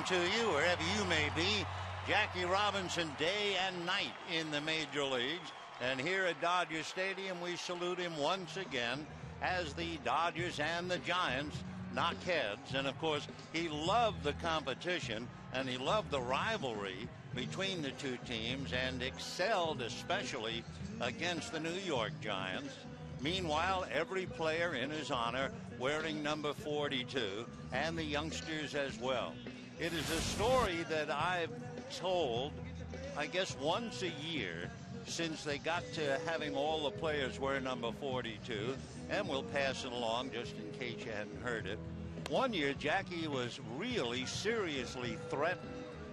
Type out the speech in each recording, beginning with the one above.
morning to you, wherever you may be. Jackie Robinson, day and night in the major leagues. And here at Dodger Stadium, we salute him once again as the Dodgers and the Giants knock heads. And of course, he loved the competition and he loved the rivalry between the two teams and excelled especially against the New York Giants. Meanwhile, every player in his honor wearing number 42, and the youngsters as well. It is a story that I've told, I guess, once a year since they got to having all the players wear number 42, and we'll pass it along just in case you hadn't heard it. One year, Jackie was really seriously threatened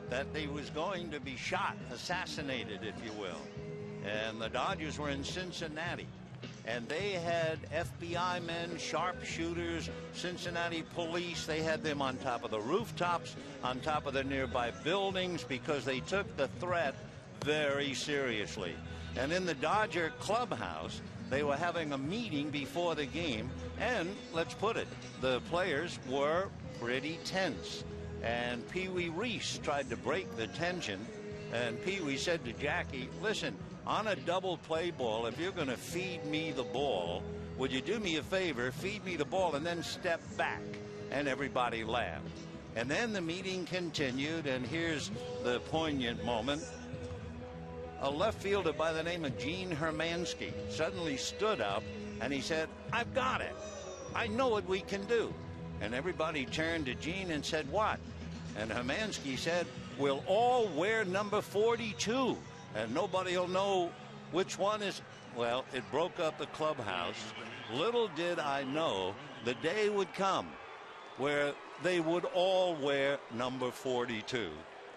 that he was going to be shot, assassinated, if you will. And the Dodgers were in Cincinnati, and they had FBI men, sharpshooters, Cincinnati police. They had them on top of the rooftops, on top of the nearby buildings, because they took the threat very seriously. And in the Dodger clubhouse, they were having a meeting before the game, and let's put it, the players were pretty tense. And Pee Wee Reese tried to break the tension, and Pee Wee said to Jackie, listen, on a double play ball, if you're going to feed me the ball, would you do me a favor, feed me the ball, and then step back? And everybody laughed. And then the meeting continued, and here's the poignant moment. A left fielder by the name of Gene Hermansky suddenly stood up, and he said, I've got it. I know what we can do. And everybody turned to Gene and said, what? And Hermansky said, we'll all wear number 42. And nobody will know which one is. Well, it broke up the clubhouse. Little did I know the day would come where they would all wear number 42.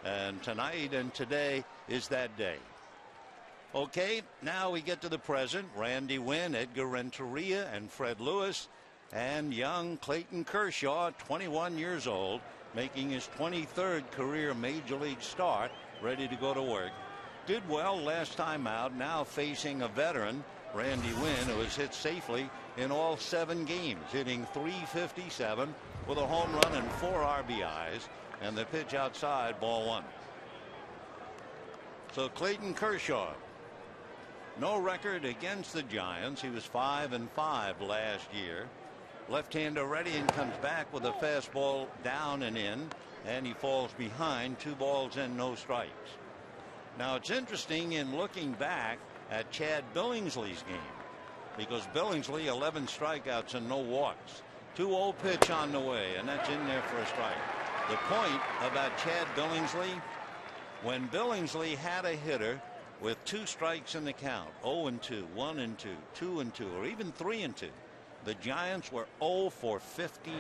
And tonight and today is that day. Okay, now we get to the present. Randy Winn, Edgar Renteria, and Fred Lewis, and young Clayton Kershaw, 21 years old, making his 23rd career major league start, ready to go to work. Did well last time out, now facing a veteran, Randy Winn, who has hit safely in all 7 games, hitting .357 with a home run and 4 RBIs, and the pitch outside, ball 1. So Clayton Kershaw, no record against the Giants. He was 5-5 last year. Left-hander ready and comes back with a fastball down and in, and he falls behind, 2 balls and no strikes. Now it's interesting in looking back at Chad Billingsley's game, because Billingsley 11 strikeouts and no walks. 2-0 pitch on the way, and that's in there for a strike. The point about Chad Billingsley, when Billingsley had a hitter with 2 strikes in the count, 0-2, 1-2, 2-2, or even 3-2, the Giants were 0 for 15.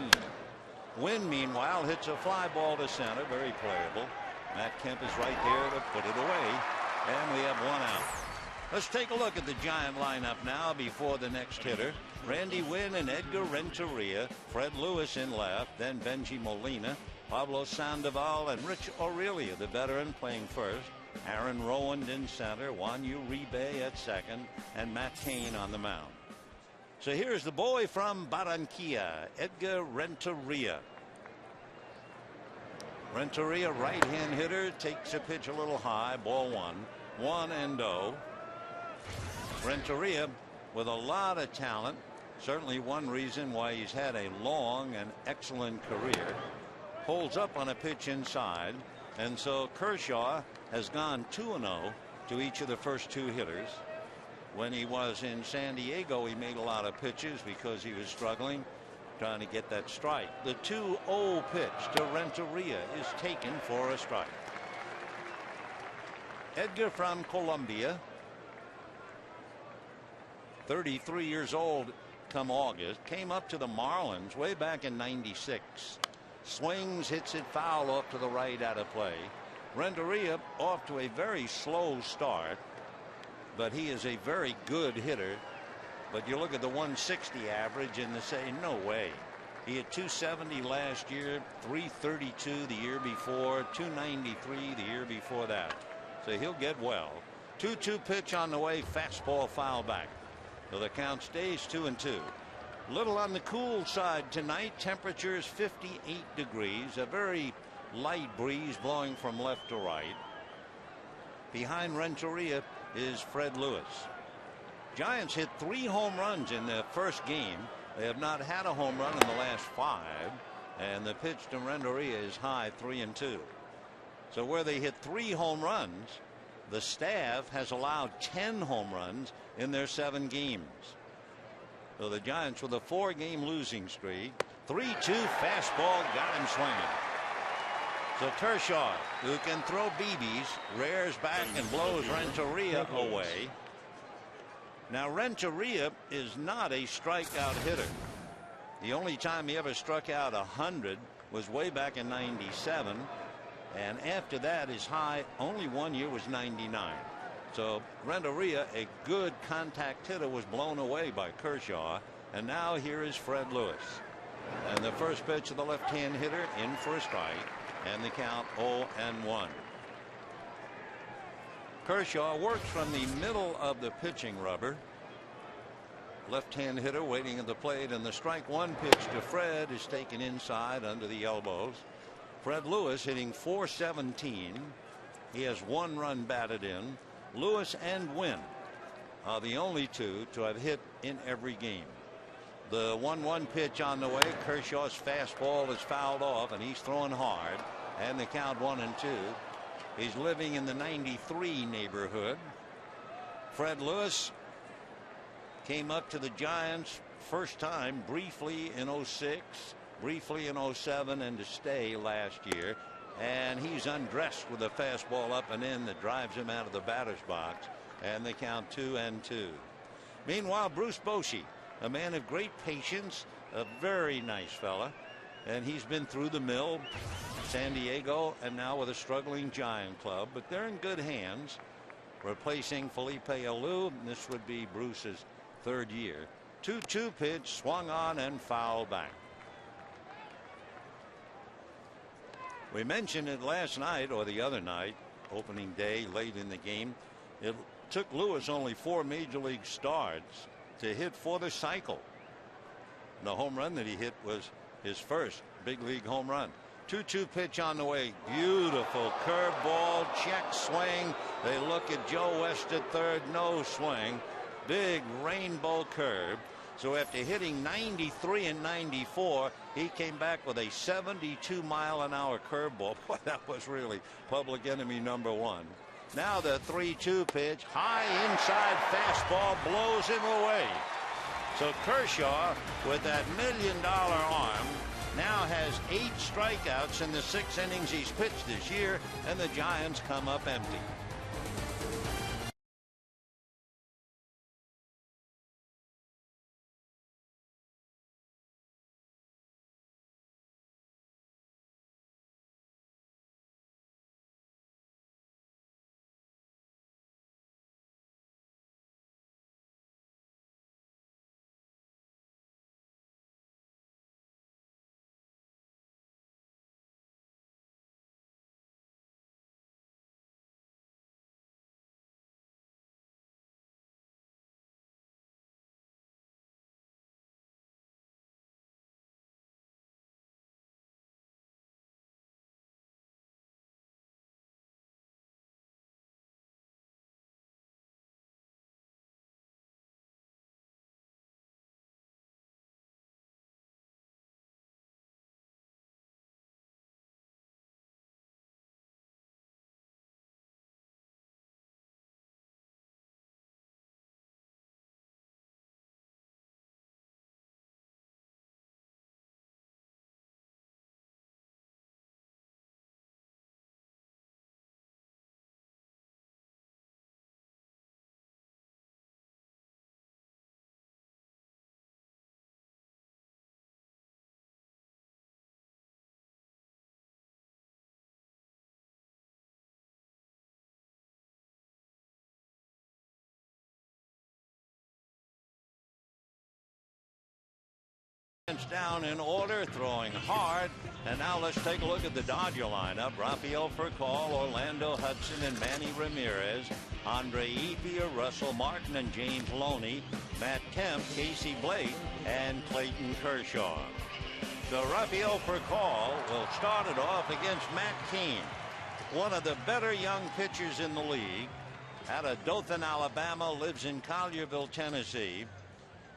Winn, meanwhile, hits a fly ball to center, very playable. Matt Kemp is right there to put it away, and we have 1 out. Let's take a look at the Giant lineup now before the next hitter. Randy Winn and Edgar Renteria, Fred Lewis in left, then Benji Molina, Pablo Sandoval, and Rich Aurelia, the veteran, playing first. Aaron Rowan in center, Juan Uribe at second, and Matt Cain on the mound. So here's the boy from Barranquilla, Edgar Renteria. Renteria, right-hand hitter, takes a pitch a little high, ball 1, 1-0. Renteria with a lot of talent, certainly one reason why he's had a long and excellent career. Holds up on a pitch inside, and so Kershaw has gone 2-0 to each of the first 2 hitters. When he was in San Diego, he made a lot of pitches because he was struggling, trying to get that strike. The 2-0 pitch to Renteria is taken for a strike. Edgar from Colombia, 33 years old come August, came up to the Marlins way back in '96. Swings, hits it foul off to the right, out of play. Renteria off to a very slow start, but he is a very good hitter. But you look at the 160 average and they say, no way. He had 270 last year, 332 the year before, 293 the year before that. So he'll get well. 2-2 pitch on the way, fastball foul back. So the count stays 2-2. Little on the cool side tonight. Temperatures 58 degrees. A very light breeze blowing from left to right. Behind Renteria is Fred Lewis. Giants hit 3 home runs in their first game. They have not had a home run in the last 5, and the pitch to Renteria is high, 3-2. So where they hit 3 home runs, the staff has allowed 10 home runs in their 7 games. So the Giants with a 4-game losing streak. 3-2 fastball got him swinging. So Kershaw, who can throw BBs, rears back and blows Renteria away. Now Renteria is not a strikeout hitter. The only time he ever struck out 100 was way back in '97, and after that his high only one year was '99. So Renteria, a good contact hitter, was blown away by Kershaw, and now here is Fred Lewis. And the first pitch of the left-hand hitter in for a strike, and the count 0-1. Kershaw works from the middle of the pitching rubber. Left-hand hitter waiting at the plate, and the strike one pitch to Fred is taken inside under the elbows. Fred Lewis hitting .417. He has 1 run batted in. Lewis and Wynn are the only 2 to have hit in every game. The 1-1 pitch on the way. Kershaw's fastball is fouled off, and he's throwing hard, and the count 1-2. He's living in the 93 neighborhood. Fred Lewis came up to the Giants first time briefly in '06, briefly in '07, and to stay last year. And he's undressed with a fastball up and in that drives him out of the batter's box, and they count 2-2. Meanwhile, Bruce Bochy, a man of great patience, a very nice fella, and he's been through the mill, San Diego, and now with a struggling Giant club, but they're in good hands. Replacing Felipe Alou, this would be Bruce's 3rd year. 2-2 pitch swung on and fouled back. We mentioned it last night or the other night, opening day, late in the game. It took Lewis only 4 major league starts to hit for the cycle. The home run that he hit was his first big league home run. 2-2 pitch on the way. Beautiful curveball, check swing. They look at Joe West at third, no swing. Big rainbow curve. So after hitting 93 and 94, he came back with a 72-mile-an-hour curveball. Boy, that was really public enemy #1. Now the 3-2 pitch, high inside fastball, blows him away. So Kershaw, with that $1 million arm, now has 8 strikeouts in the 6 innings he's pitched this year, and the Giants come up empty. Down in order, throwing hard, and now let's take a look at the Dodger lineup. Rafael Furcal, Orlando Hudson, and Manny Ramirez, Andre Ethier, Russell Martin, and James Loney, Matt Kemp, Casey Blake, and Clayton Kershaw. So Rafael Furcal will start it off against Matt Cain, one of the better young pitchers in the league. Out of Dothan, Alabama, lives in Collierville, Tennessee.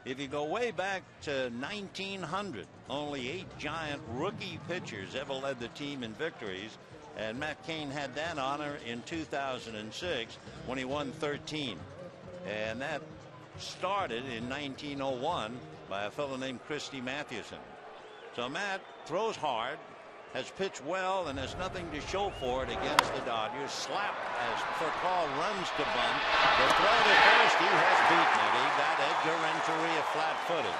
If you go way back to 1900, only 8 Giant rookie pitchers ever led the team in victories, and Matt Cain had that honor in 2006 when he won 13. And that started in 1901 by a fellow named Christy Mathewson. So Matt throws hard, has pitched well, and has nothing to show for it against the Dodgers. Slap as Furcal runs to bunt. The throw to first, he has beaten it. He got Edgar Renteria flat-footed.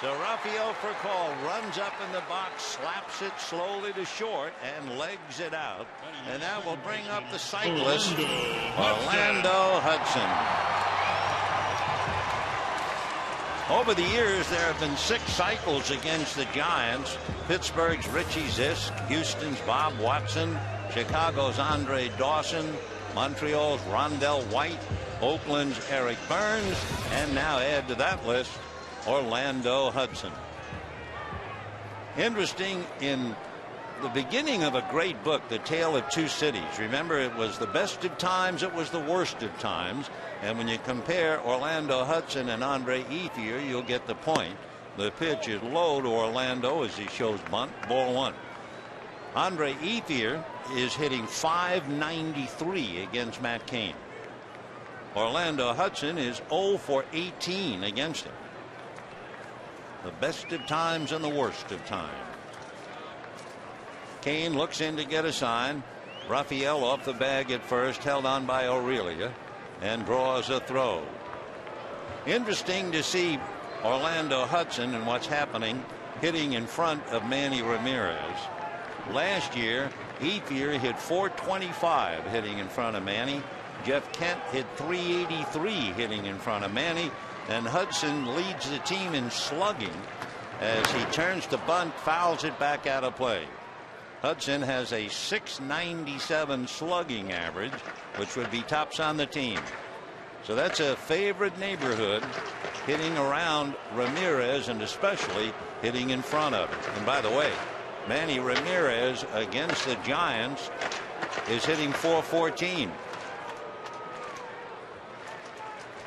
So Rafael Furcal runs up in the box, slaps it slowly to short, and legs it out. And that will bring up the cyclist, Orlando Hudson. Over the years, there have been 6 cycles against the Giants. Pittsburgh's Richie Zisk, Houston's Bob Watson, Chicago's Andre Dawson, Montreal's Rondell White, Oakland's Eric Burns, and now add to that list Orlando Hudson. Interesting, in the beginning of a great book, The Tale of Two Cities, remember, it was the best of times, it was the worst of times. And when you compare Orlando Hudson and Andre Ethier, you'll get the point. The pitch is low to Orlando as he shows bunt, ball 1. Andre Ethier is hitting .593 against Matt Cain. Orlando Hudson is 0 for 18 against him. The best of times and the worst of times. Cain looks in to get a sign. Rafael off the bag at first, held on by Aurelia, and draws a throw. Interesting to see Orlando Hudson and what's happening hitting in front of Manny Ramirez. Last year, Ethier hit .425 hitting in front of Manny. Jeff Kent hit .383 hitting in front of Manny. And Hudson leads the team in slugging as he turns to bunt, fouls it back out of play. Hudson has a .697 slugging average, which would be tops on the team. So that's a favorite neighborhood, hitting around Ramirez and especially hitting in front of it. And by the way, Manny Ramirez against the Giants is hitting .414.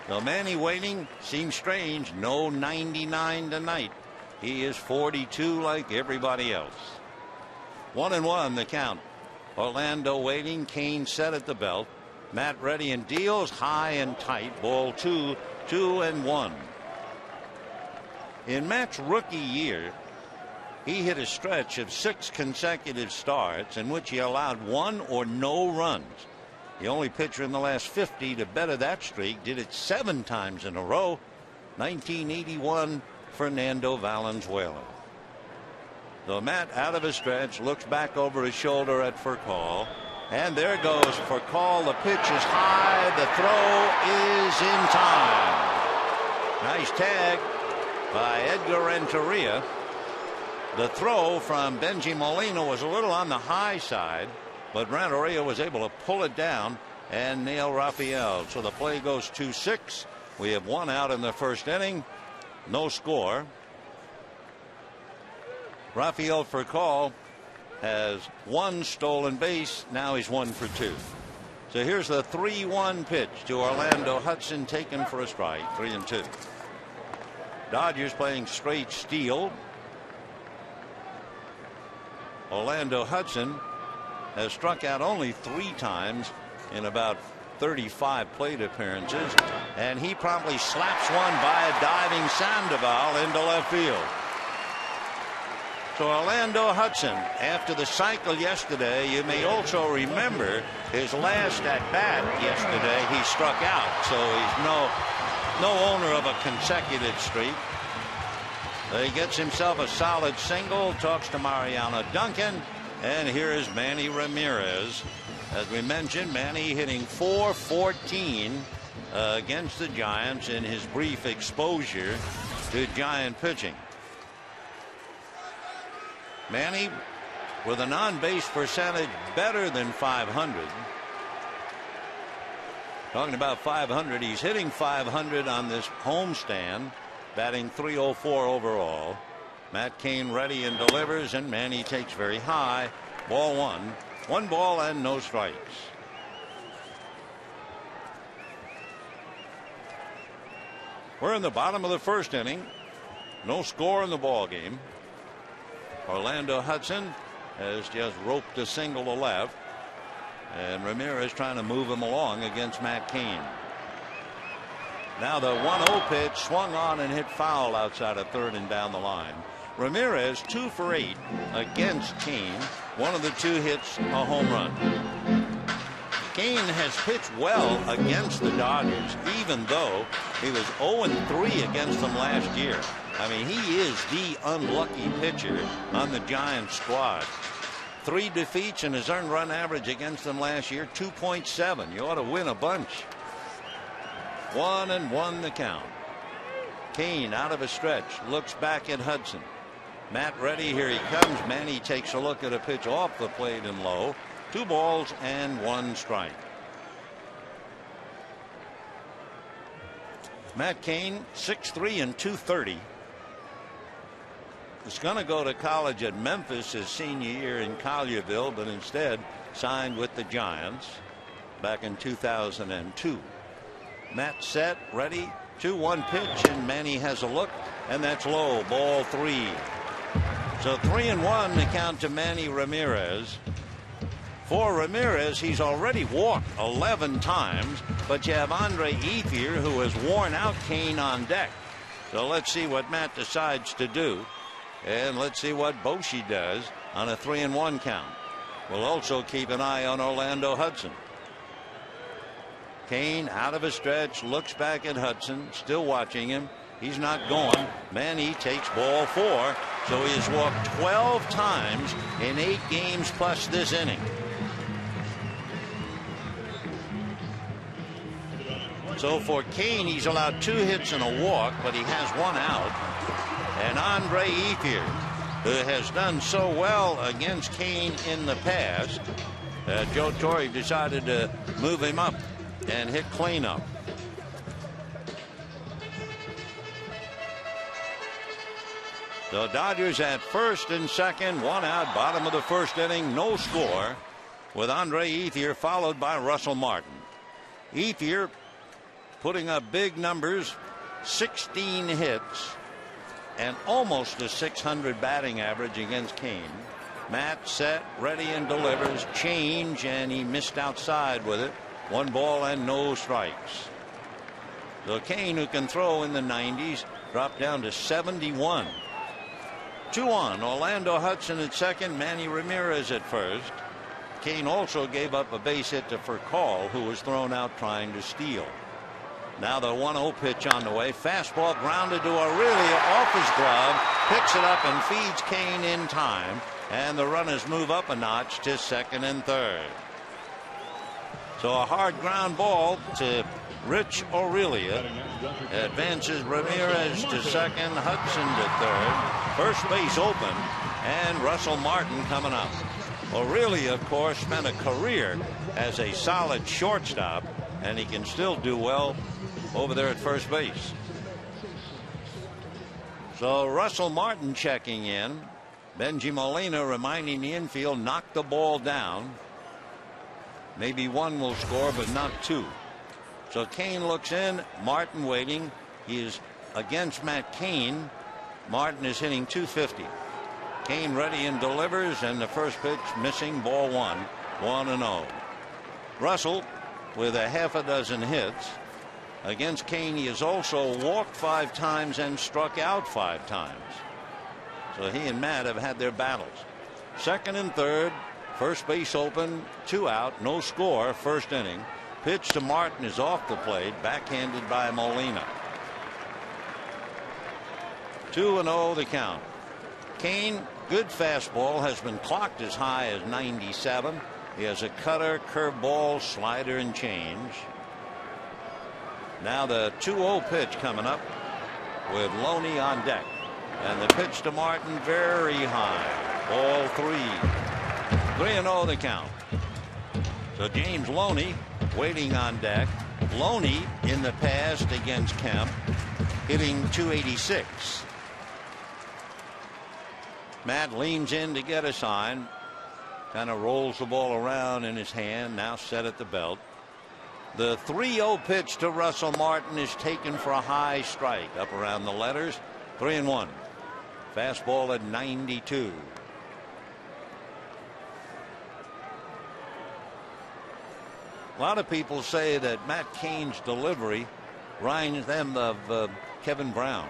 Now Manny waiting seems strange. No 99 tonight. He is 42 like everybody else. 1-1 the count. Orlando waiting. Cain set at the belt. Matt ready and deals high and tight. Ball 2, 2-1. In Matt's rookie year, he hit a stretch of 6 consecutive starts in which he allowed 1 or no runs. The only pitcher in the last 50 to better that streak did it 7 times in a row. 1981, Fernando Valenzuela. So Matt out of his stretch, looks back over his shoulder at Furcal. And there goes Furcal. The pitch is high. The throw is in time. Nice tag by Edgar Renteria. The throw from Benji Molina was a little on the high side, but Renteria was able to pull it down and nail Rafael. So the play goes 2-6. We have 1 out in the first inning. No score. Rafael Furcal has 1 stolen base. Now he's 1 for 2. So here's the 3-1 pitch to Orlando Hudson, taken for a strike. 3-2. Dodgers playing straight steal. Orlando Hudson has struck out only 3 times in about 35 plate appearances, and he promptly slaps one by a diving Sandoval into left field. So Orlando Hudson, after the cycle yesterday, you may also remember his last at bat yesterday, he struck out, so he's no owner of a consecutive streak. He gets himself a solid single, talks to Mariano Duncan, and here is Manny Ramirez. As we mentioned, Manny hitting .414 against the Giants in his brief exposure to Giant pitching. Manny with an on-base percentage better than .500. Talking about .500, he's hitting .500 on this homestand, batting .304 overall. Matt Cain ready and delivers, and Manny takes very high. Ball one. 1 ball and no strikes. We're in the bottom of the first inning. No score in the ball game. Orlando Hudson has just roped a single to left, and Ramirez trying to move him along against Matt Cain. Now the 1-0 pitch swung on and hit foul outside of third and down the line. Ramirez 2 for 8 against Cain. One of the 2 hits a home run. Cain has pitched well against the Dodgers, even though he was 0-3 against them last year. I mean, he is the unlucky pitcher on the Giants squad. 3 defeats, and his earned run average against them last year 2.7. You ought to win a bunch. 1-1 the count. Cain out of a stretch, looks back at Hudson. Matt ready, here he comes. Manny takes a look at a pitch off the plate and low. 2 balls and 1 strike. Matt Cain 6'3" and 230. Was going to go to college at Memphis his senior year in Collierville, but instead signed with the Giants back in 2002. Matt set, ready, 2-1 pitch, and Manny has a look, and that's low. Ball 3. So 3-1 the count to Manny Ramirez. For Ramirez, he's already walked 11 times, but you have Andre Ethier, who has worn out Cain on deck. So let's see what Matt decides to do, and let's see what Boshi does on a 3-1 count. We'll also keep an eye on Orlando Hudson. Cain out of a stretch, looks back at Hudson, still watching him. He's not going. Manny takes ball 4, so he has walked 12 times in 8 games plus this inning. So for Cain, he's allowed 2 hits and a walk, but he has 1 out. And Andre Ethier, who has done so well against Cain in the past, Joe Torre decided to move him up and hit cleanup. The Dodgers at first and second, 1 out, bottom of the first inning, no score, with Andre Ethier followed by Russell Martin. Ethier putting up big numbers, 16 hits and almost a .600 batting average against Cain. Matt set, ready, and delivers. Change, and he missed outside with it. 1 ball and no strikes. So Cain, who can throw in the 90s, dropped down to 71. 2-1. Orlando Hudson at second, Manny Ramirez at first. Cain also gave up a base hit to Furcal, who was thrown out trying to steal. Now the 1-0 pitch on the way. Fastball grounded to Aurelia off his glove. Picks it up and feeds Cain in time. And the runners move up a notch to second and third. So a hard ground ball to Rich Aurelia. Advances Ramirez to second. Hudson to third. First base open. And Russell Martin coming up. Aurelia, of course, spent a career as a solid shortstop, and he can still do well over there at first base. So Russell Martin checking in. Benji Molina reminding the infield, knock the ball down. Maybe 1 will score, but not 2. So Cain looks in. Martin waiting. He is against Matt Cain. Martin is hitting .250. Cain ready and delivers, and the first pitch missing. Ball 1. 1-0. Russell with a half a dozen hits. Against Cain, he has also walked 5 times and struck out 5 times. So he and Matt have had their battles. Second and third, first base open, 2 out, no score, first inning. Pitch to Martin is off the plate, backhanded by Molina. 2-0 the count. Cain, good fastball, has been clocked as high as 97. He has a cutter, curveball, slider, and change. Now the 2-0 pitch coming up with Loney on deck. And the pitch to Martin very high. Ball 3. 3-0 the count. So James Loney waiting on deck. Loney in the past against Kemp hitting .286. Matt leans in to get a sign. Kind of rolls the ball around in his hand. Now set at the belt. The 3-0 pitch to Russell Martin is taken for a high strike. Up around the letters. 3-1. Fastball at 92. A lot of people say that Matt Cain's delivery reminds them of Kevin Brown.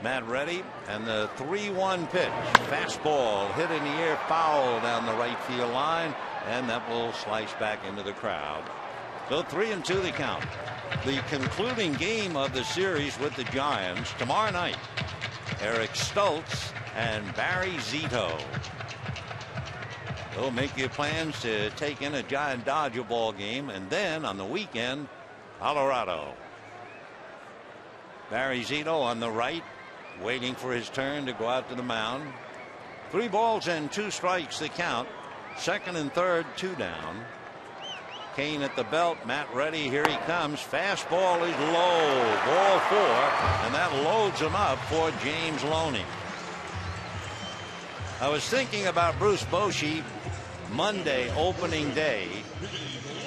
Matt ready, and the 3-1 pitch. Fastball hit in the air, foul down the right field line, and that will slice back into the crowd. So 3-2 the count. The concluding game of the series with the Giants tomorrow night. Eric Stoltz and Barry Zito. So make your plans to take in a Giant Dodger ball game, and then on the weekend, Colorado. Barry Zito on the right, waiting for his turn to go out to the mound. 3 balls and 2 strikes the count. Second and third, 2 down. Cain at the belt. Matt ready. Here he comes. Fastball is low. Ball 4, and that loads him up for James Loney. I was thinking about Bruce Bochy Monday opening day,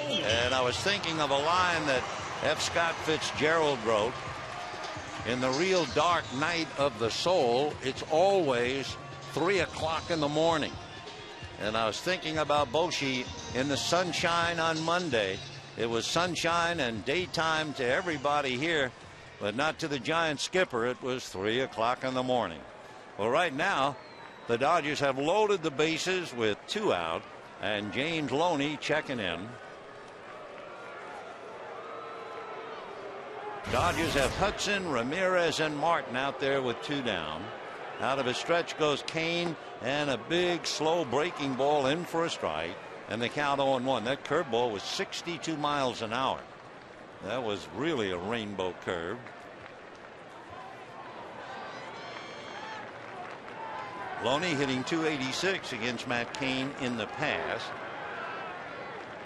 and I was thinking of a line that F. Scott Fitzgerald wrote. In the real dark night of the soul, it's always 3 o'clock in the morning. And I was thinking about Bochy in the sunshine on Monday. It was sunshine and daytime to everybody here, but not to the Giant skipper. It was 3 o'clock in the morning. Well, right now, the Dodgers have loaded the bases with 2 out, and James Loney checking in. Dodgers have Hudson, Ramirez, and Martin out there with 2 down. Out of a stretch goes Cain, and a big slow breaking ball in for a strike, and the count 0-1. That curveball was 62 miles an hour. That was really a rainbow curve. Loney hitting .286 against Matt Cain in the past.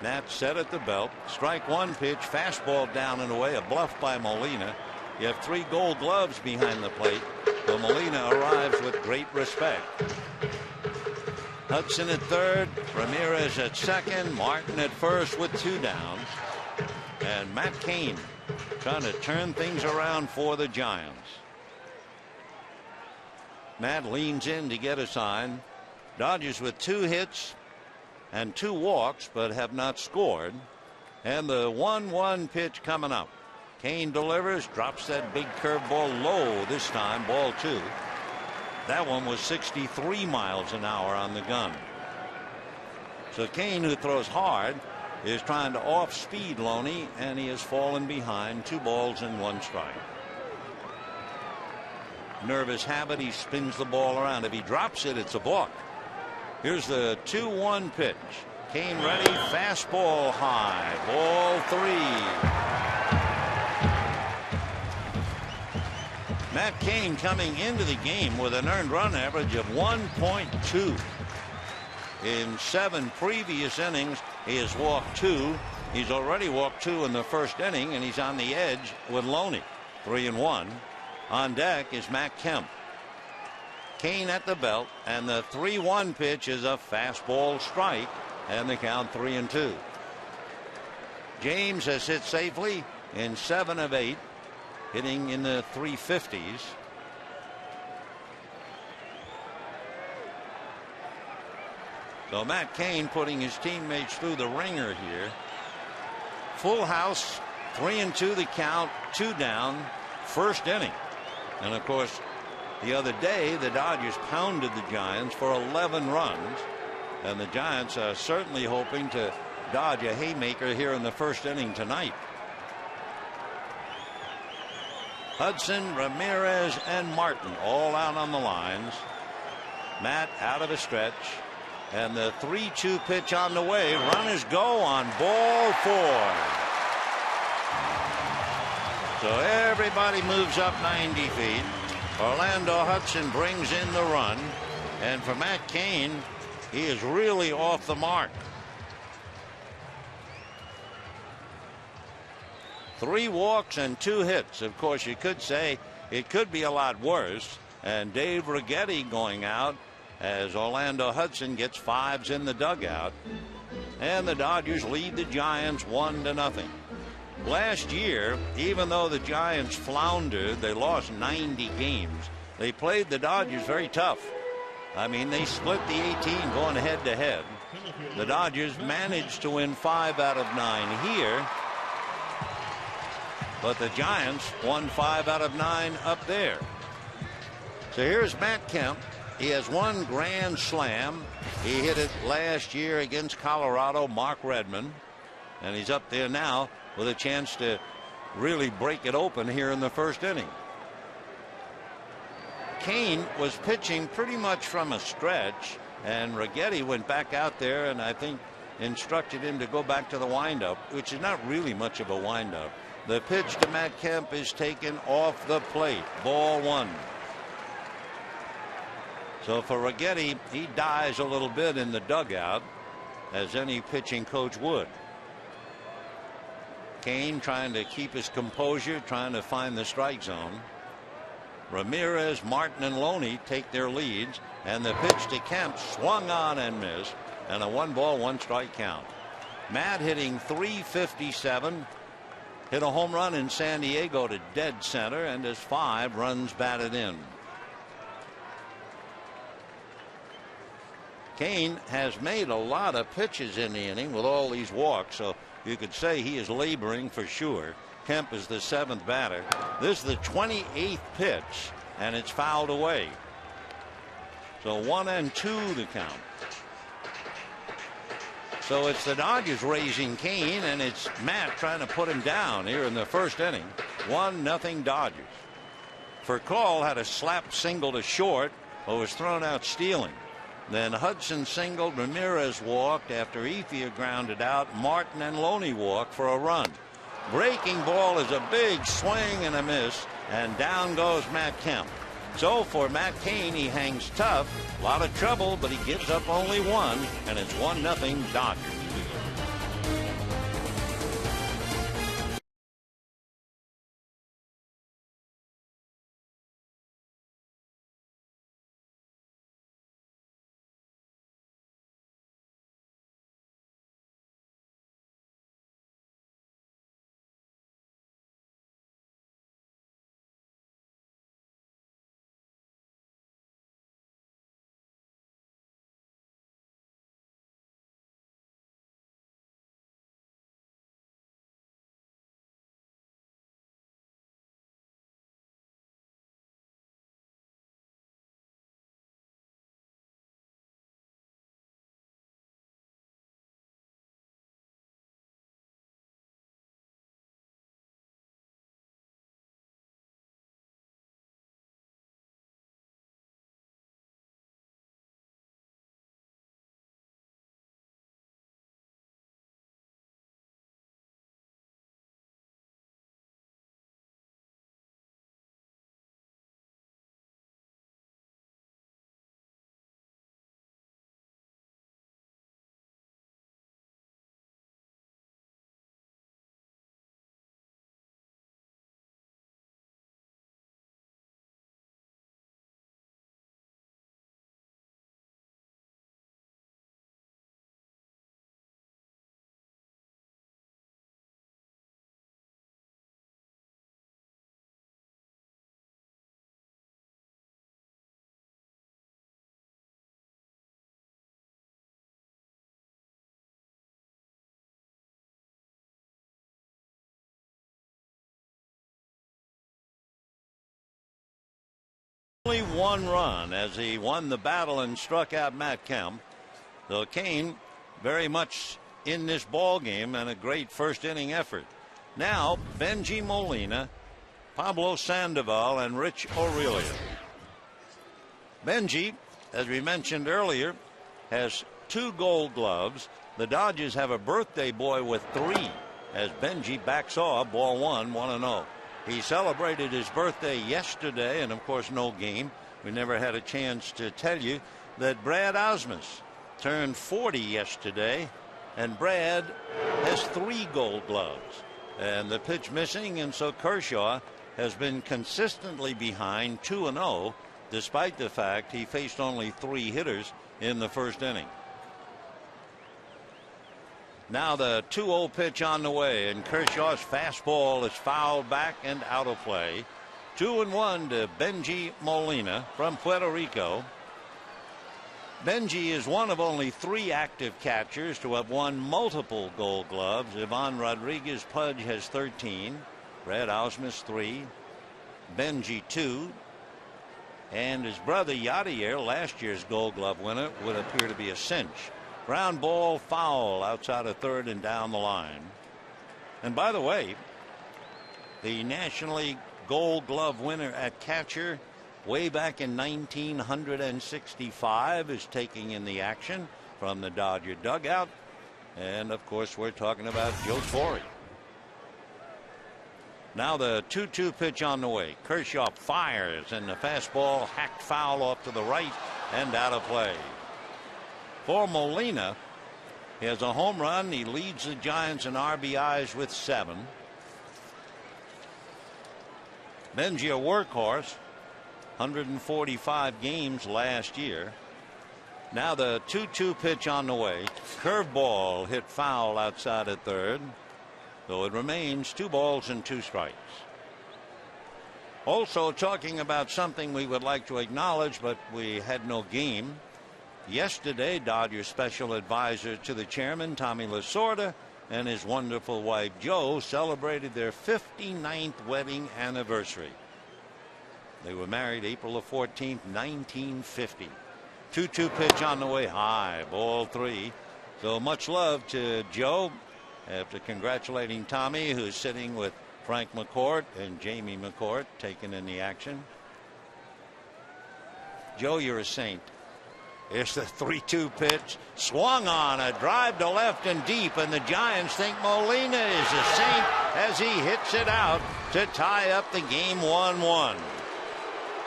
Matt set at the belt. Strike 1 pitch. Fastball down and away. A bluff by Molina. You have 3 Gold Gloves behind the plate. So Molina arrives with great respect. Hudson at third. Ramirez at second. Martin at first with 2 downs. And Matt Cain trying to turn things around for the Giants. Matt leans in to get a sign. Dodgers with 2 hits and 2 walks, but have not scored. And the 1-1 pitch coming up. Cain delivers, drops that big curveball low this time, ball 2. That one was 63 miles an hour on the gun. So Cain, who throws hard, is trying to off-speed Loney, and he has fallen behind. 2 balls and 1 strike. Nervous habit, he spins the ball around. If he drops it, it's a balk. Here's the 2-1 pitch. Cain ready, fastball high, ball 3. Matt Cain coming into the game with an earned run average of 1.2. In 7 previous innings, he has walked 2. He's already walked 2 in the first inning, and he's on the edge with Loney. 3-1. On deck is Matt Kemp. Cain at the belt, and the 3-1 pitch is a fastball strike, and the count 3-2. James has hit safely in 7 of 8, hitting in the 350s. So Matt Cain putting his teammates through the ringer here. Full house, 3-2 the count, 2 down, first inning. And of course, the other day the Dodgers pounded the Giants for 11 runs, and the Giants are certainly hoping to dodge a haymaker here in the first inning tonight. Hudson, Ramirez, and Martin all out on the lines. Matt out of a stretch, and the 3-2 pitch on the way. Runners go on ball 4. So everybody moves up 90 feet. Orlando Hudson brings in the run, and for Matt Cain, he is really off the mark. 3 walks and 2 hits. Of course, you could say it could be a lot worse. and Dave Righetti going out as Orlando Hudson gets 5s in the dugout. And the Dodgers lead the Giants 1-0. Last year, even though the Giants floundered, they lost 90 games. They played the Dodgers very tough. I mean, they split the 18 going head to head. The Dodgers managed to win 5 out of 9 here, but the Giants won 5 out of 9 up there. So here's Matt Kemp. He has one grand slam. He hit it last year against Colorado, Mark Redmond, and he's up there now with a chance to really break it open here in the first inning. Kane was pitching pretty much from a stretch, and Righetti went back out there and I think instructed him to go back to the windup, which is not really much of a windup. The pitch to Matt Kemp is taken off the plate. Ball 1. So for Righetti, he dies a little bit in the dugout, as any pitching coach would. Kane trying to keep his composure, trying to find the strike zone. Ramirez, Martin, and Loney take their leads, and the pitch to Kemp swung on and missed, and a 1-ball, 1-strike count. Matt hitting .357, hit a home run in San Diego to dead center, and has 5 runs batted in. Kane has made a lot of pitches in the inning with all these walks, so you could say he is laboring for sure. Kemp is the 7th batter. This is the 28th pitch, and it's fouled away. So 1-2 the count. So it's the Dodgers raising Kane, and it's Matt trying to put him down here in the first inning. 1-0 Dodgers. Furcal had a slap single to short, but was thrown out stealing. Then Hudson singled, Ramirez walked after Ethier grounded out. Martin and Loney walked for a run. Breaking ball is a big swing and a miss, and down goes Matt Kemp. So for Matt Kane, he hangs tough. A lot of trouble, but he gives up only 1, and it's 1-0 Dodgers. Only 1 run as he won the battle and struck out Matt Kemp. So Kane very much in this ball game, and a great first inning effort. Now Benji Molina, Pablo Sandoval, and Rich Aurelio. Benji, as we mentioned earlier, has 2 Gold Gloves. The Dodgers have a birthday boy with 3 as Benji backs off. Ball 1, 1-0. He celebrated his birthday yesterday, and of course no game. We never had a chance to tell you that Brad Ausmus turned 40 yesterday, and Brad has 3 Gold Gloves, and the pitch missing, and so Kershaw has been consistently behind 2-0 despite the fact he faced only 3 hitters in the first inning. Now the 2-0 pitch on the way, and Kershaw's fastball is fouled back and out of play. 2-1 to Benji Molina from Puerto Rico. Benji is one of only 3 active catchers to have won multiple Gold Gloves. Ivan Rodriguez Pudge has 13. Brad Ausmus 3. Benji 2. And his brother Yadier, last year's Gold Glove winner, would appear to be a cinch. Ground ball foul outside of third and down the line. And by the way, the National League Gold Glove winner at catcher way back in 1965 is taking in the action from the Dodger dugout. And of course, we're talking about Joe Torre. Now the 2-2 pitch on the way. Kershaw fires, and the fastball hacked foul off to the right and out of play. For Molina, he has a home run. He leads the Giants in RBIs with 7. Benji a workhorse, 145 games last year. Now the 2-2 pitch on the way. Curveball hit foul outside at third. So it remains 2 balls and 2 strikes. Also talking about something we would like to acknowledge, but we had no game. Yesterday, Dodgers special advisor to the chairman, Tommy Lasorda, and his wonderful wife, Jo, celebrated their 59th wedding anniversary. They were married April the 14th, 1950. 2-2 pitch on the way, high, ball 3. So much love to Jo. After congratulating Tommy, who's sitting with Frank McCourt and Jamie McCourt taking in the action. Jo, you're a saint. Here's the 3-2 pitch, swung on, a drive to left and deep, and the Giants think Molina is a saint as he hits it out to tie up the game 1-1.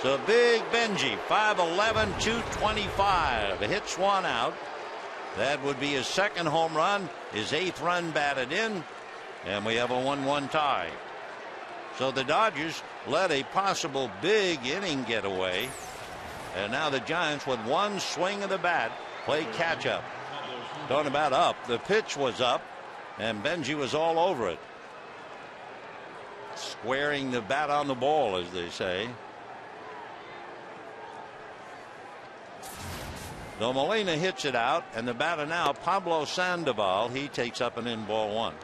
So Big Benji, 5'11", 225, hits one out. That would be his 2nd home run, his 8th run batted in, and we have a 1-1 tie. So the Dodgers let a possible big inning get away. And now the Giants, with one swing of the bat, play catch up. Talking about up, the pitch was up, and Benji was all over it. Squaring the bat on the ball, as they say. So Molina hits it out, and the batter now, Pablo Sandoval, he takes up an in ball 1.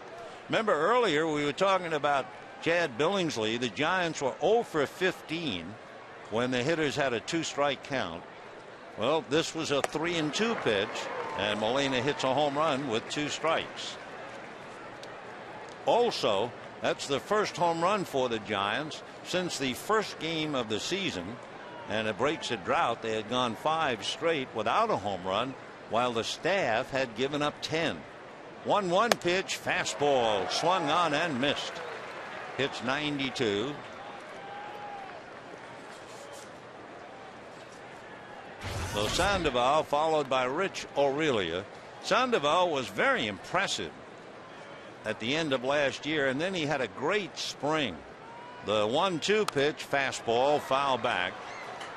Remember earlier we were talking about Chad Billingsley. The Giants were 0 for 15 when the hitters had a 2-strike count. Well, this was a 3-2 pitch, and Molina hits a home run with 2 strikes. Also, that's the first home run for the Giants since the first game of the season, and it breaks a drought. They had gone 5 straight without a home run, while the staff had given up 10. 1-1 pitch, fastball, swung on and missed. Hits 92. So Sandoval followed by Rich Aurelia. Sandoval was very impressive at the end of last year, and then he had a great spring. The 1-2 pitch, fastball, foul back.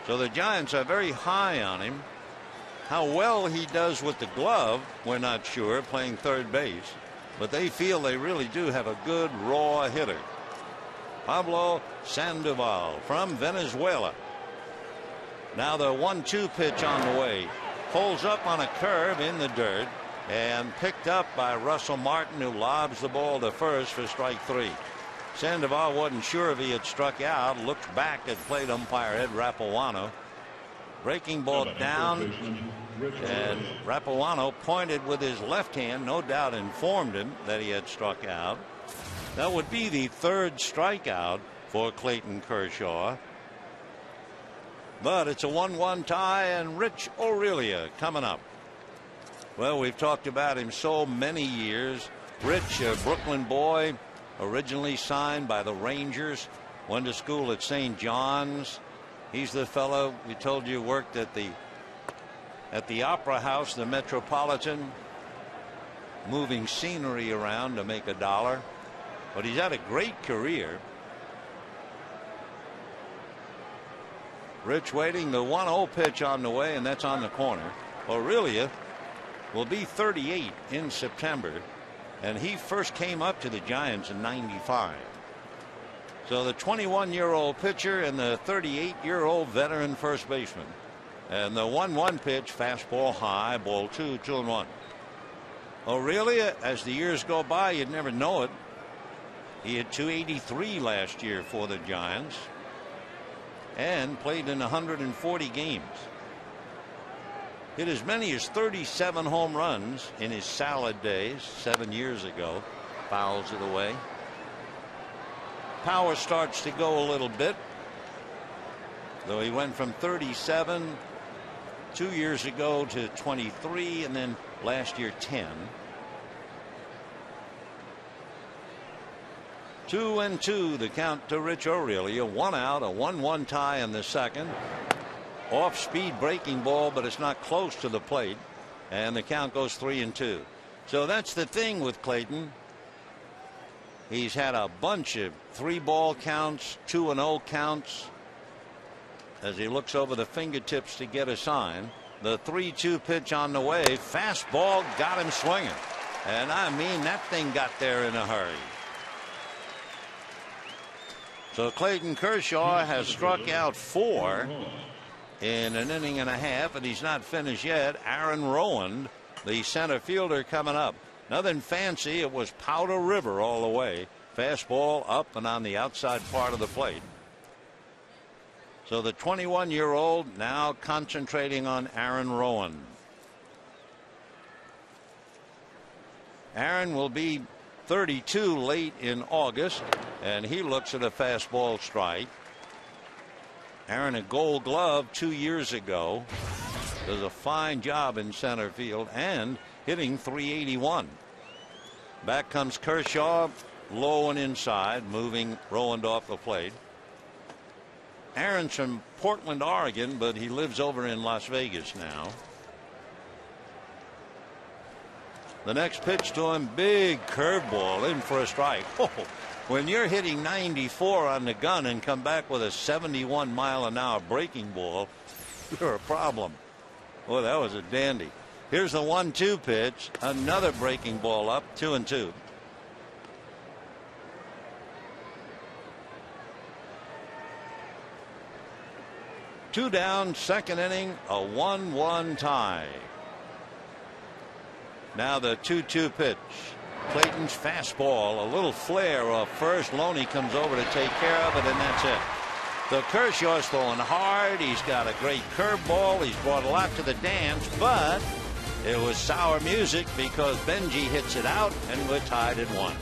So the Giants are very high on him. How well he does with the glove, we're not sure, playing third base. But they feel they really do have a good raw hitter. Pablo Sandoval from Venezuela. Now the 1-2 pitch on the way. Pulls up on a curve in the dirt and picked up by Russell Martin, who lobs the ball to first for strike 3. Sandoval wasn't sure if he had struck out, looked back at plate umpire Ed Rapuano. Breaking ball down, and Rapuano pointed with his left hand, no doubt informed him that he had struck out. That would be the 3rd strikeout for Clayton Kershaw. But it's a 1-1 tie, and Rich Aurelia coming up. Well, we've talked about him so many years. Rich, a Brooklyn boy, originally signed by the Rangers, went to school at St. John's. He's the fellow we told you worked at the Opera House, the Metropolitan, moving scenery around to make $1. But he's had a great career. Rich waiting. The 1-0 pitch on the way, and that's on the corner. Aurelia will be 38 in September, and he first came up to the Giants in '95. So the 21-year-old pitcher and the 38-year-old veteran first baseman. And the 1-1 pitch, fastball high, ball 2, 2-1. Aurelia, as the years go by, you'd never know it. He had 283 last year for the Giants and played in 140 games. Hit as many as 37 home runs in his salad days 7 years ago. Fouls it away. Power starts to go a little bit, though he went from 37 2 years ago to 23, and then last year 10. 2-2 the count to Rich Aurelia. 1 out, a 1-1 tie in the second. Off speed breaking ball, but it's not close to the plate, and the count goes 3-2. So that's the thing with Clayton. He's had a bunch of 3-ball counts, 2-0 counts. As he looks over the fingertips to get a sign, the 3-2 pitch on the way, fastball got him swinging, and I mean that thing got there in a hurry. So Clayton Kershaw has struck out 4 in an inning and a half, and he's not finished yet. Aaron Rowan, the center fielder, coming up. Nothing fancy. It was Powder River all the way. Fastball up and on the outside part of the plate. So the 21-year-old now concentrating on Aaron Rowan. Aaron will be 32 late in August, and he looks at a fastball strike. Aaron, a Gold Glove 2 years ago, does a fine job in center field and hitting .381. Back comes Kershaw, low and inside, moving Rowan off the plate. Aaron's from Portland, Oregon, but he lives over in Las Vegas now. The next pitch to him, big curveball in for a strike. Oh, when you're hitting 94 on the gun and come back with a 71-mile-an-hour breaking ball, you're a problem. Well, that was a dandy. Here's the 1-2 pitch, another breaking ball up, 2-2. Two down, second inning, a 1-1 tie. Now the 2-2 pitch. Clayton's fastball, a little flare off first. Loney comes over to take care of it, and that's it. So Kershaw's throwing hard. He's got a great curveball. He's brought a lot to the dance, but it was sour music because Benji hits it out, and we're tied at 1.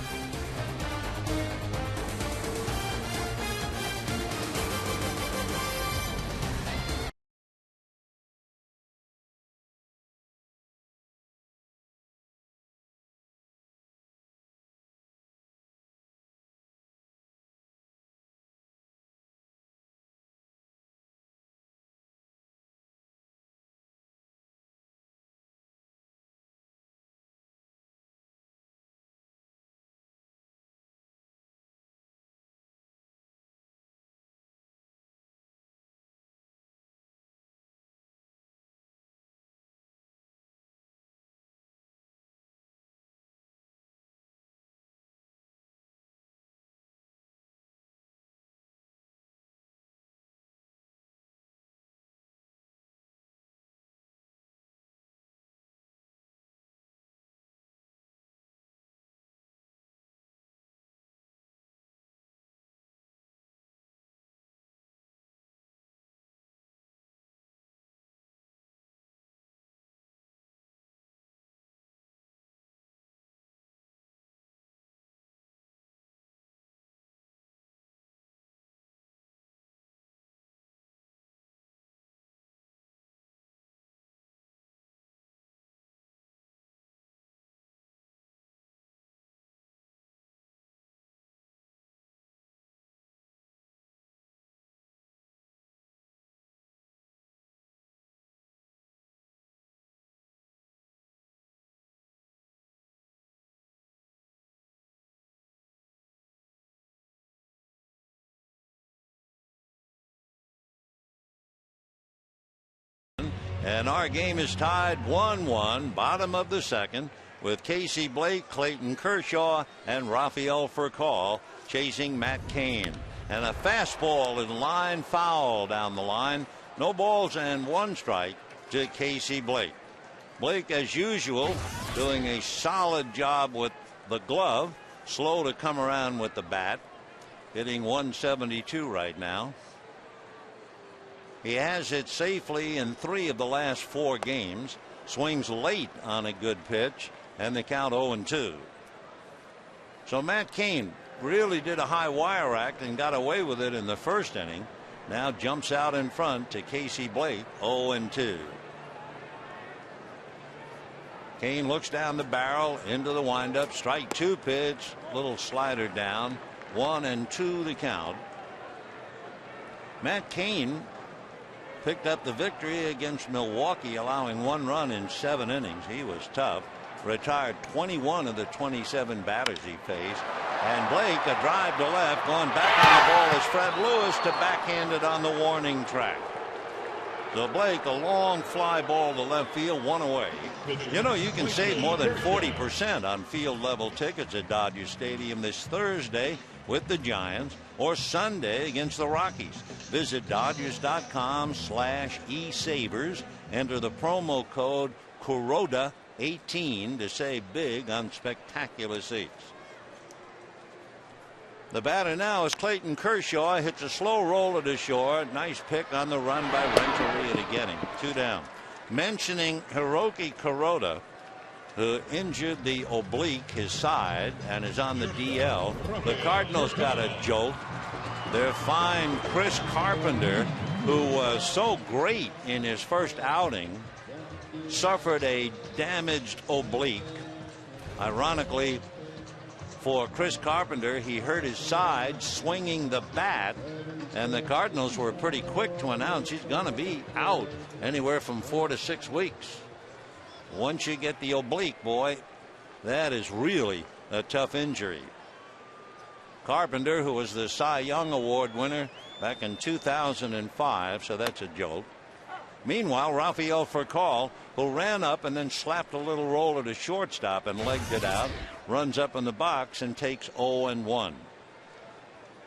And our game is tied 1-1, bottom of the second, with Casey Blake, Clayton Kershaw, and Rafael Furcal chasing Matt Cain. And a fastball in line, foul down the line. No balls and one strike to Casey Blake. Blake, as usual, doing a solid job with the glove. Slow to come around with the bat. Hitting 172 right now. He has hit safely in 3 of the last 4 games. Swings late on a good pitch, and the count 0-2. So Matt Cain really did a high wire act and got away with it in the first inning. Now jumps out in front to Casey Blake, 0-2. Cain looks down the barrel into the windup. Strike 2 pitch, little slider down. 1-2 the count. Matt Cain picked up the victory against Milwaukee, allowing 1 run in 7 innings. He was tough. Retired 21 of the 27 batters he faced. And Blake, a drive to left, going back on the ball is Fred Lewis to backhand it on the warning track. So Blake, a long fly ball to left field, 1 away. You know, you can save more than 40% on field level tickets at Dodger Stadium this Thursday with the Giants, or Sunday against the Rockies. Visit Dodgers.com/eSavers. Enter the promo code Kuroda18 to save big on spectacular seats. The batter now is Clayton Kershaw. Hits a slow roller to short. Nice pick on the run by Renteria to get him. 2 down. Mentioning Hiroki Kuroda, who injured the oblique, his side, and is on the DL. The Cardinals got a jolt. Their fine Chris Carpenter, who was so great in his first outing, suffered a damaged oblique. Ironically, for Chris Carpenter, he hurt his side swinging the bat, and the Cardinals were pretty quick to announce he's going to be out anywhere from 4 to 6 weeks. Once you get the oblique, boy, that is really a tough injury. Carpenter, who was the Cy Young Award winner back in 2005, so that's a jolt. Meanwhile, Rafael Furcal, who ran up and then slapped a little roller to shortstop and legged it out, runs up in the box and takes 0-1.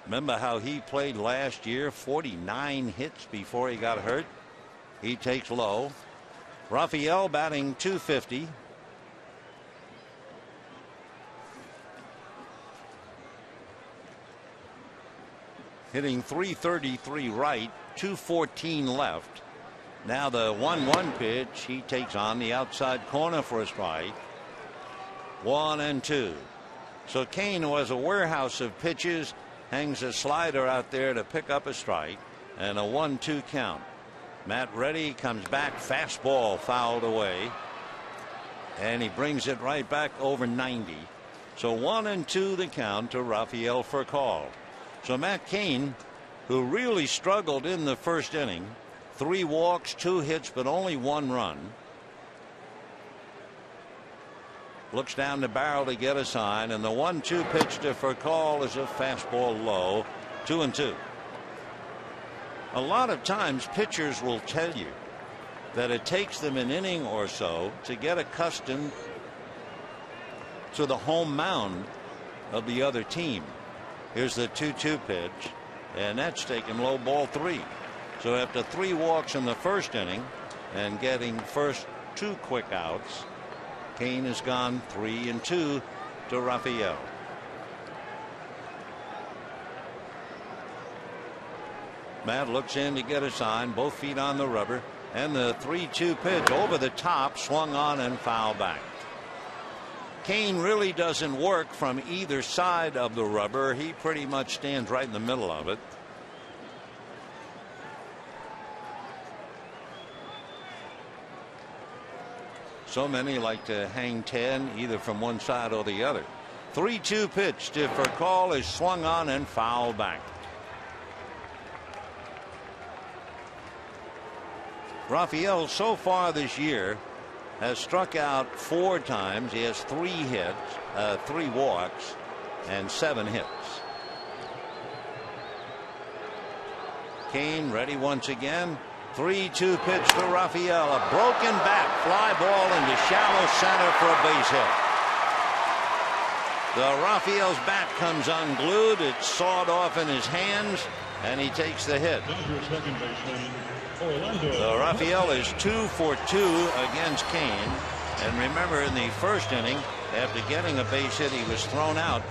Remember how he played last year? 49 hits before he got hurt. He takes low. Rafael batting .250. Hitting .333 right, .214 left. Now the 1-1 pitch. He takes on the outside corner for a strike. 1-2. So Cain, who has a warehouse of pitches, hangs a slider out there to pick up a strike, and a 1-2 count. Matt Reddy comes back, fastball fouled away, and he brings it right back over 90. So 1-2 the count to Rafael Furcal. So Matt Cain, who really struggled in the first inning, 3 walks, 2 hits, but only 1 run. Looks down the barrel to get a sign, and the 1-2 pitch to Furcal is a fastball low. 2-2. A lot of times pitchers will tell you that it takes them an inning or so to get accustomed to the home mound of the other team. Here's the 2-2 pitch, and that's taken low, ball 3. So after 3 walks in the first inning and getting first 2 quick outs, Cain has gone 3-2 to Rafael. Matt looks in to get a sign, both feet on the rubber, and the 3-2 pitch over the top, swung on and fouled back. Cain really doesn't work from either side of the rubber. He pretty much stands right in the middle of it. So many like to hang 10 either from one side or the other. 3-2 pitch to Furcal is swung on and fouled back. Rafael so far this year has struck out 4 times. He has 3 hits, 3 walks, and 7 hits. Cain ready once again. 3-2 pitch to Raphael. A broken bat, fly ball into shallow center for a base hit. Raphael's bat comes unglued. It's sawed off in his hands, and he takes the hit. Raphael is 2 for 2 against Kane. And remember, in the first inning, after getting a base hit, he was thrown out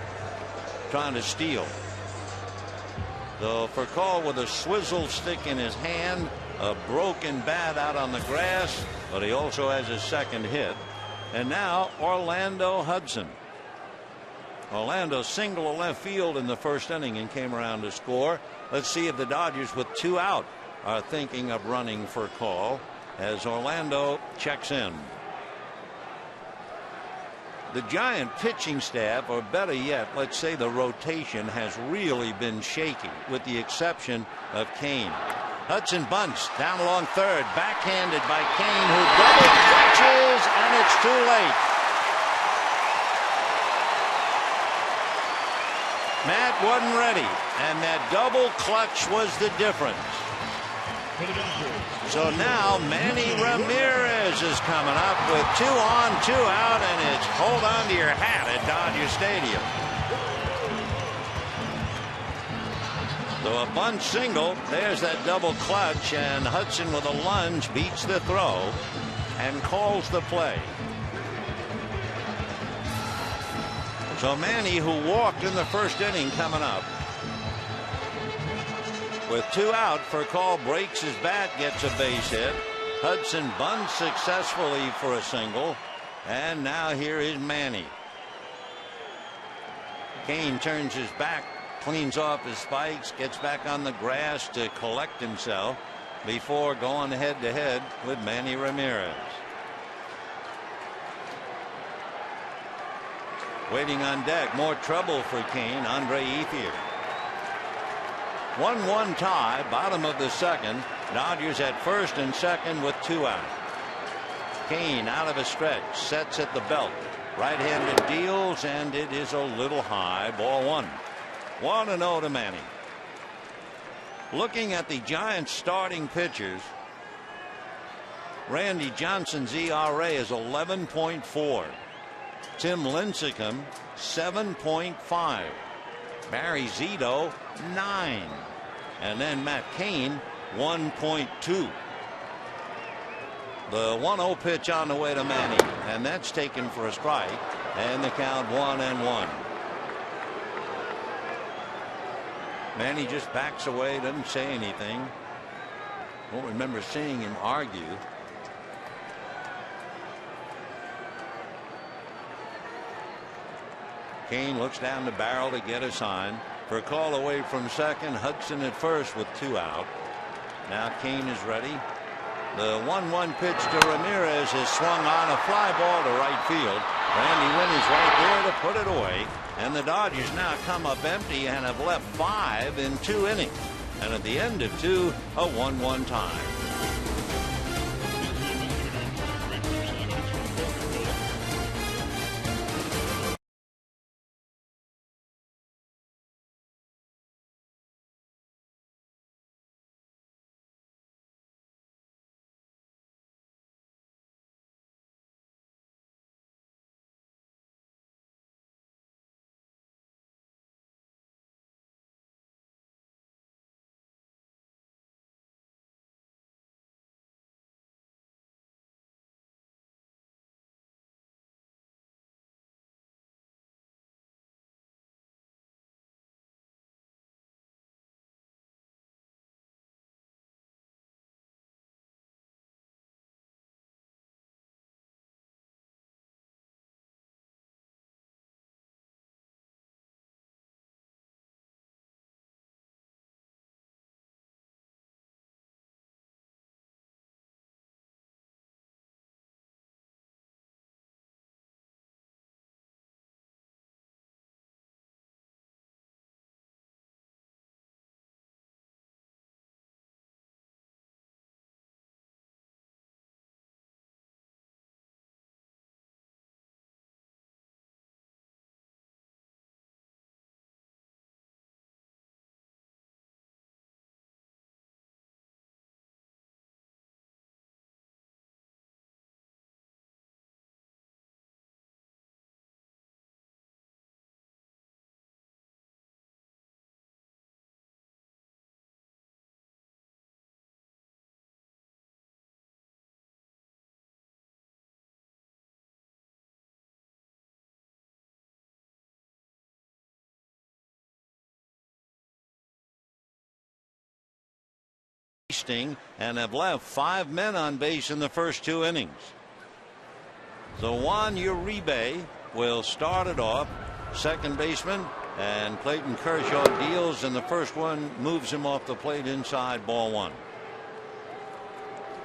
trying to steal. For call with a swizzle stick in his hand, a broken bat out on the grass, but he also has his second hit. And now Orlando Hudson. Orlando single to left field in the first inning and came around to score. Let's see if the Dodgers, with 2 out, are thinking of running for call as Orlando checks in. The Giant pitching staff, or better yet, let's say the rotation, has really been shaky, with the exception of Kane. Hudson bunts down along third, backhanded by Kane, who double clutches, and it's too late. Matt wasn't ready, and that double clutch was the difference. So now Manny Ramirez is coming up with 2 on, 2 out, and it's hold on to your hat at Dodger Stadium. So a bunt single, there's that double clutch, and Hudson with a lunge beats the throw and calls the play. So Manny, who walked in the first inning, coming up with 2 out for call, breaks his bat, gets a base hit. Hudson bunts successfully for a single, and now here is Manny. Kane turns his back, cleans off his spikes, gets back on the grass to collect himself before going head to head with Manny Ramirez. Waiting on deck, more trouble for Kane, Andre Ethier. 1-1 tie, bottom of the second. Dodgers at first and second with 2 out. Kane out of a stretch, sets at the belt. Right-handed deals, and it is a little high. Ball 1. 1-0 to Manny. Looking at the Giants starting pitchers, Randy Johnson's ERA is 11.4. Tim Lincecum 7.5. Barry Zito 9. And then Matt Cain 1.2. The 1-0 pitch on the way to Manny, and that's taken for a strike, and the count 1-1. Manny just backs away, doesn't say anything. Don't remember seeing him argue. Kane looks down the barrel to get a sign for a call away from second. Hudson at first with 2 out. Now Kane is ready. The 1-1 pitch to Ramirez is swung on, a fly ball to right field. Randy Wynn is right there to put it away. And the Dodgers now come up empty and have left 5 in 2 innings. And at the end of 2, a 1-1 tie. resting and have left 5 men on base in the first 2 innings. So Juan Uribe will start it off, second baseman, and Clayton Kershaw deals in the first one, moves him off the plate inside, ball 1.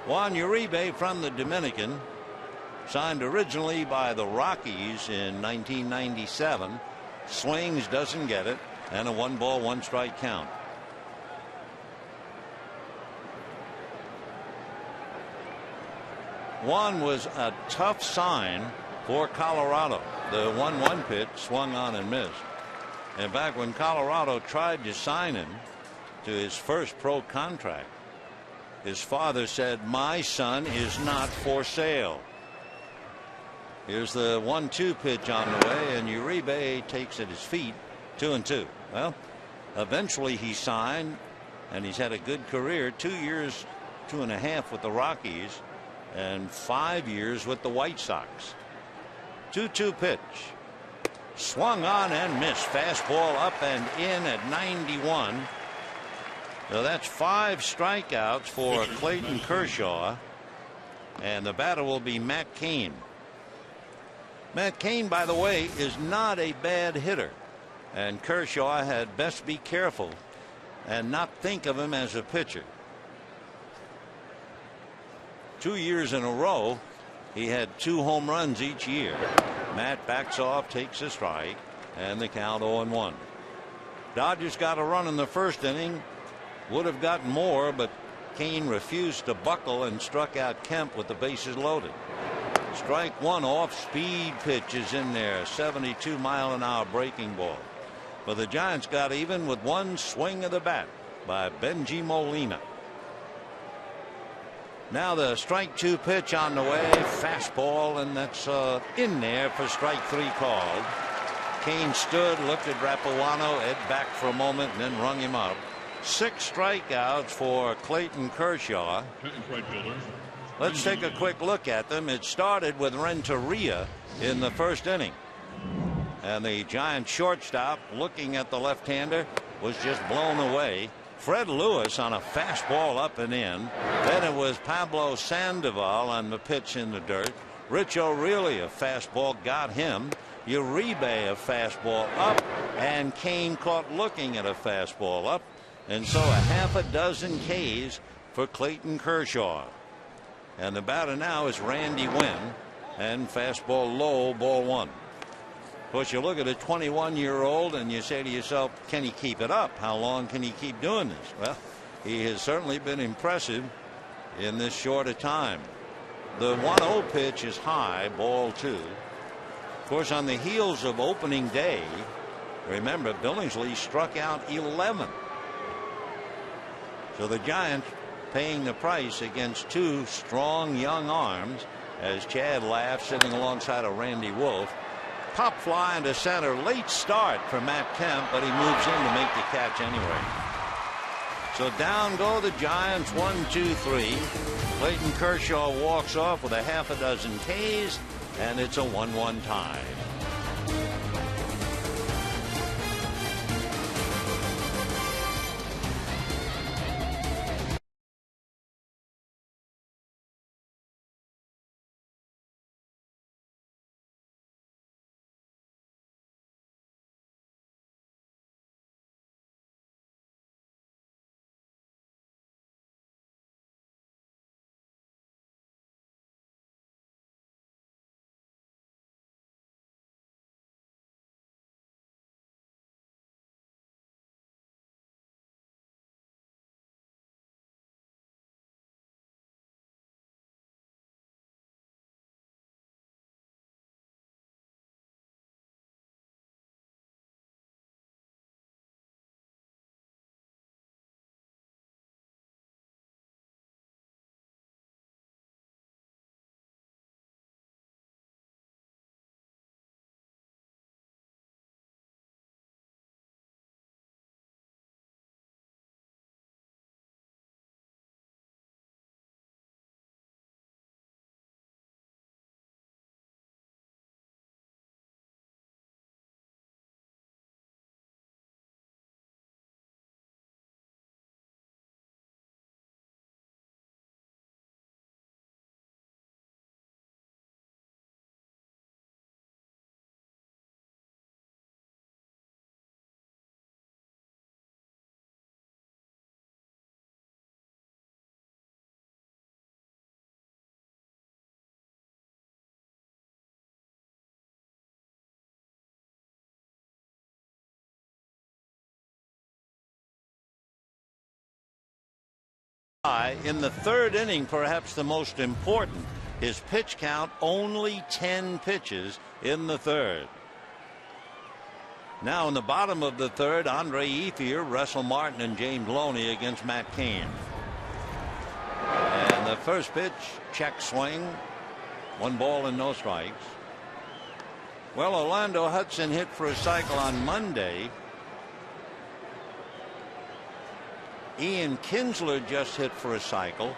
Juan Uribe from the Dominican, signed originally by the Rockies in 1997. Swings, doesn't get it, and a 1-ball 1-strike count. Juan was a tough sign for Colorado. The 1-1 pitch swung on and missed. In fact, when Colorado tried to sign him to his first pro contract, his father said, "My son is not for sale." Here's the 1-2 pitch on the way, and Uribe takes at his feet, 2-2. Well, eventually he signed, and he's had a good career, 2 years, 2.5 with the Rockies, and 5 years with the White Sox. 2-2 pitch. Swung on and missed. Fastball up and in at 91. So that's 5 strikeouts for Clayton Kershaw, and the batter will be Matt Cain. Matt Cain, by the way, is not a bad hitter, and Kershaw had best be careful and not think of him as a pitcher. 2 years in a row, he had 2 home runs each year. Matt backs off, takes a strike, and the count 0-1. Dodgers got a run in the first inning, would have gotten more, but Cain refused to buckle and struck out Kemp with the bases loaded. Strike 1, off speed pitch is in there, 72-mile-an-hour breaking ball. But the Giants got even with 1 swing of the bat by Benji Molina. Now the strike 2 pitch on the way, fastball, and that's in there for strike 3 called. Cain stood, looked at Rapuano, Ed back for a moment, and then rung him up. 6 strikeouts for Clayton Kershaw. Let's take a quick look at them. It started with Renteria in the first inning, and the Giants shortstop, looking at the left-hander, was just blown away. Fred Lewis on a fastball up and in. Then it was Pablo Sandoval on the pitch in the dirt. Rich O'Reilly, a fastball, got him. Uribe, a fastball up, and Cain caught looking at a fastball up. And so a half a dozen Ks for Clayton Kershaw. And the batter now is Randy Wynn, and fastball low, ball 1. Of course, you look at a 21-year-old and you say to yourself, can he keep it up? How long can he keep doing this? Well, he has certainly been impressive in this short a time. The 1-0 pitch is high, ball 2. Of course, on the heels of opening day, remember, Billingsley struck out 11. So the Giants paying the price against 2 strong young arms, as Chad laughs sitting alongside of Randy Wolf. Pop fly into center, late start for Matt Kemp, but he moves in to make the catch anyway. So down go the Giants, 1-2-3. Clayton Kershaw walks off with a half a dozen Ks, and it's a 1-1 tie. In the third inning, perhaps the most important. His pitch count only 10 pitches in the third. Now in the bottom of the third, Andre Ethier, Russell Martin, and James Loney against Matt Cain. And the first pitch, check swing, 1 ball and no strikes. Well, Orlando Hudson hit for a cycle on Monday. Ian Kinsler just hit for a cycle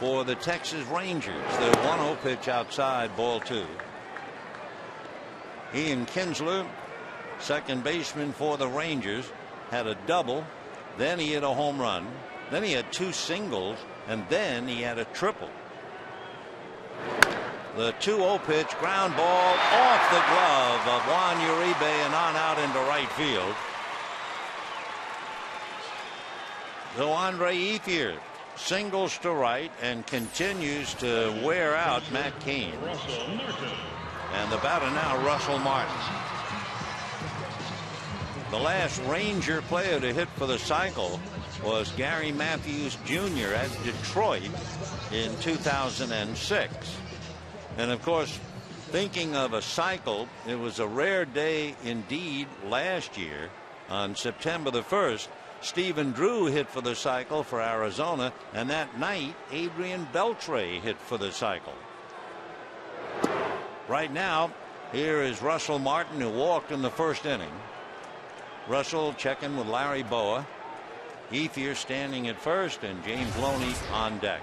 for the Texas Rangers. The 1-0 pitch outside, ball 2. Ian Kinsler, second baseman for the Rangers, had a double. Then he hit a home run. Then he had 2 singles. And then he had a triple. The 2-0 pitch, ground ball off the glove of Juan Uribe and on out into right field. So Andre Ethier singles to right and continues to wear out Matt Cain. And the batter now, Russell Martin. The last Ranger player to hit for the cycle was Gary Matthews Jr. at Detroit in 2006. And of course, thinking of a cycle, it was a rare day indeed last year. On September the 1st, Stephen Drew hit for the cycle for Arizona, and that night Adrian Beltre hit for the cycle. Right now, here is Russell Martin, who walked in the first inning. Russell checking with Larry Boa. Ethier standing at first, and James Loney on deck.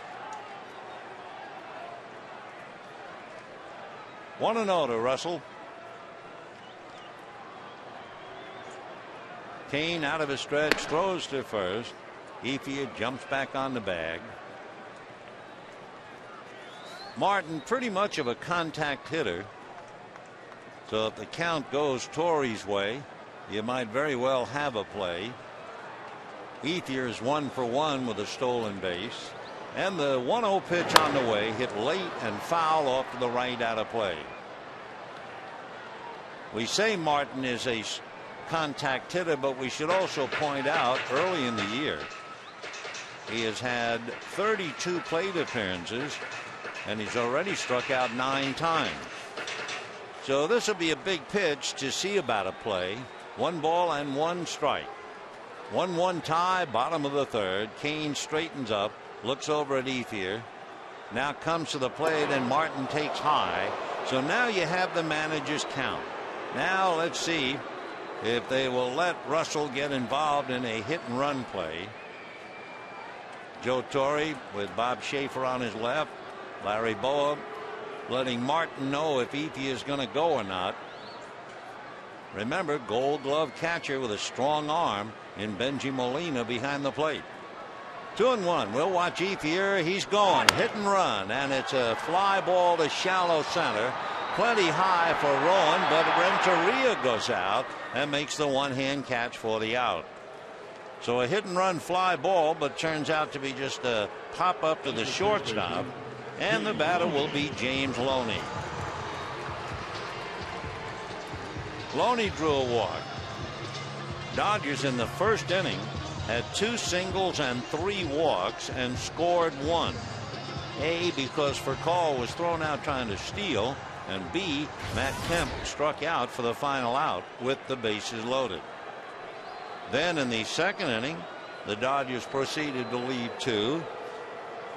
1-0 to Russell. Cain out of his stretch, throws to first. Ethier jumps back on the bag. Martin pretty much of a contact hitter. So if the count goes Torrey's way, you might very well have a play. Ethier is 1 for 1 with a stolen base. And the 1-0 pitch on the way, hit late and foul off to the right, out of play. We say Martin is a contact hitter, but we should also point out early in the year he has had 32 plate appearances and he's already struck out 9 times. So this will be a big pitch to see about a play. 1 ball and 1 strike. 1-1 tie, bottom of the third. Cain straightens up, looks over at Ethier, now comes to the plate, and Martin takes high. So now you have the manager's count. Now let's see if they will let Russell get involved in a hit and run play. Joe Torre with Bob Schaefer on his left. Larry Boa letting Martin know if Ethier is going to go or not. Remember, Gold Glove catcher with a strong arm in Benji Molina behind the plate. 2-1. We'll watch Ethier. He's going. Hit and run. And it's a fly ball to shallow center. Plenty high for Rowan, but Renteria goes out and makes the one-hand catch for the out. So a hit and run fly ball, but turns out to be just a pop up to the shortstop. And the batter will be James Loney. Loney drew a walk. Dodgers in the first inning had 2 singles and 3 walks and scored 1. A, because Furcal was thrown out trying to steal, and B, Matt Kemp struck out for the final out with the bases loaded. Then in the second inning, the Dodgers proceeded to lead 2.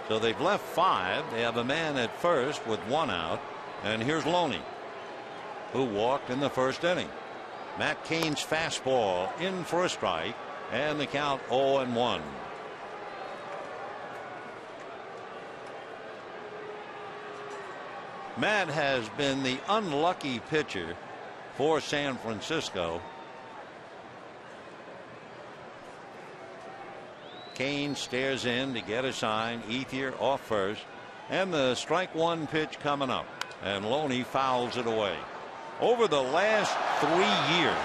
So they've left 5. They have a man at first with 1 out, and here's Loney, who walked in the first inning. Matt Cain's fastball in for a strike, and the count 0-1. Matt has been the unlucky pitcher for San Francisco. Cain stares in to get a sign. Ethier off first, and the strike 1 pitch coming up, and Loney fouls it away. Over the last 3 years,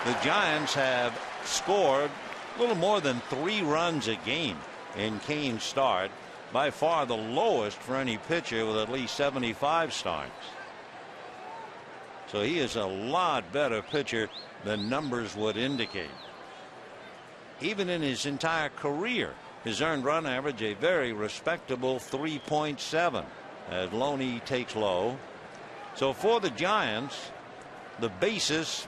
the Giants have scored a little more than 3 runs a game in Cain's start, by far the lowest for any pitcher with at least 75 starts. So he is a lot better pitcher than numbers would indicate. Even in his entire career, His earned run average a very respectable 3.7 as Loney takes low. So for the Giants, the basis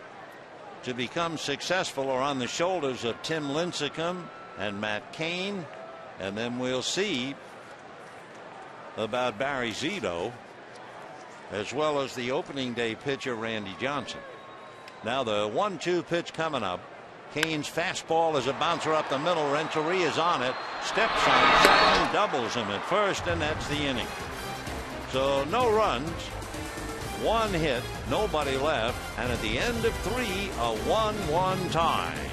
to become successful are on the shoulders of Tim Lincecum and Matt Cain, and then we'll see about Barry Zito, as well as the opening day pitcher Randy Johnson. Now the 1-2 pitch coming up. Cain's fastball is a bouncer up the middle. Renteria is on it, steps on second, doubles him at first, and that's the inning. So no runs, 1 hit, nobody left, and at the end of 3, a 1-1 tie.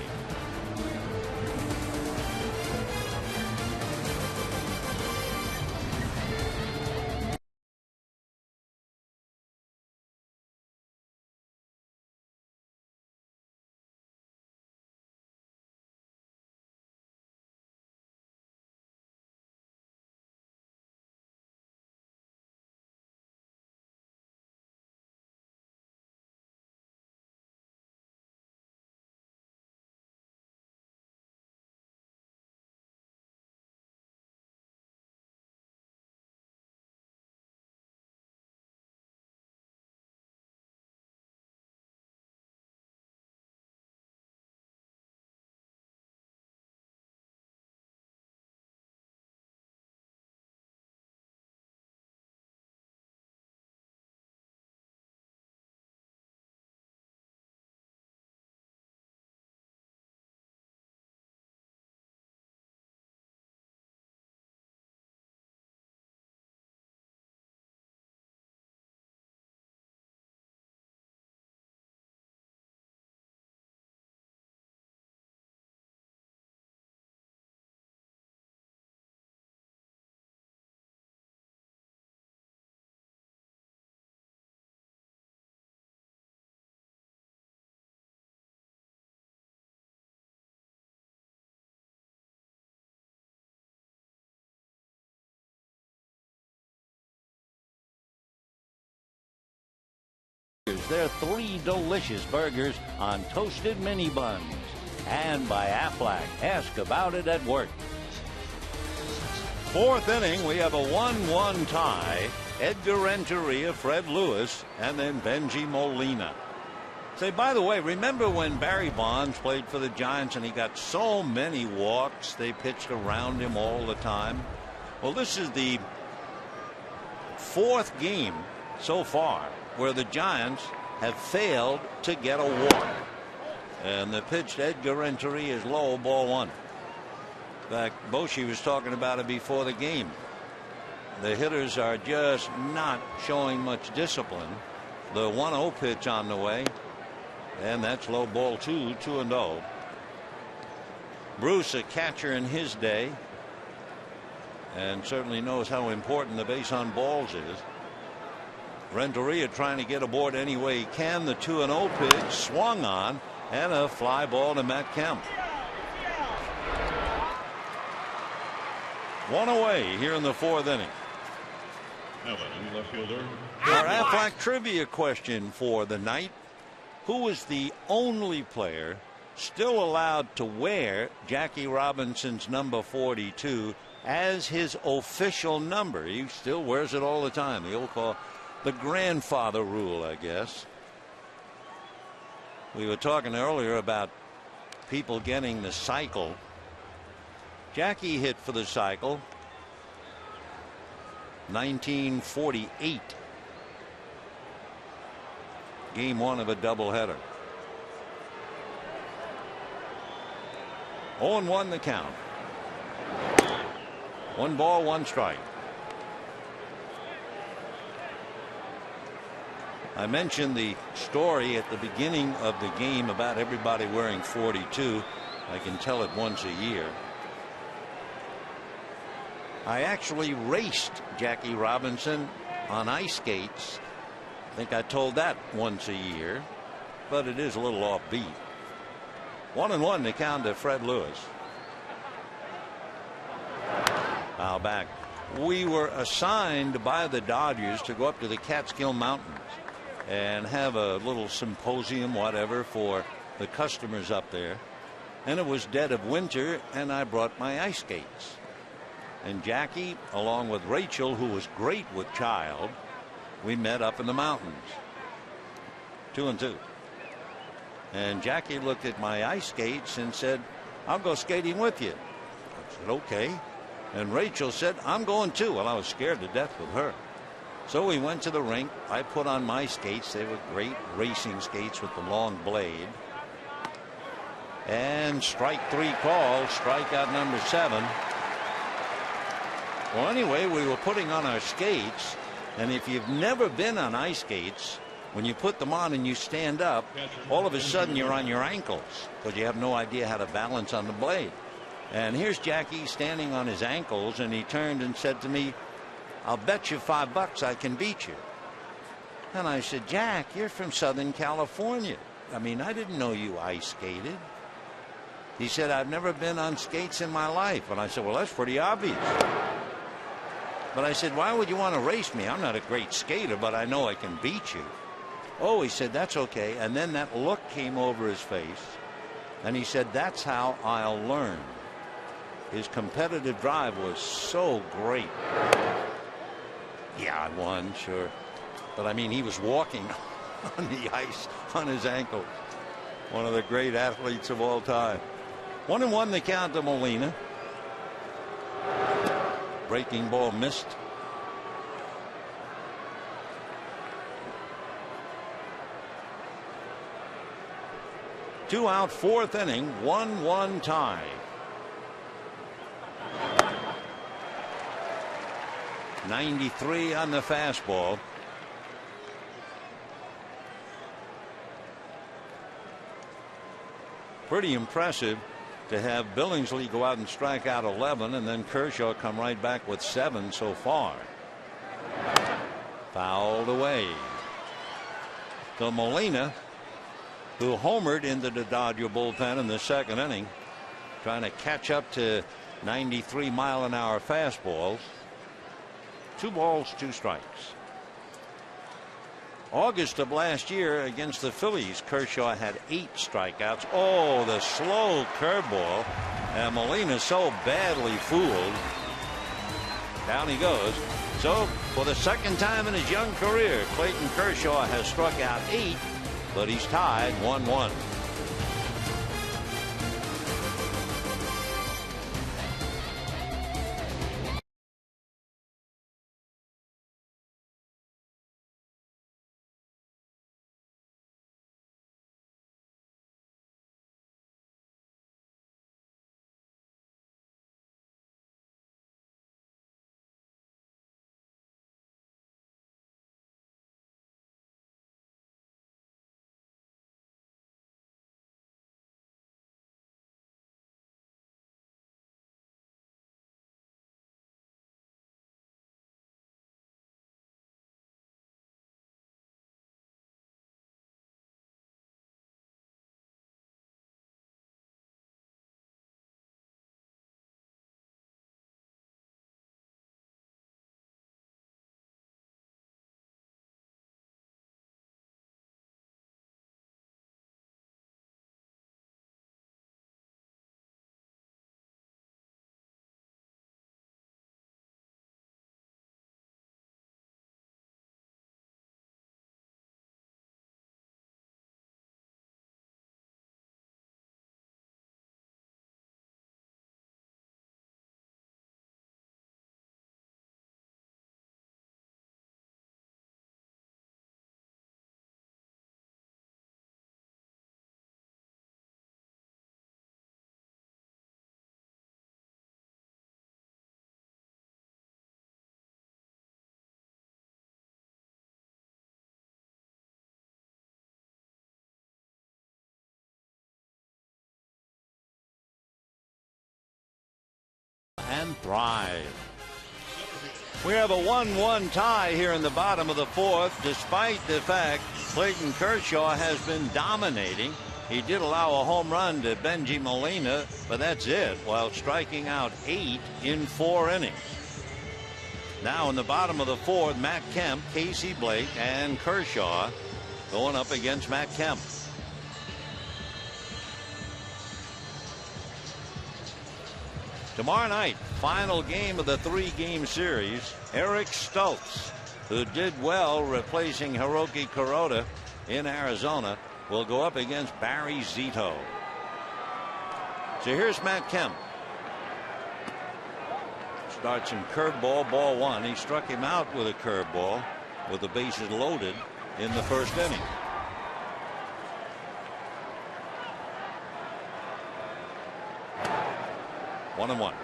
They're 3 delicious burgers on toasted mini buns. And by Aflac, ask about it at work. 4th inning, we have a 1-1 tie. Edgar Renteria, Fred Lewis, and then Benji Molina. Say, by the way, remember when Barry Bonds played for the Giants and he got so many walks, they pitched around him all the time? Well, this is the 4th game so far where the Giants have failed to get a walk. And the pitch to Edgar Renteria is low, ball 1. In fact, Bochy was talking about it before the game. The hitters are just not showing much discipline. The 1-0 pitch on the way, and that's low, ball 2, 2-0. Bruce, a catcher in his day, and certainly knows how important the base on balls is. Renteria trying to get aboard any way he can. The 2-0 pitch swung on, and a fly ball to Matt Kemp. 1 away here in the 4th inning. Left fielder. Our Aflac trivia question for the night: who was the only player still allowed to wear Jackie Robinson's number 42 as his official number? He still wears it all the time. The old call, the grandfather rule, I guess. We were talking earlier about people getting the cycle. Jackie hit for the cycle 1948. Game 1 of a doubleheader. 0-1 the count. 1 ball, 1 strike. I mentioned the story at the beginning of the game about everybody wearing 42. I can tell it once a year. I actually raced Jackie Robinson on ice skates. I think I told that once a year, but it is a little offbeat. 1-1 to count to Fred Lewis. Foul back. We were assigned by the Dodgers to go up to the Catskill Mountains and have a little symposium, whatever, for the customers up there. and it was dead of winter, and I brought my ice skates. And Jackie, along with Rachel, who was great with child, we met up in the mountains. 2-2. And Jackie looked at my ice skates and said, "I'll go skating with you." I said, "Okay." And Rachel said, "I'm going too." Well, I was scared to death with her. So we went to the rink. I put on my skates. They were great racing skates with the long blade. And strike 3 call, strikeout number 7. Well, anyway, we were putting on our skates, and if you've never been on ice skates, when you put them on and you stand up, all of a sudden you're on your ankles because you have no idea how to balance on the blade. And here's Jackie standing on his ankles, and he turned and said to me, "I'll bet you $5 I can beat you." And I said, "Jack, you're from Southern California. I mean, I didn't know you ice skated." He said, "I've never been on skates in my life." And I said, "Well, that's pretty obvious." But I said, "Why would you want to race me? I'm not a great skater, but I know I can beat you." "Oh," he said, "that's okay." And then that look came over his face, and he said, "That's how I'll learn." His competitive drive was so great. Yeah, I won, sure. But I mean, he was walking on the ice on his ankles. One of the great athletes of all time. 1-1 the count to Molina. Breaking ball missed. Two out, 4th inning, 1-1 tie. .93 on the fastball. Pretty impressive to have Billingsley go out and strike out 11, and then Kershaw come right back with 7 so far. Fouled away. So Molina, who homered into the Dodger bullpen in the 2nd inning, trying to catch up to 93-mile-an-hour fastballs. 2 balls, 2 strikes. August of last year against the Phillies, Kershaw had 8 strikeouts. Oh, the slow curveball, and Molina so badly fooled. Down he goes. So for the 2nd time in his young career, Clayton Kershaw has struck out 8, but he's tied 1-1. And thrive. We have a 1-1 tie here in the bottom of the 4th, despite the fact Clayton Kershaw has been dominating. He did allow a home run to Benji Molina, but that's it, while striking out 8 in 4 innings. Now in the bottom of the 4th, Matt Kemp, Casey Blake, and Kershaw going up against Matt Kemp. Tomorrow night, final game of the 3-game series. Eric Stoltz, who did well replacing Hiroki Kuroda in Arizona, will go up against Barry Zito. So here's Matt Kemp. Starts in curveball, ball 1. He struck him out with a curveball with the bases loaded in the first inning. One and one.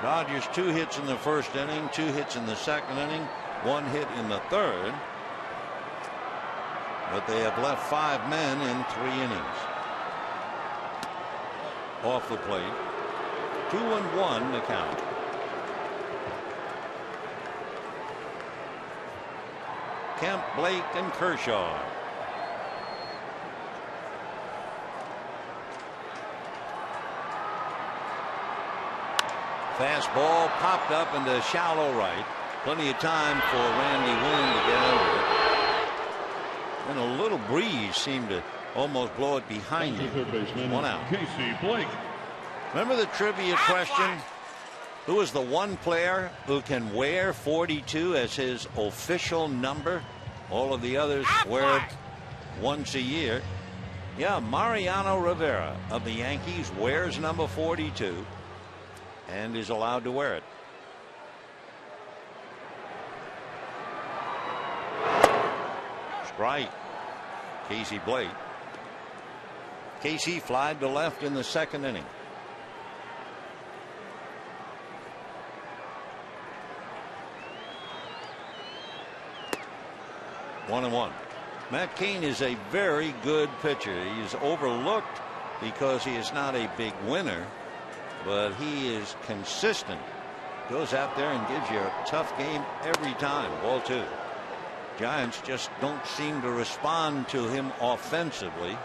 Dodgers 2 hits in the first inning, 2 hits in the second inning, 1 hit in the third. But they have left 5 men in 3 innings. Off the plate. 2-1 the count. Kemp, Blake, and Kershaw. Fastball popped up into shallow right. Plenty of time for Randy Woon to get under it. And a little breeze seemed to almost blow it behind him. 1 out. Casey Blake. Remember the trivia question? Who is the one player who can wear 42 as his official number? All of the others wear it once a year. Yeah, Mariano Rivera of the Yankees wears number 42 and is allowed to wear it. Strike. Casey Blake. Casey flied to left in the second inning. One and one. Matt Cain is a very good pitcher. He's overlooked because he is not a big winner, but he is consistent. Goes out there and gives you a tough game every time. Ball 2. Giants just don't seem to respond to him offensively.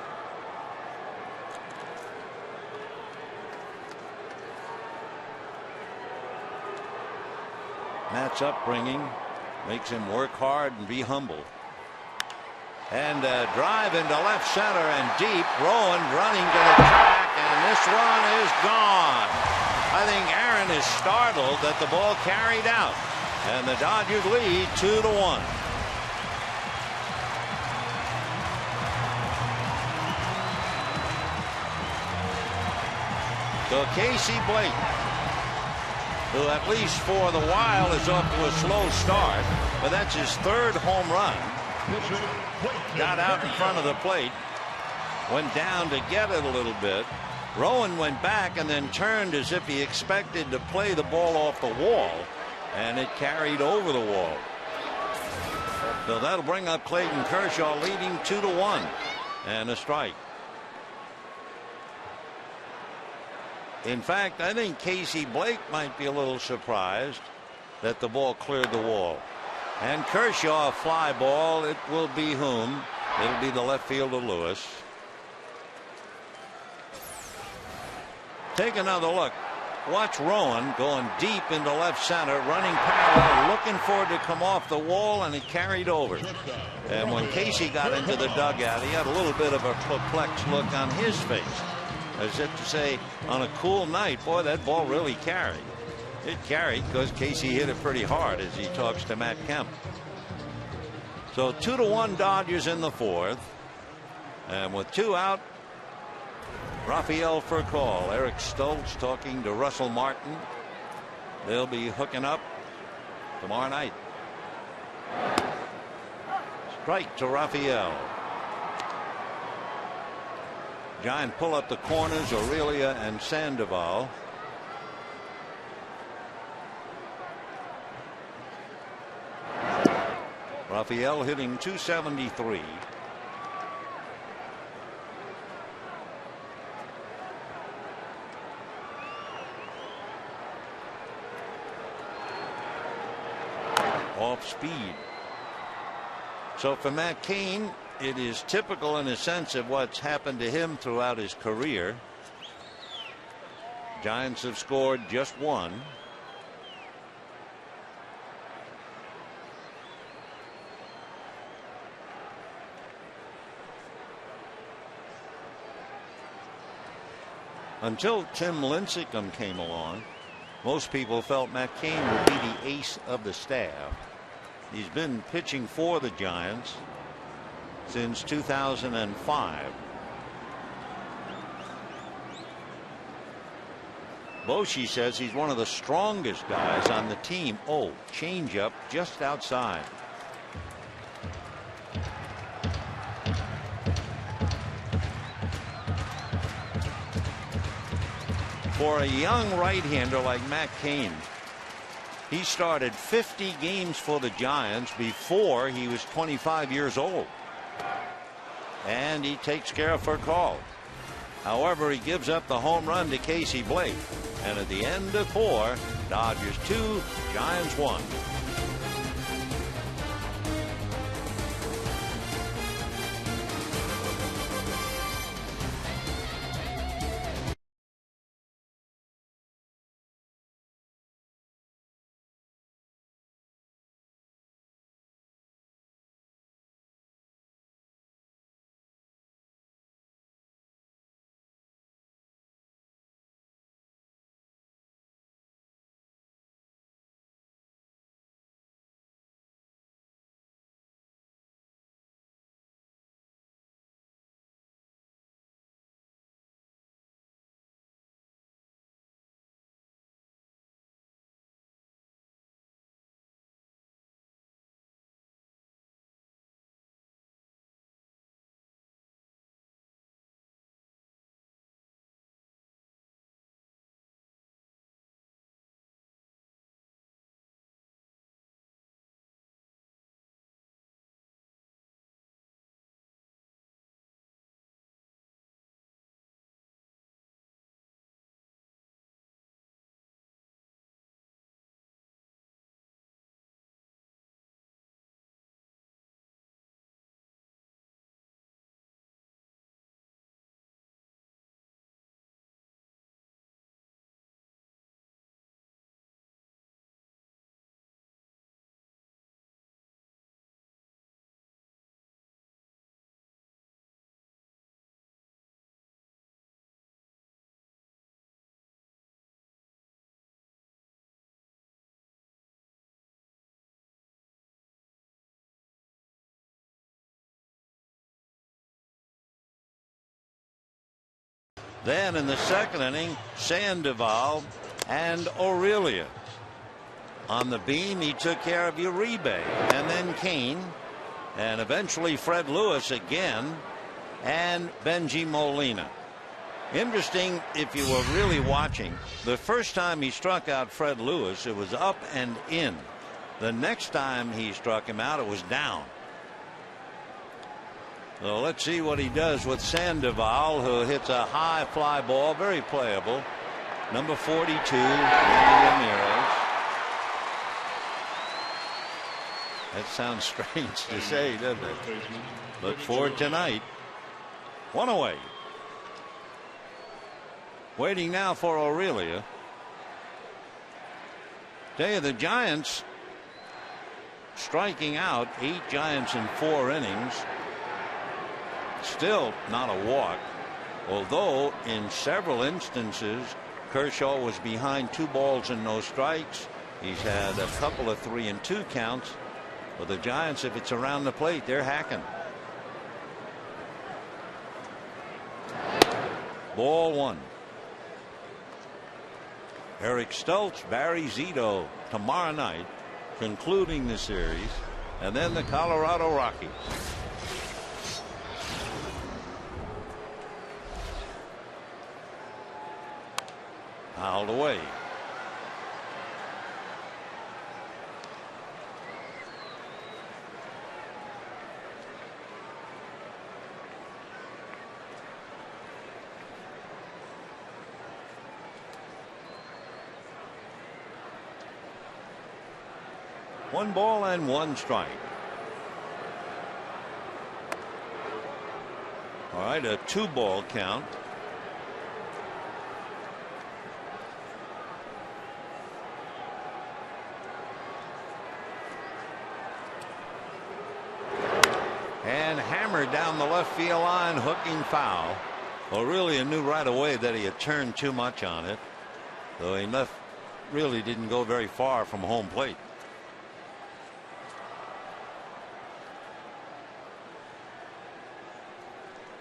Matt's upbringing makes him work hard and be humble. And a drive into left center and deep. Rowan running to the track, and this run is gone. I think Aaron is startled that the ball carried out, and the Dodgers lead 2-1. So Casey Blake, who at least for the while is off to a slow start, but that's his 3rd home run. Got out in front of the plate, went down to get it a little bit. Rowan went back and then turned as if he expected to play the ball off the wall, and it carried over the wall. So that'll bring up Clayton Kershaw, leading 2-1, and a strike. In fact, I think Casey Blake might be a little surprised that the ball cleared the wall. And Kershaw, a fly ball. It will be whom? It'll be the left fielder Lewis. Take another look. Watch Rowan going deep into left center, running parallel, looking for it to come off the wall, and it carried over. And when Casey got into the dugout, he had a little bit of a perplexed look on his face, as if to say, on a cool night, boy, that ball really carried. It carried because Casey hit it pretty hard, as he talks to Matt Kemp. So 2-1 Dodgers in the 4th. And with 2 out, Rafael Furcal. Eric Stoltz talking to Russell Martin. They'll be hooking up tomorrow night. Strike to Rafael. Giant pull up the corners, Aurelia and Sandoval. Rafael hitting .273. Off speed. So for Matt Cain, it is typical in a sense of what's happened to him throughout his career. Giants have scored just 1. Until Tim Lincecum came along, most people felt Matt Cain would be the ace of the staff. He's been pitching for the Giants since 2005. Bochy says he's one of the strongest guys on the team. Oh, changeup just outside. For a young right-hander like Matt Cain, he started 50 games for the Giants before he was 25 years old. And he takes care of for a call. However, he gives up the home run to Casey Blake. And at the end of 4, Dodgers 2, Giants 1. Then in the second inning, Sandoval and Aurelia. On the beam, he took care of Uribe, and then Cain, and eventually Fred Lewis again, and Benji Molina. Interesting, if you were really watching, the first time he struck out Fred Lewis, it was up and in. The next time he struck him out, it was down. So let's see what he does with Sandoval, who hits a high fly ball, very playable. Number 42, Manny Ramirez. That sounds strange to say, doesn't it? But for tonight, 1 away. Waiting now for Aurelia. Tell you, the Giants striking out 8 Giants in 4 innings. Still not a walk, although in several instances Kershaw was behind 2 balls and no strikes. He's had a couple of 3-2 counts. But the Giants, if it's around the plate, they're hacking. Ball 1. Eric Stoltz, Barry Zito tomorrow night, concluding the series, and then the Colorado Rockies. Fouled away. One ball and 1 strike. All right, a 2-ball count. And hammered down the left field line, hooking foul. Well, really, I knew right away that he had turned too much on it, though he really didn't go very far from home plate.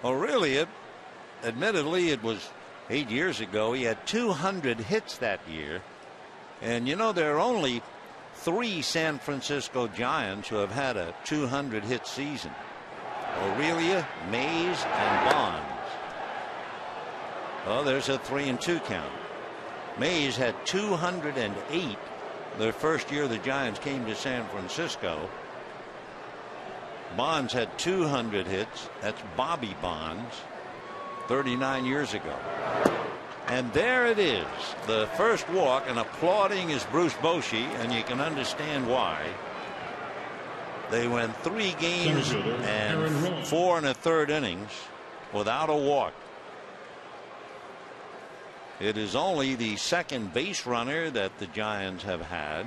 Well, really, admittedly, it was 8 years ago. He had 200 hits that year. And you know, there are only 3 San Francisco Giants who have had a 200 hit season: Aurelia, Mays, and Bonds. Oh, there's a 3-2 count. Mays had 208 the first year the Giants came to San Francisco. Bonds had 200 hits. That's Bobby Bonds, 39 years ago. And there it is, the first walk, and applauding is Bruce Bochy, and you can understand why. They went 3 games and 4 1/3 innings without a walk. It is only the second base runner that the Giants have had,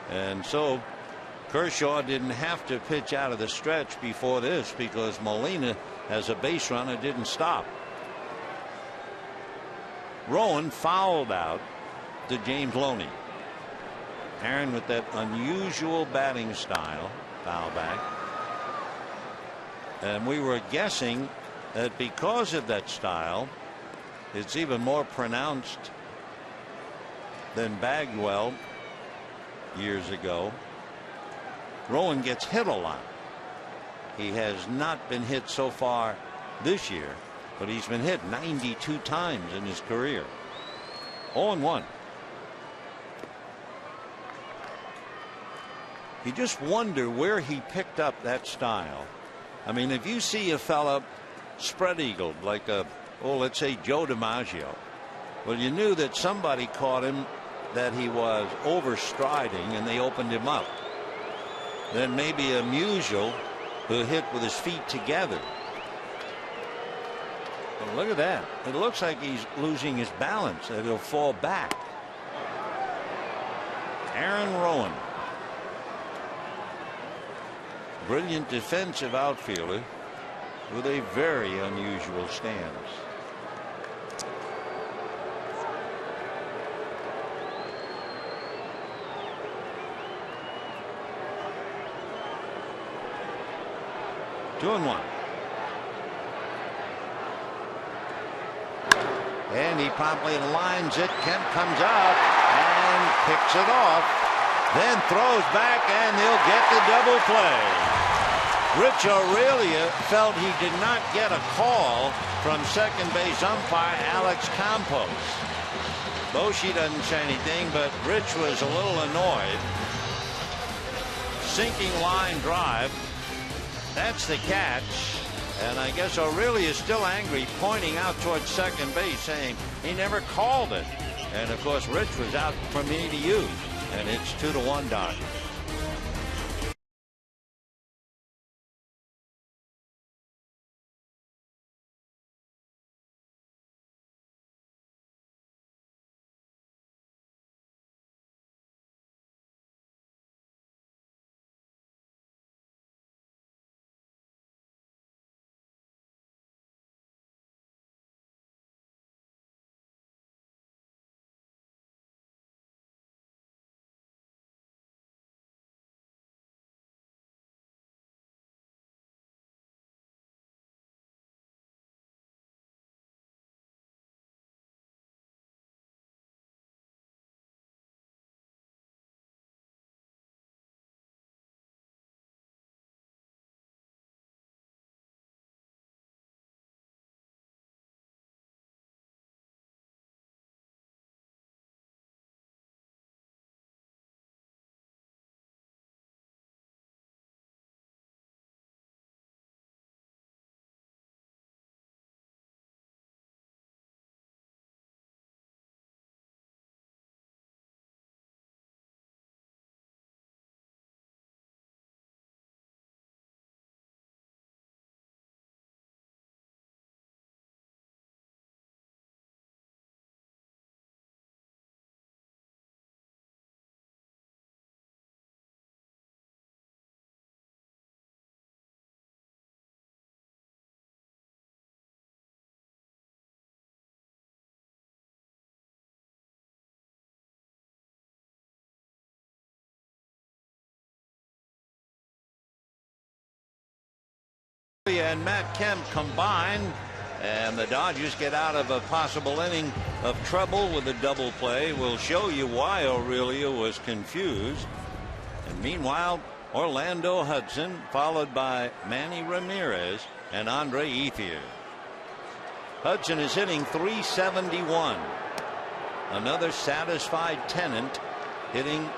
and so Kershaw didn't have to pitch out of the stretch before this because Molina, as a base runner, didn't stop. Rowan fouled out to James Loney. Aaron with that unusual batting style, foul back. And we were guessing that because of that style, it's even more pronounced than Bagwell years ago. Rowan gets hit a lot. He has not been hit so far this year, but he's been hit 92 times in his career. 0-1. You just wonder where he picked up that style. I mean, if you see a fella spread eagled like let's say Joe DiMaggio, well, you knew that somebody caught him, that he was overstriding, and they opened him up. Then maybe a Musial who hit with his feet together. Well, look at that. It looks like he's losing his balance, that he'll fall back. Aaron Rowan, brilliant defensive outfielder with a very unusual stance. Two and one. And he promptly lines it. Kemp comes up and picks it off. Then throws back, and they'll get the double play. Rich Aurelia felt he did not get a call from second base umpire Alex Campos. Bochy doesn't say anything, but Rich was a little annoyed. Sinking line drive. That's the catch. And I guess Aurelia is still angry, pointing out towards second base, saying he never called it. And of course, Rich was out for me to use. And it's 2-1 Dodgers. and Matt Kemp combined, and the Dodgers get out of a possible inning of trouble with a double play. We'll show you why Aurelia was confused. And meanwhile, Orlando Hudson, followed by Manny Ramirez and Andre Ethier. Hudson is hitting .371. Another satisfied Tennant hitting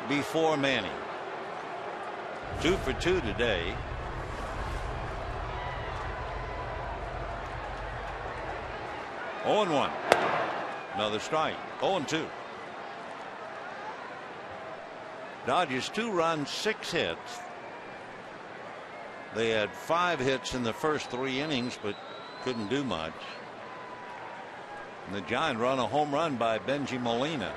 before Manny. 2 for 2 today. Oh and 1. Another strike. 0 and 2. Dodgers 2 runs, 6 hits. They had 5 hits in the first 3 innings, but couldn't do much. And the Giants run a home run by Benji Molina.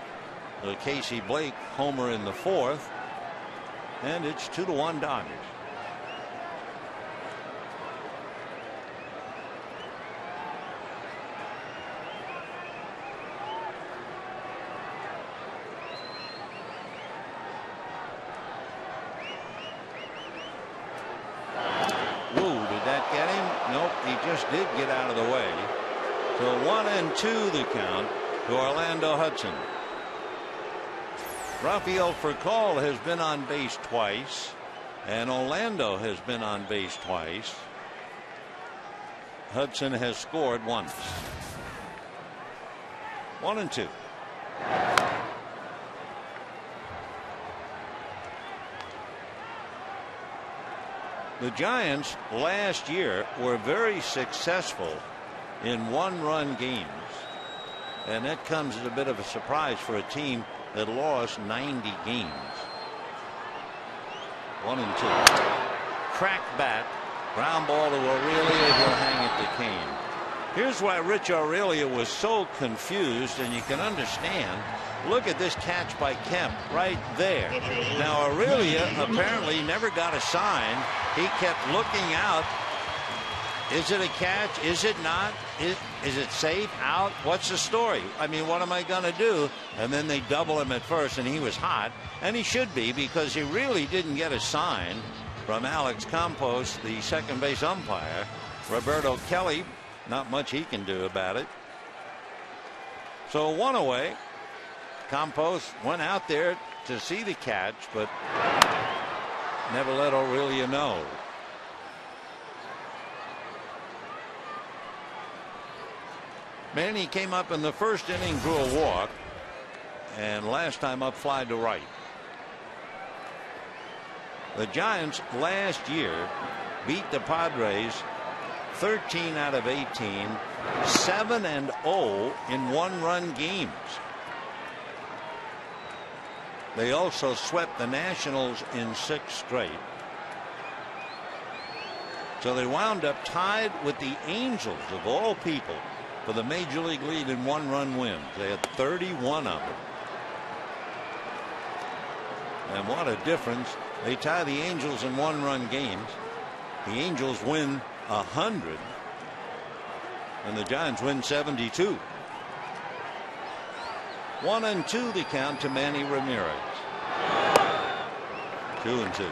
Casey Blake homer in the 4th, and it's 2-1 Dodgers. He just did get out of the way. So 1-2 the count to Orlando Hudson. Rafael Furcal has been on base twice, and Orlando has been on base twice. Hudson has scored once. 1-2. The Giants last year were very successful in one-run games, and that comes as a bit of a surprise for a team that lost 90 games. 1-2. Crack bat, ground ball to Aurelia. He'll hang it to Kane. Here's why Rich Aurelia was so confused, and you can understand. Look at this catch by Kemp right there. Now Aurelia apparently never got a sign. He kept looking out. Is it a catch? Is it not? Is it safe? Out? What's the story? I mean, what am I going to do? And then they double him at first, and he was hot. And he should be, because he really didn't get a sign from Alex Campos, the second base umpire. Roberto Kelly, not much he can do about it. So 1 away. Campos went out there to see the catch, but never let Aurelia know. Manny came up in the first inning, drew a walk, and last time up fly to right. The Giants last year beat the Padres 13 out of 18, 7-0 in one-run games. They also swept the Nationals in 6 straight. So they wound up tied with the Angels, of all people, for the major league lead in one-run wins. They had 31 of them. And what a difference. They tie the Angels in one-run games. The Angels win 100, and the Giants win 72. 1-2 the count to Manny Ramirez. 2-2.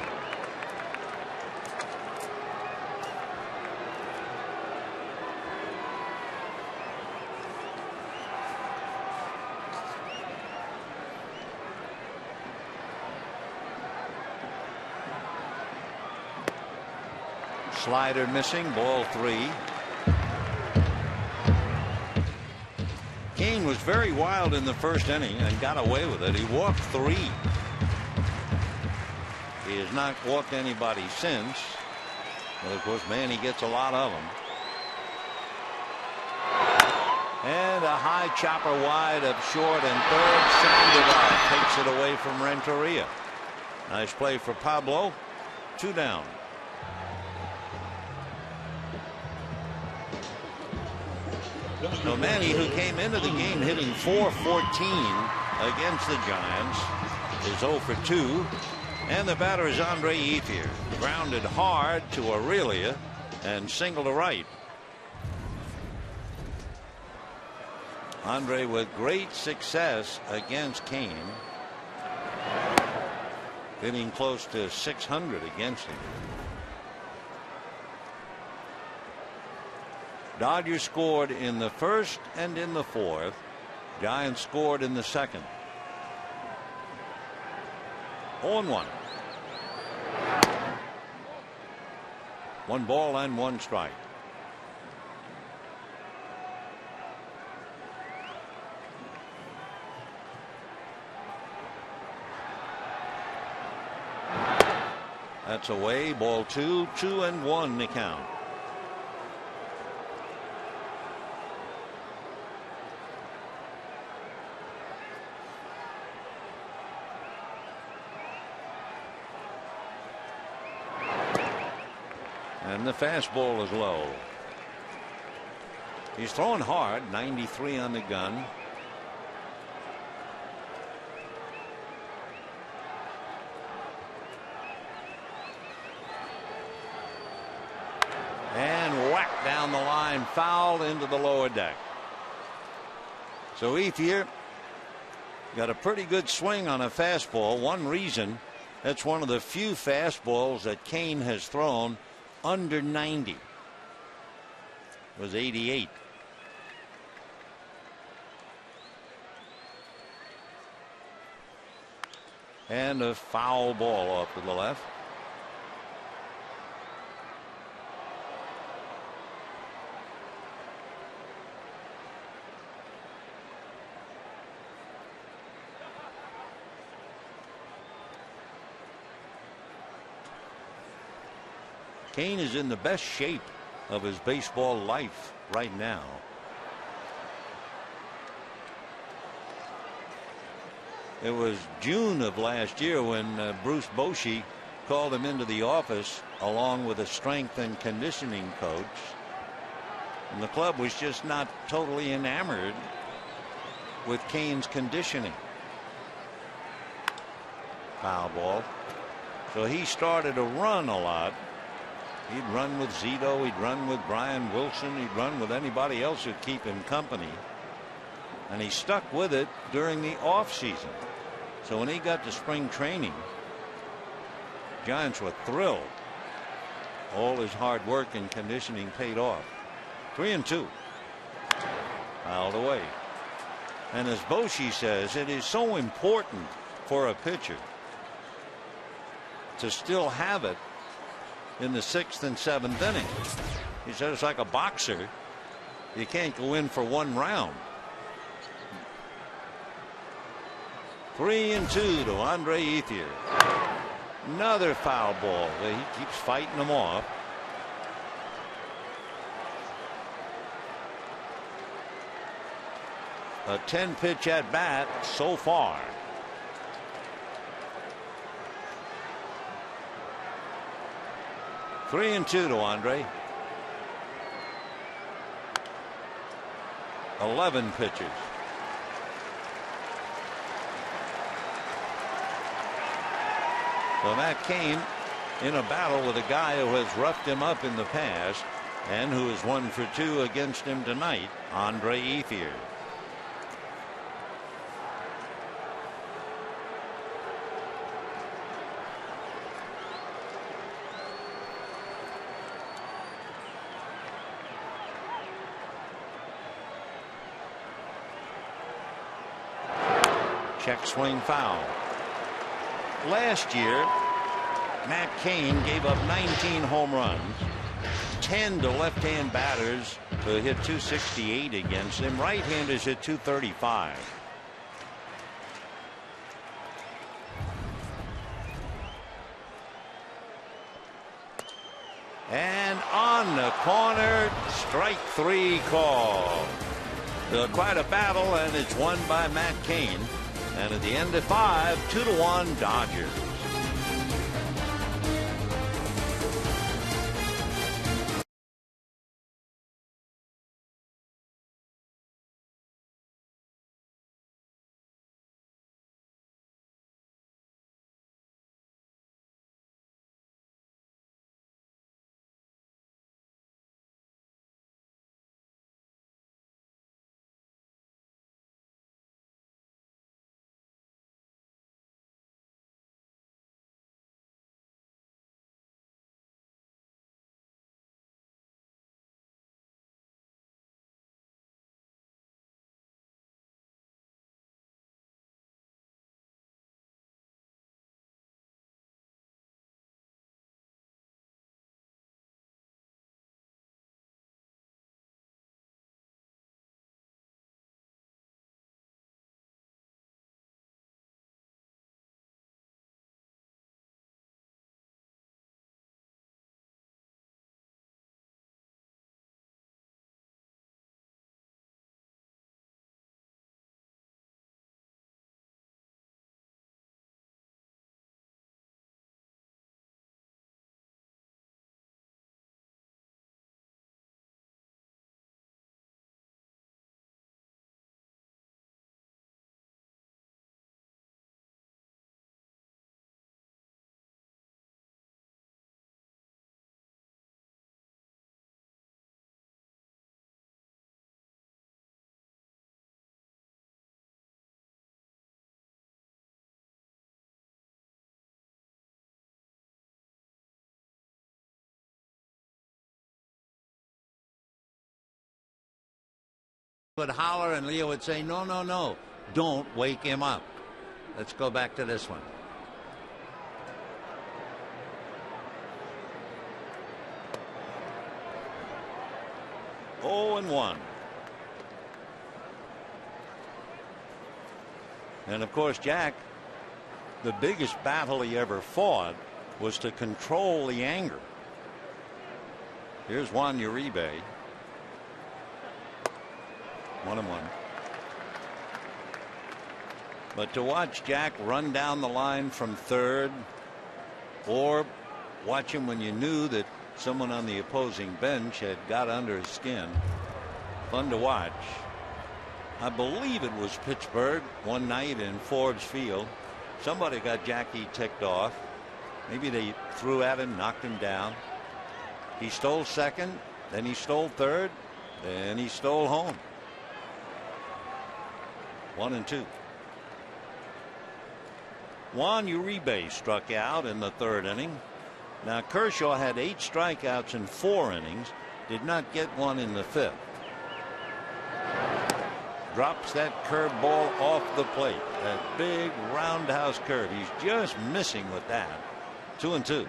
Slider missing, ball 3. Kane was very wild in the first inning and got away with it. He walked 3. He has not walked anybody since. But of course, Manny gets a lot of them. And a high chopper wide of short and third. Sandoval takes it away from Renteria. Nice play for Pablo. 2 down. Now Manny, who came into the game hitting .414 against the Giants, is 0 for 2. And the batter is Andre Ethier. Grounded hard to Aurelia and single to right. Andre with great success against Kane. Hitting close to 600 against him. Dodgers scored in the first and in the fourth. Giants scored in the second. 0-1. 1 ball and 1 strike. That's away. Ball 2. 2-1 the count. And the fastball is low. He's throwing hard. 93 on the gun. And whack down the line, foul into the lower deck. So Ethier got a pretty good swing on a fastball. One reason, that's one of the few fastballs that Kane has thrown under 90. It was 88. And a foul ball off to the left. Kane is in the best shape of his baseball life right now. It was June of last year when Bruce Bochy called him into the office along with a strength and conditioning coach. And the club was just not totally enamored with Kane's conditioning. Foul ball. So he started to run a lot. He'd run with Zito. He'd run with Brian Wilson. He'd run with anybody else who'd keep him company. And he stuck with it during the off season. So when he got to spring training, Giants were thrilled. All his hard work and conditioning paid off. 3-2. Fouled away. And as Bochy says, it is so important for a pitcher to still have it in the 6th and 7th inning. He said it's like a boxer. You can't go in for one round. 3-2 to Andre Ethier. Another foul ball. He keeps fighting them off. A 10-pitch at bat so far. Three and 2 to Andre. 11 pitches. So Matt Cain in a battle with a guy who has roughed him up in the past and who is 1 for 2 against him tonight, Andre Ethier. Check swing foul. Last year, Matt Cain gave up 19 home runs, 10 to left-hand batters who hit 268 against him. Right-handers hit 235. And on the corner, strike 3 call. Quite a battle, and it's won by Matt Cain. And at the end of 5, 2-1 Dodgers. would holler and Leo would say, no, no, no, don't wake him up. Let's go back to this one. Oh, and 1. And of course, Jack, the biggest battle he ever fought was to control the anger. Here's Juan Uribe. 1-1. But to watch Jack run down the line from third, or watch him when you knew that someone on the opposing bench had got under his skin, fun to watch. I believe it was Pittsburgh one night in Forbes Field. Somebody got Jackie ticked off. Maybe they threw at him, knocked him down. He stole second, then he stole third, then he stole home. 1-2. Juan Uribe struck out in the third inning. Now Kershaw had 8 strikeouts in 4 innings, did not get one in the 5th. Drops that curve ball off the plate. That big roundhouse curve. He's just missing with that. 2-2.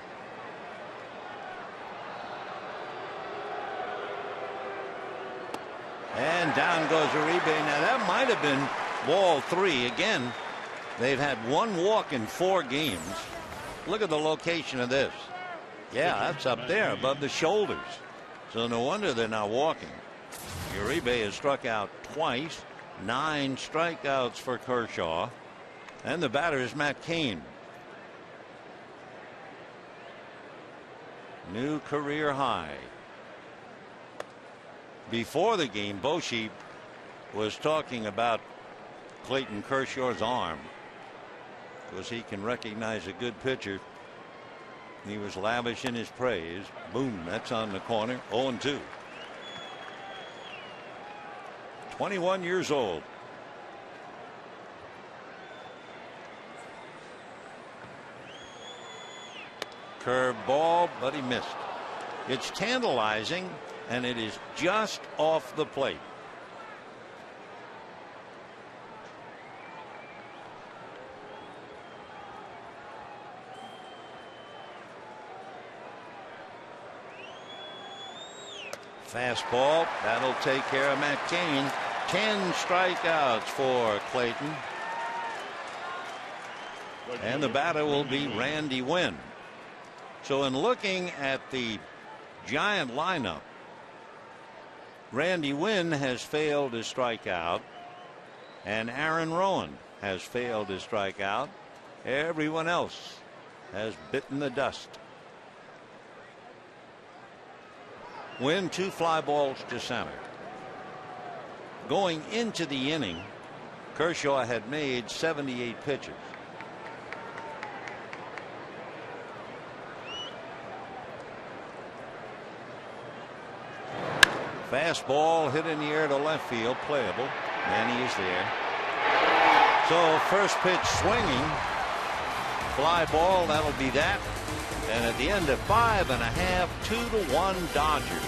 And down goes Uribe. Now that might have been ball 3. Again, they've had 1 walk in 4 games. Look at the location of this. Yeah, that's up there above the shoulders. So no wonder they're not walking. Uribe has struck out twice. 9 strikeouts for Kershaw. And the batter is Matt Cain. New career high. Before the game, Boshi was talking about Clayton Kershaw's arm, because he can recognize a good pitcher. He was lavish in his praise. Boom, that's on the corner. 0-2. 21 years old. Curve ball, but he missed. It's tantalizing, and it is just off the plate. Fastball, that'll take care of Matt Cain. 10 strikeouts for Clayton. And the batter will be Randy Winn. So in looking at the Giant lineup, Randy Winn has failed to strike out, and Aaron Rowan has failed to strike out. Everyone else has bitten the dust. Win 2 fly balls to center. Going into the inning, Kershaw had made 78 pitches. Fastball hit in the air to left field, playable. And he is there. So first pitch swinging, fly ball, that'll be that. And at the end of 5.5, 2-1 Dodgers.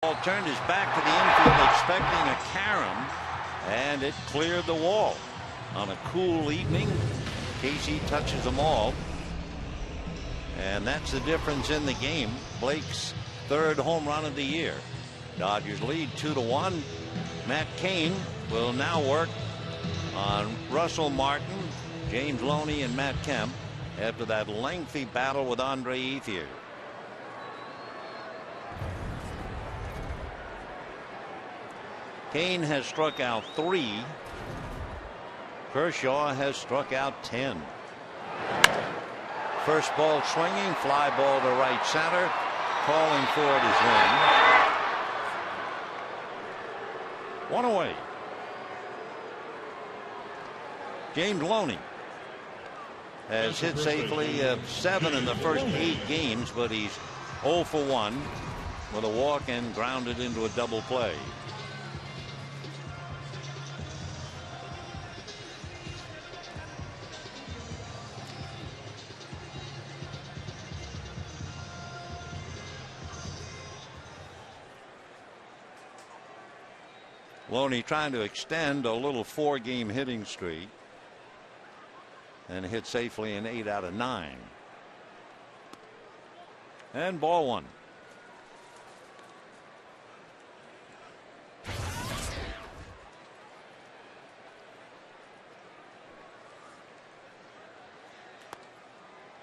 Ball turned his back to the infield expecting a carom, and it cleared the wall. On a cool evening, Casey touches them all, and that's the difference in the game. Blake's third home run of the year. Dodgers lead 2-1. Matt Cain will now work on Russell Martin, James Loney, and Matt Kemp after that lengthy battle with Andre Ethier. Cain has struck out 3. Kershaw has struck out 10. First ball swinging, fly ball to right center. Calling for it is Lynn. 1 away. James Loney has hit safely 7 in the first 8 games, but he's 0 for 1 with a walk and grounded into a double play. Loney trying to extend a little 4-game hitting streak and hit safely in 8 out of 9. And ball 1.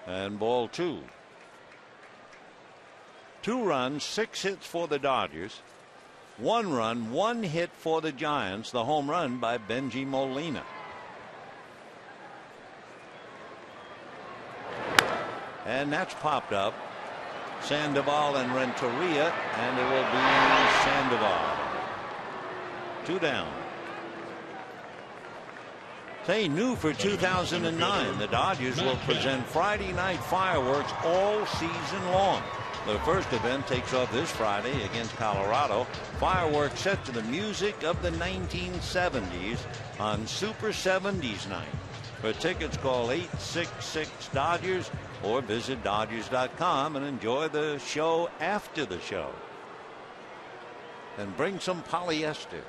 And ball 2. 2 runs, 6 hits for the Dodgers. 1 run, 1 hit for the Giants. The home run by Benji Molina. And that's popped up. Sandoval and Renteria, and it will be Sandoval. 2 down. Say new for 2009, the Dodgers will present Friday night fireworks all season long. The first event takes off this Friday against Colorado. Fireworks set to the music of the 1970s on Super 70s night. For tickets, call 866-DODGERS or visit Dodgers.com and enjoy the show after the show. And bring some polyester.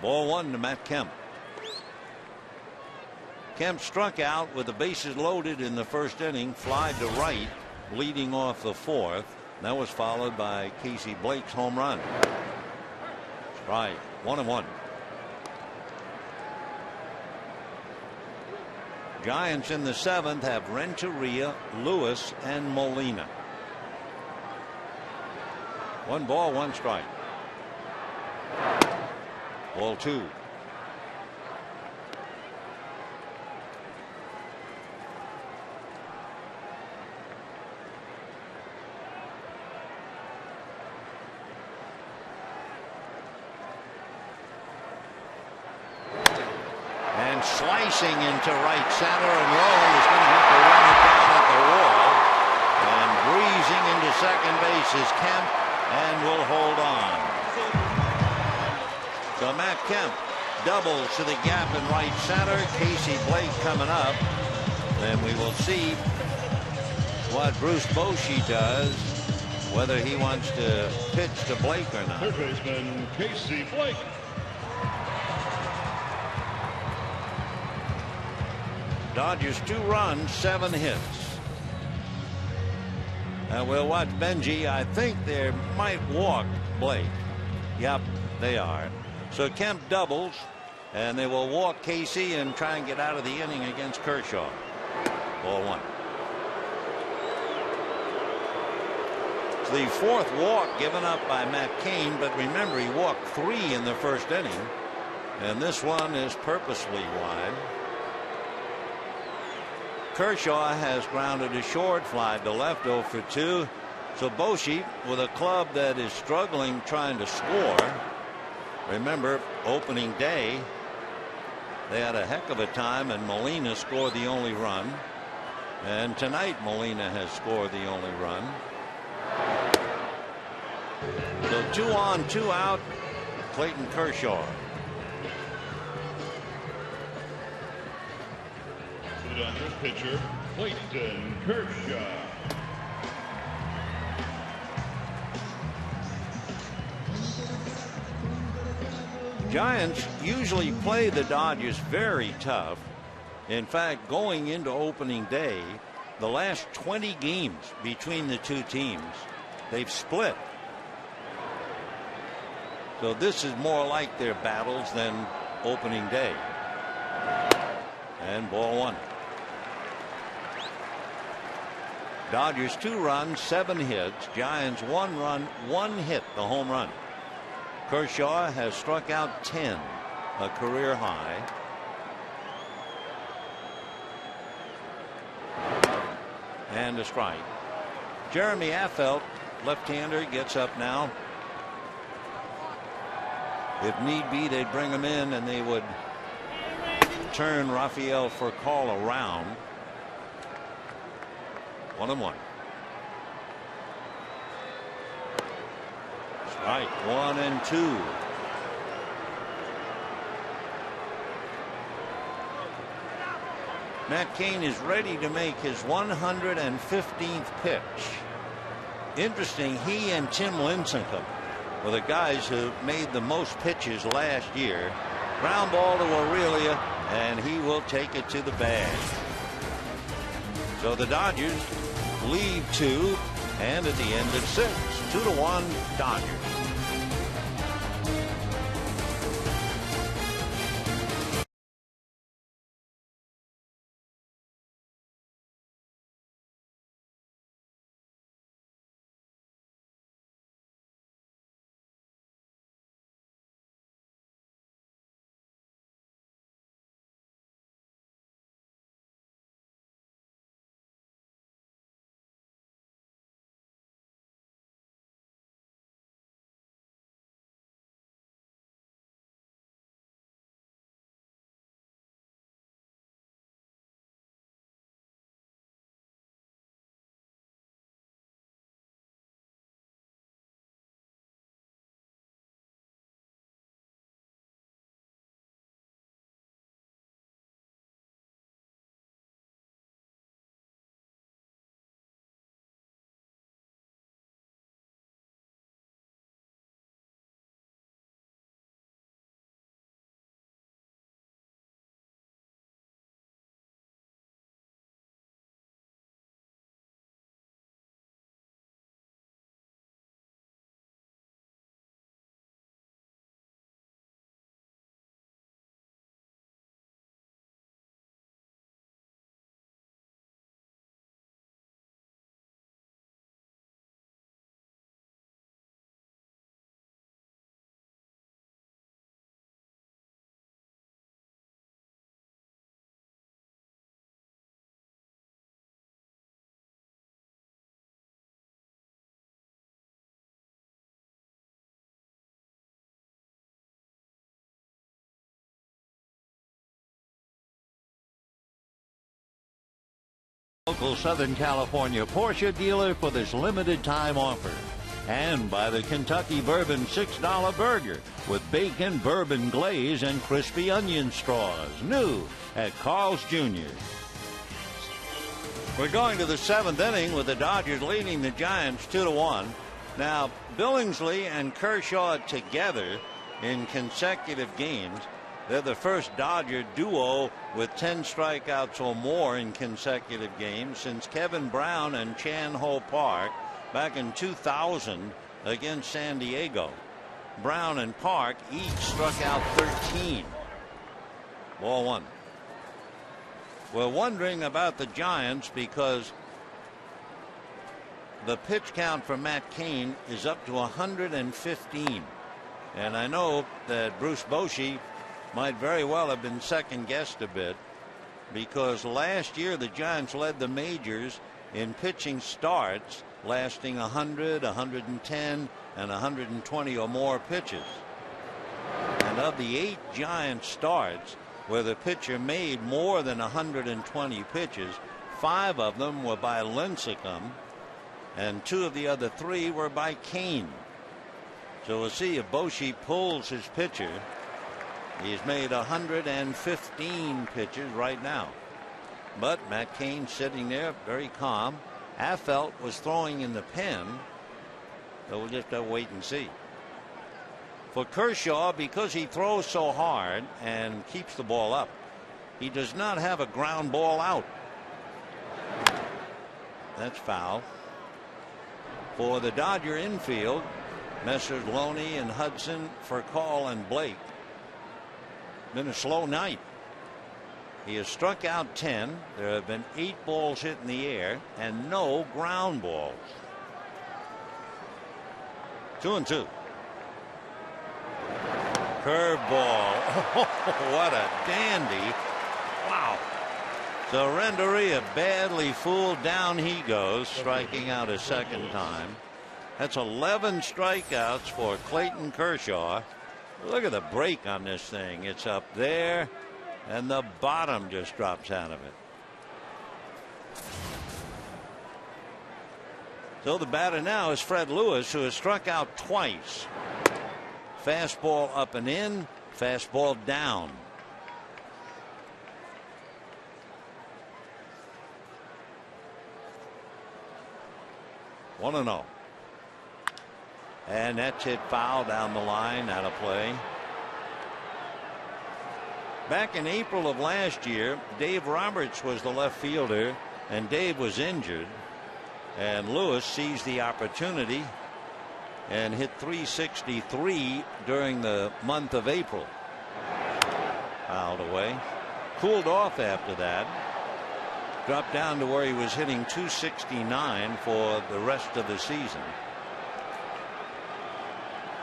Ball 1 to Matt Kemp. Kemp struck out with the bases loaded in the first inning, fly to right, leading off the 4th. That was followed by Casey Blake's home run. Right, 1-1. Giants in the 7th have Renteria, Lewis, and Molina. 1 ball, 1 strike. Ball 2. And slicing into right center, and Rowan is going to have to run it down at the wall. And breezing into second base is Kemp, and will hold on. So Matt Kemp doubles to the gap in right center. Casey Blake coming up. Then we will see what Bruce Bochy does, whether he wants to pitch to Blake or not. Third baseman Casey Blake. Dodgers 2 runs, 7 hits. And we'll watch Benji. I think they might walk Blake. Yep, they are. So Kemp doubles, and they will walk Casey and try and get out of the inning against Kershaw. Ball 1. It's the 4th walk given up by Matt Cain, but remember he walked 3 in the first inning, and this one is purposely wide. Kershaw has grounded a short, fly to left, 0 for 2. So Bochy, with a club that is struggling trying to score. Remember, opening day, they had a heck of a time, and Molina scored the only run. And tonight, Molina has scored the only run. So 2 on, 2 out, Clayton Kershaw. The Dodgers pitcher, Clayton Kershaw. Giants usually play the Dodgers very tough. In fact, going into opening day, the last 20 games between the two teams, they've split. So this is more like their battles than opening day. And ball one. Dodgers 2 runs, 7 hits. Giants 1 run, 1 hit, the home run. Kershaw has struck out 10, a career high. And a strike. Jeremy Affeldt, left-hander, gets up now. If need be, they'd bring him in and they would turn Rafael Furcal around. 1-1. Strike 1 and 2. Matt Cain is ready to make his 115th pitch. Interesting, he and Tim Lincecum were the guys who made the most pitches last year. Ground ball to Aurelia, and he will take it to the bag. So the Dodgers lead 2, and at the end of 6, 2-1 Dodgers. Local Southern California Porsche dealer for this limited time offer. And by the Kentucky Bourbon $6 burger with bacon, bourbon glaze, and crispy onion straws. New at Carl's Jr. We're going to the 7th inning with the Dodgers leading the Giants 2-1. Now, Billingsley and Kershaw together in consecutive games. They're the first Dodger duo with 10 strikeouts or more in consecutive games since Kevin Brown and Chan Ho Park back in 2000 against San Diego. Brown and Park each struck out 13. Ball one. We're wondering about the Giants because the pitch count for Matt Cain is up to 115. And I know that Bruce Bochy might very well have been second guessed a bit because last year the Giants led the majors in pitching starts lasting 100, 110, and 120 or more pitches. And of the 8 Giant starts where the pitcher made more than 120 pitches, 5 of them were by Lincecum and 2 of the other 3 were by Cain. So we'll see if Bochy pulls his pitcher. He's made 115 pitches right now. But Matt Cain sitting there very calm. Affeldt was throwing in the pen. So we'll just have to wait and see. For Kershaw, because he throws so hard and keeps the ball up, he does not have a ground ball out. That's foul. For the Dodger infield, Messrs. Loney and Hudson, Furcal and Blake. Been a slow night. He has struck out 10. There have been 8 balls hit in the air and no ground balls. 2-2. Curveball. What a dandy. Wow. So Renteria badly fooled. Down he goes, striking out a second time. That's 11 strikeouts for Clayton Kershaw. Look at the break on this thing. It's up there, and the bottom just drops out of it. So the batter now is Fred Lewis, who has struck out twice. Fastball up and in, fastball down. One and 0. And that's hit foul down the line, out of play. Back in April of last year, Dave Roberts was the left fielder, and Dave was injured. And Lewis seized the opportunity and hit .363 during the month of April. Fouled away. Cooled off after that. Dropped down to where he was hitting .269 for the rest of the season.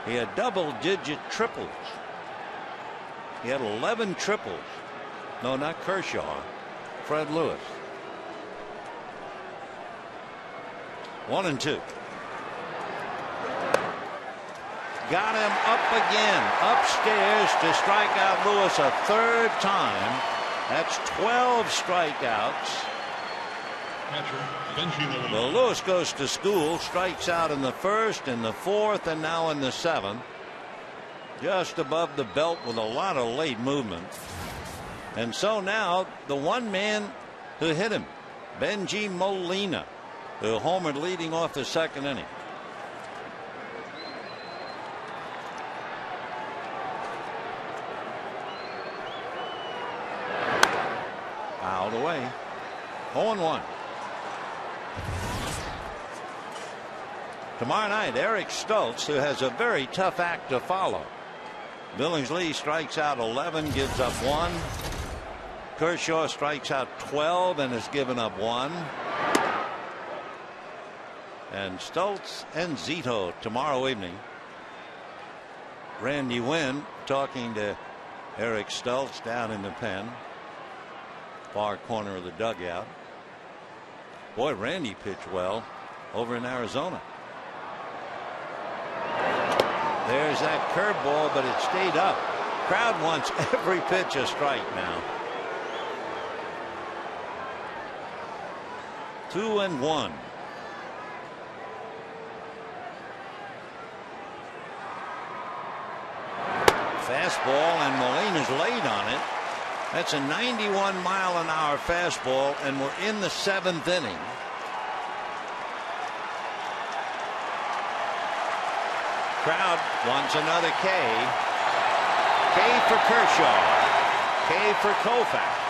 He had double-digit triples. He had 11 triples. No, not Kershaw. Fred Lewis. 1-2. Got him up again, upstairs to strike out Lewis a third time. That's 12 strikeouts. Well, Lewis goes to school, strikes out in the first, in the fourth, and now in the seventh. Just above the belt with a lot of late movement. And so now the one man who hit him, Benji Molina, who homered leading off the second inning. Fouled away. 0-1. Tomorrow night, Eric Stultz, who has a very tough act to follow. Billingsley strikes out 11, gives up 1. Kershaw strikes out 12 and has given up 1. And Stultz and Zito tomorrow evening. Randy Wynn talking to Eric Stultz down in the pen, far corner of the dugout. Boy, Randy pitched well over in Arizona. There's that curveball, but it stayed up. Crowd wants every pitch a strike now. 2-1. Fastball, and Molina's late on it. That's a 91-mile-an-hour fastball, and we're in the 7th inning. Crowd wants another K. K for Kershaw. K for Koufax.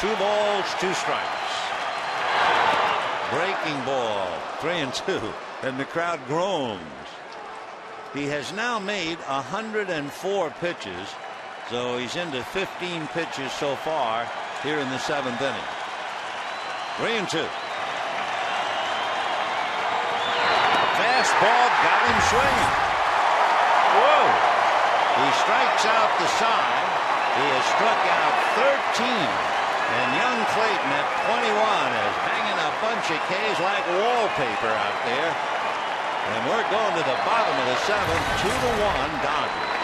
2 balls, 2 strikes. Breaking ball, 3-2, and the crowd groans. He has now made 104 pitches, so he's into 15 pitches so far here in the 7th inning. 3-2. Fastball got him swinging. Whoa. He strikes out the side. He has struck out 13. And young Clayton at 21 is hanging a bunch of Ks like wallpaper out there. And we're going to the bottom of the 7th, 2-1 Dodgers.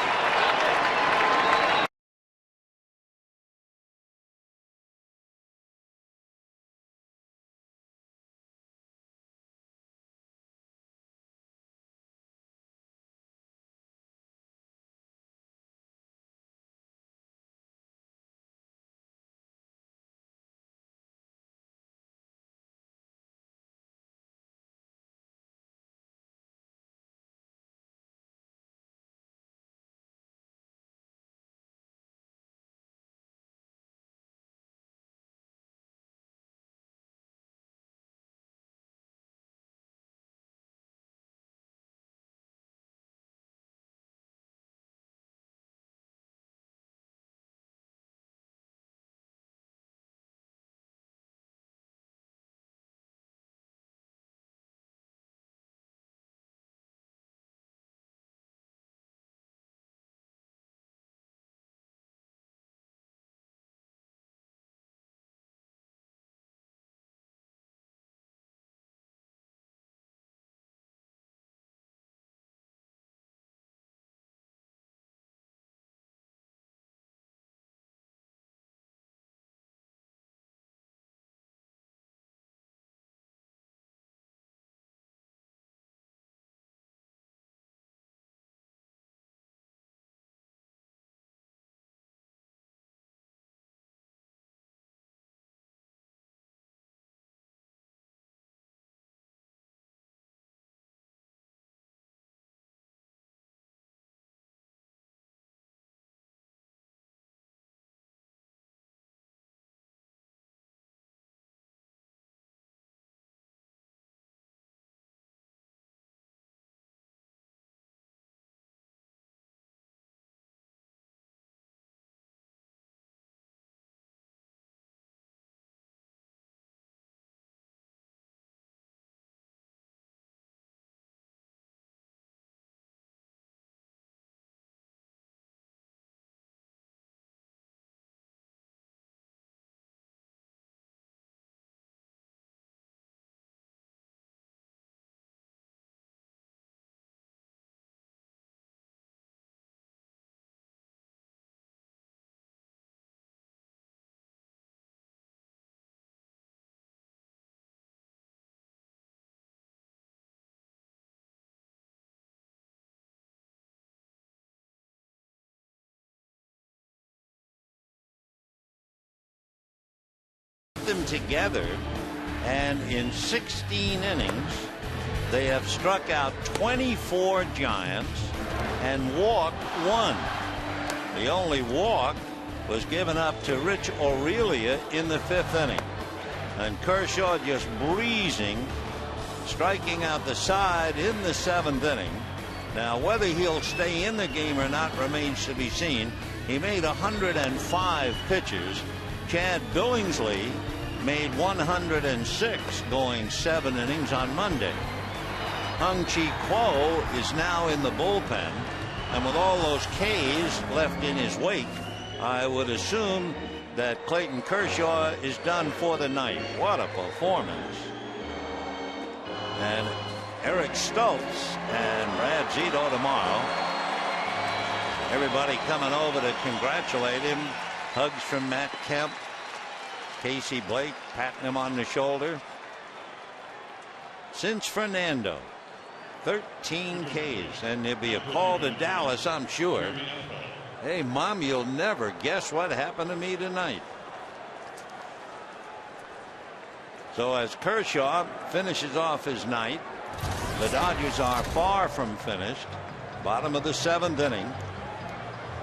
them together, and in 16 innings, they have struck out 24 Giants and walked 1. The only walk was given up to Rich Aurelia in the 5th inning. And Kershaw just breezing, striking out the side in the 7th inning. Now, whether he'll stay in the game or not remains to be seen. He made 105 pitches. Chad Billingsley made 106 going 7 innings on Monday. Hung-Chi Kuo is now in the bullpen, and with all those Ks left in his wake, I would assume that Clayton Kershaw is done for the night. What a performance. And Eric Stoltz and Brad Zito tomorrow. Everybody coming over to congratulate him. Hugs from Matt Kemp, Casey Blake patting him on the shoulder. Since Fernando, 13 Ks, and there'll be a call to Dallas, I'm sure. Hey, Mom, you'll never guess what happened to me tonight. So as Kershaw finishes off his night, the Dodgers are far from finished. Bottom of the 7th inning.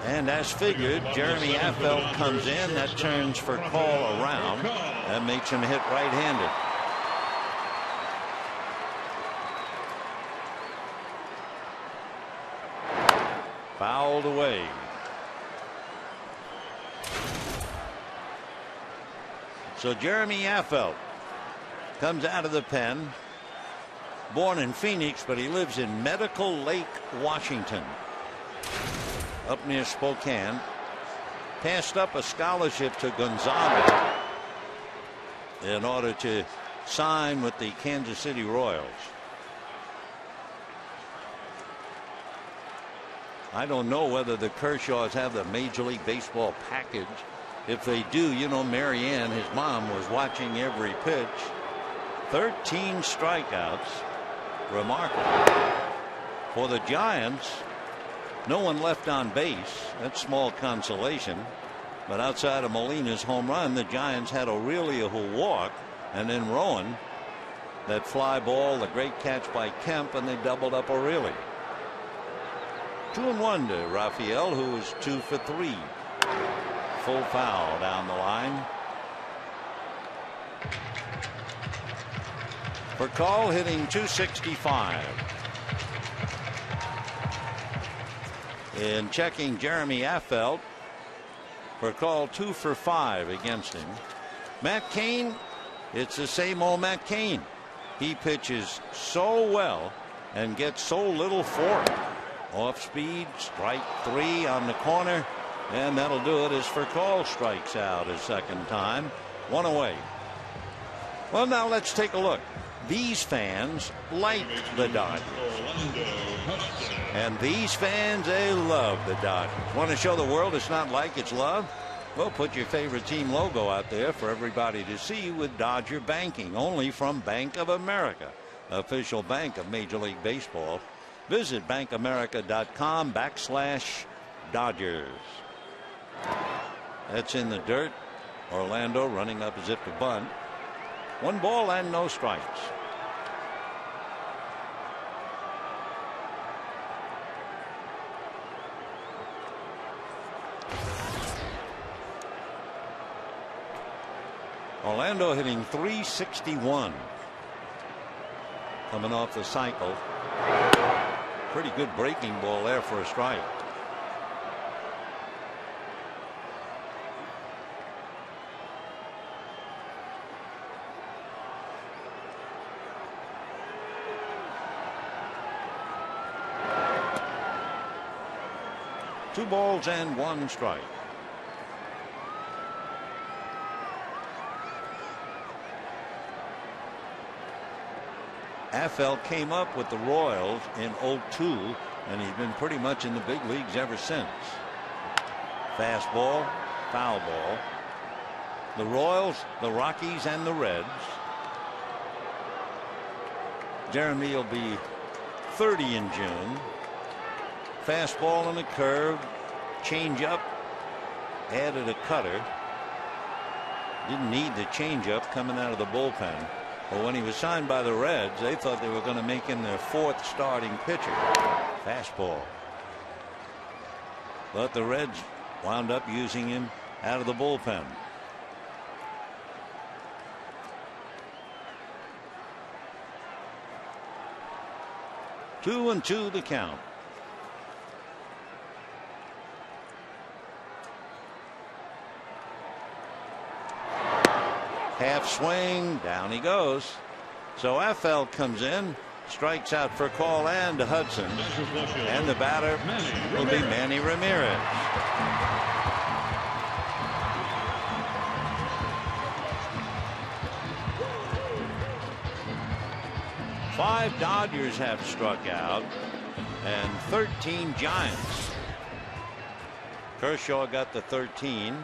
And as figured, Jeremy Affeldt comes in. That turns for call around. That makes him hit right-handed. Fouled away. So Jeremy Affeldt comes out of the pen. Born in Phoenix, but he lives in Medical Lake, Washington, up near Spokane. Passed up a scholarship to Gonzaga in order to sign with the Kansas City Royals. I don't know whether the Kershaws have the Major League Baseball package. If they do, you know, Marianne, his mom, was watching every pitch. 13 strikeouts. Remarkable. For the Giants, no one left on base. That's small consolation. But outside of Molina's home run, the Giants had Aurelia who walked, and then Rowan, that fly ball, the great catch by Kemp, and they doubled up Aurelia. 2-1 to Raphael, who was 2 for 3. Full foul down the line. For call, hitting .265. In checking Jeremy Affeldt, for call 2 for 5 against him. Matt Cain, it's the same old Matt Cain. He pitches so well and gets so little for it. Off speed, strike 3 on the corner, and that'll do it as for call strikes out a second time. 1 away. Well, now let's take a look. These fans like the Dodgers, and these fans, they love the Dodgers. Want to show the world it's not like it's love? Well, put your favorite team logo out there for everybody to see with Dodger banking, only from Bank of America, official bank of Major League Baseball. Visit bankamerica.com/Dodgers. That's in the dirt. Orlando running up as if to bunt. 1 ball and no strikes. Orlando hitting .361. Coming off the cycle. Pretty good breaking ball there for a strike. Two balls and 1 strike. Affeldt came up with the Royals in '02, and he's been pretty much in the big leagues ever since. Fastball, foul ball. The Royals, the Rockies, and the Reds. Jeremy will be 30 in June. Fastball and a curve, change up, added a cutter. Didn't need the changeup coming out of the bullpen. But when he was signed by the Reds, they thought they were going to make him their 4th starting pitcher. Fastball. But the Reds wound up using him out of the bullpen. Two and two the count. Half swing, down he goes. So FL comes in, strikes out for call and to Hudson, and the batter will be Manny Ramirez. Five Dodgers have struck out and 13 Giants. Kershaw got the 13.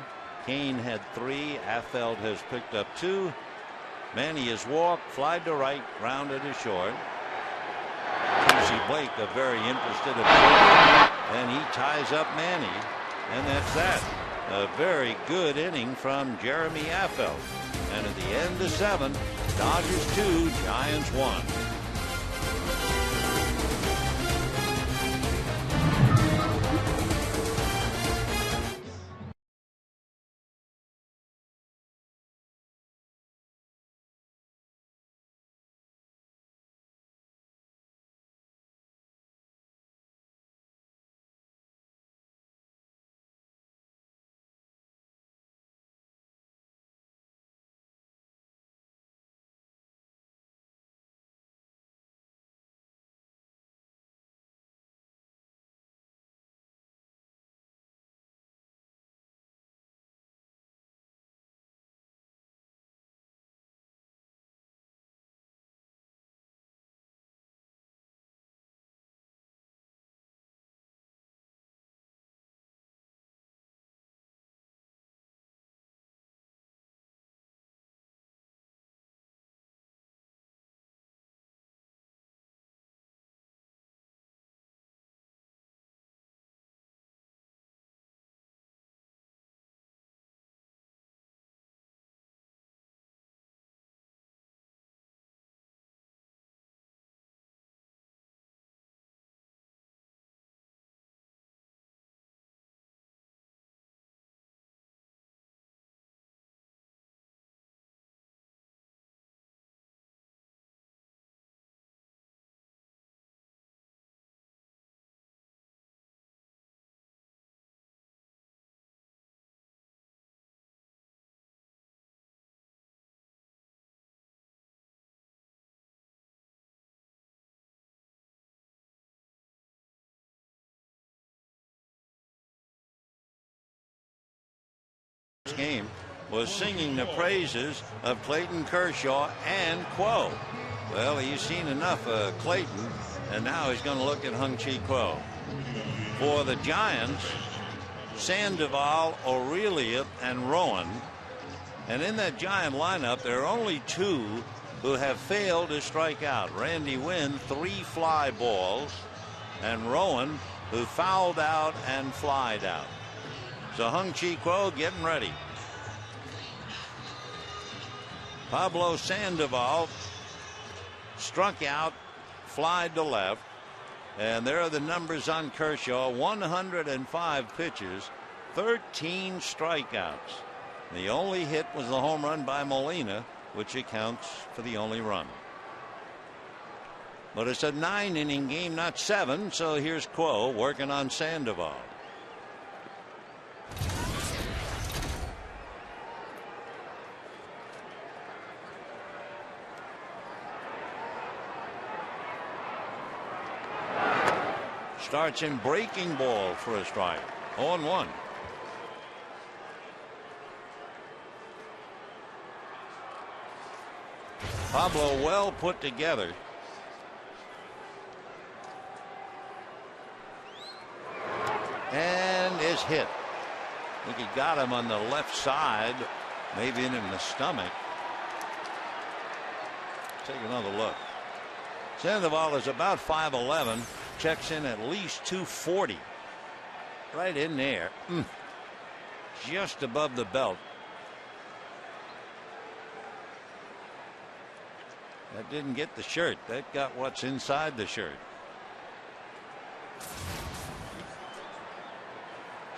Kane had 3. Affeldt has picked up 2. Manny has walked, flied to right, grounded to short. Casey Blake, a very interested observer, and he ties up Manny, and that's that. A very good inning from Jeremy Affeldt. And at the end of 7, Dodgers 2, Giants 1. Game was singing the praises of Clayton Kershaw and Kuo. Well, he's seen enough of Clayton, and now he's going to look at Hung-Chi Kuo. For the Giants, Sandoval, Aurelia, and Rowan. And in that Giant lineup, there are only 2 who have failed to strike out. Randy Wynn, 3 fly balls, and Rowan, who fouled out and flied out. So Hung-Chi Kuo getting ready. Pablo Sandoval struck out, flied to left, and there are the numbers on Kershaw. 105 pitches, 13 strikeouts. The only hit was the home run by Molina, which accounts for the only run. But it's a 9-inning game, not 7, so here's Kuo working on Sandoval. Starts in breaking ball for a strike. 0-1. Pablo well put together. And is hit. I think he got him on the left side, maybe in the stomach. Take another look. Sandoval is about 5'11", checks in at least 240. Right in there. Just above the belt. That didn't get the shirt. That got what's inside the shirt.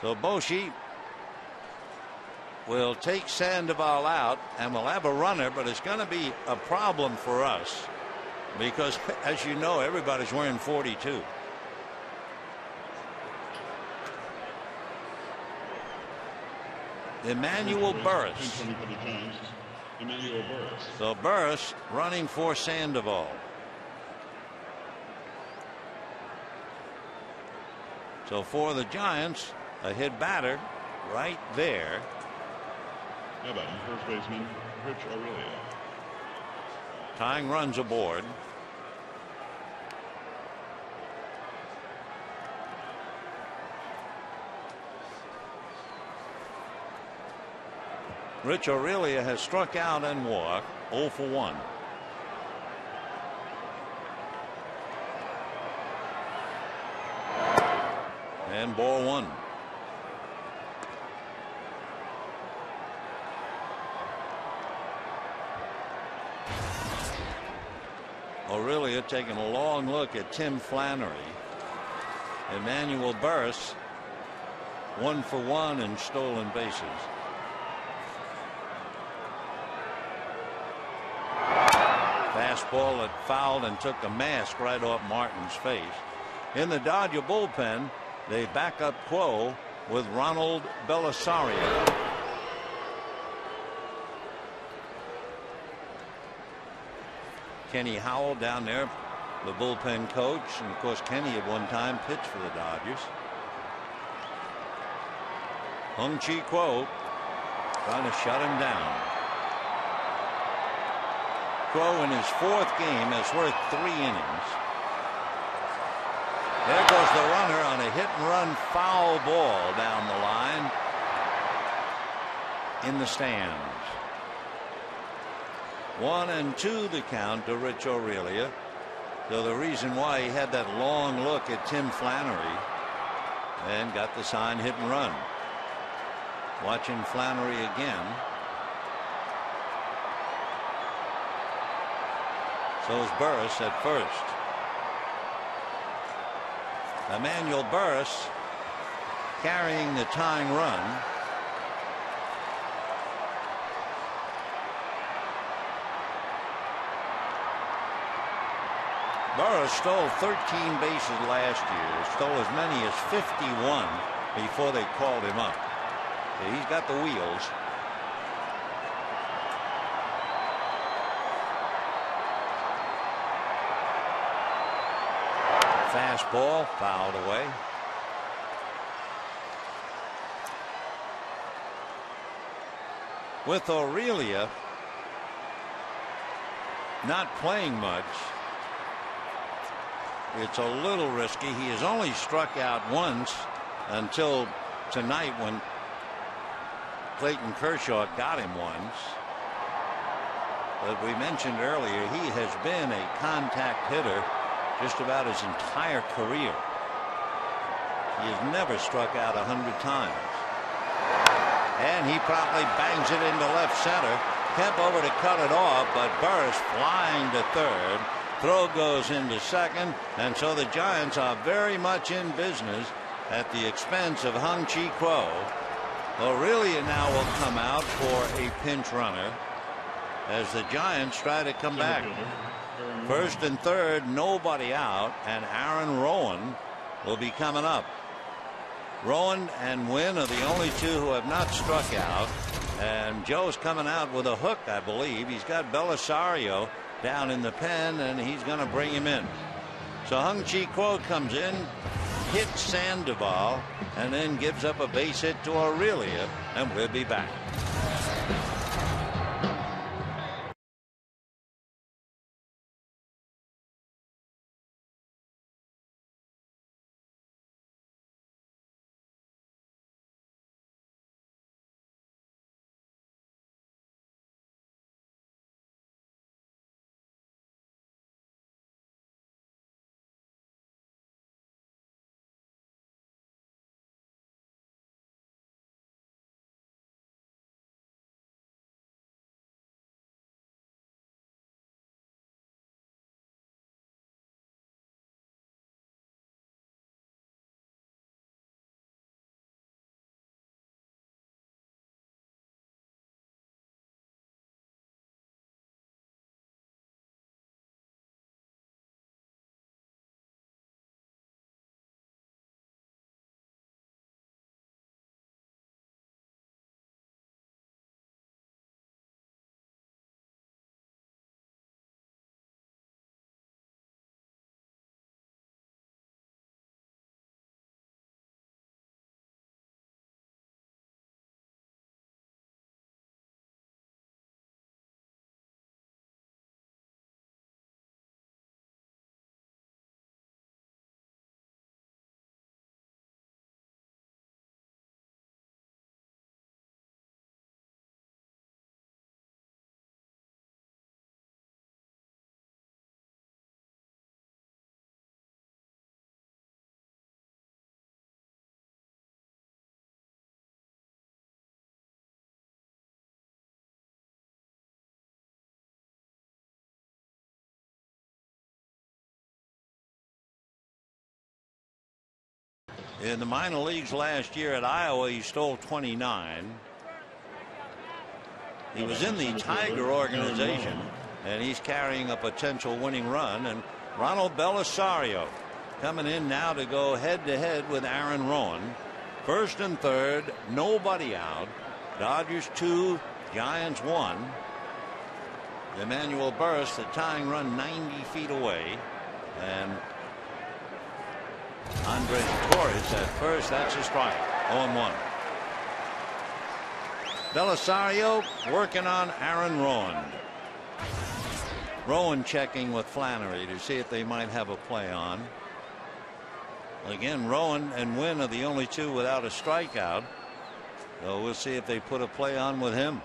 So Boshi will take Sandoval out, and we'll have a runner, but it's going to be a problem for us because, as you know, everybody's wearing 42. Emmanuel Burris. So Burris running for Sandoval. So for the Giants, a hit batter right there. How about first baseman Rich Aurelia? Tying runs aboard. Rich Aurelia has struck out and walked 0 for 1. And ball 1. Aurelia taking a long look at Tim Flannery. Emmanuel Burris 1 for 1 in stolen bases. Fastball that fouled and took the mask right off Martin's face. In the Dodger bullpen, they back up Quo with Ronald Belisario. Kenny Howell down there, the bullpen coach, and of course Kenny at one time pitched for the Dodgers. Hung-Chi Quo trying to shut him down. Quo in his 4th game has worked 3 innings. There goes the runner on a hit and run foul ball down the line in the stands. 1-2 the count to Rich Aurelia. So the reason why he had that long look at Tim Flannery and got the sign hit and run. Watching Flannery again. So is Burris at first. Emmanuel Burris carrying the tying run. Burris stole 13 bases last year, stole as many as 51 before they called him up. He's got the wheels. Fastball fouled away. With Aurelia not playing much, it's a little risky. He has only struck out once until tonight when Clayton Kershaw got him once. But we mentioned earlier he has been a contact hitter just about his entire career. He has never struck out 100 times. And he promptly bangs it into left center. Kemp over to cut it off, but Burris flying to third. Throw goes into second, and so the Giants are very much in business at the expense of Hung-Chi Quo. Aurelia now will come out for a pinch runner as the Giants try to come back. First and third, nobody out, and Aaron Rowan will be coming up. Rowan and Wynn are the only two who have not struck out, and Joe's coming out with a hook, I believe. He's got Belisario down in the pen, and he's going to bring him in. So Hung-Chi Quo comes in, hits Sandoval, and then gives up a base hit to Aurelia, and we'll be back. In the minor leagues last year at Iowa, he stole 29. He was in the Tiger organization, and he's carrying a potential winning run. And Ronald Belisario coming in now to go head-to-head with Aaron Rowan. First and third, nobody out. Dodgers 2, Giants 1. Emmanuel Burris, the tying run, 90 feet away. And Andre Torres at first. That's a strike. 0-1. Belisario working on Aaron Rowan. Rowan checking with Flannery to see if they might have a play on. Again, Rowan and Wynn are the only two without a strikeout. So we'll see if they put a play on with him.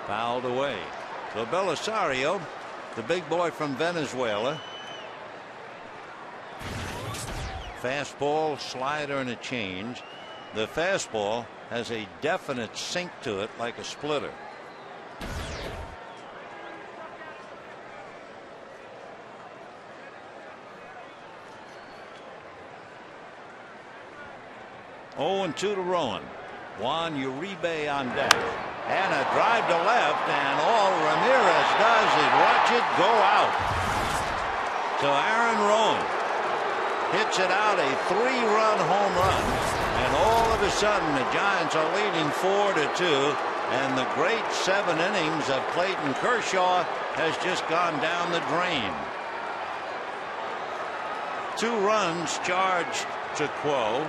Fouled away. So Belisario, the big boy from Venezuela. Fastball, slider, and a change. The fastball has a definite sink to it, like a splitter. Oh, and 2 to Rowan. Juan Uribe on deck. And a drive to left, and all Ramirez does is watch it go out. So Aaron Rowan hits it out, a 3-run home run. And all of a sudden, the Giants are leading 4-2. And the great 7 innings of Clayton Kershaw has just gone down the drain. 2 runs charged to Quo,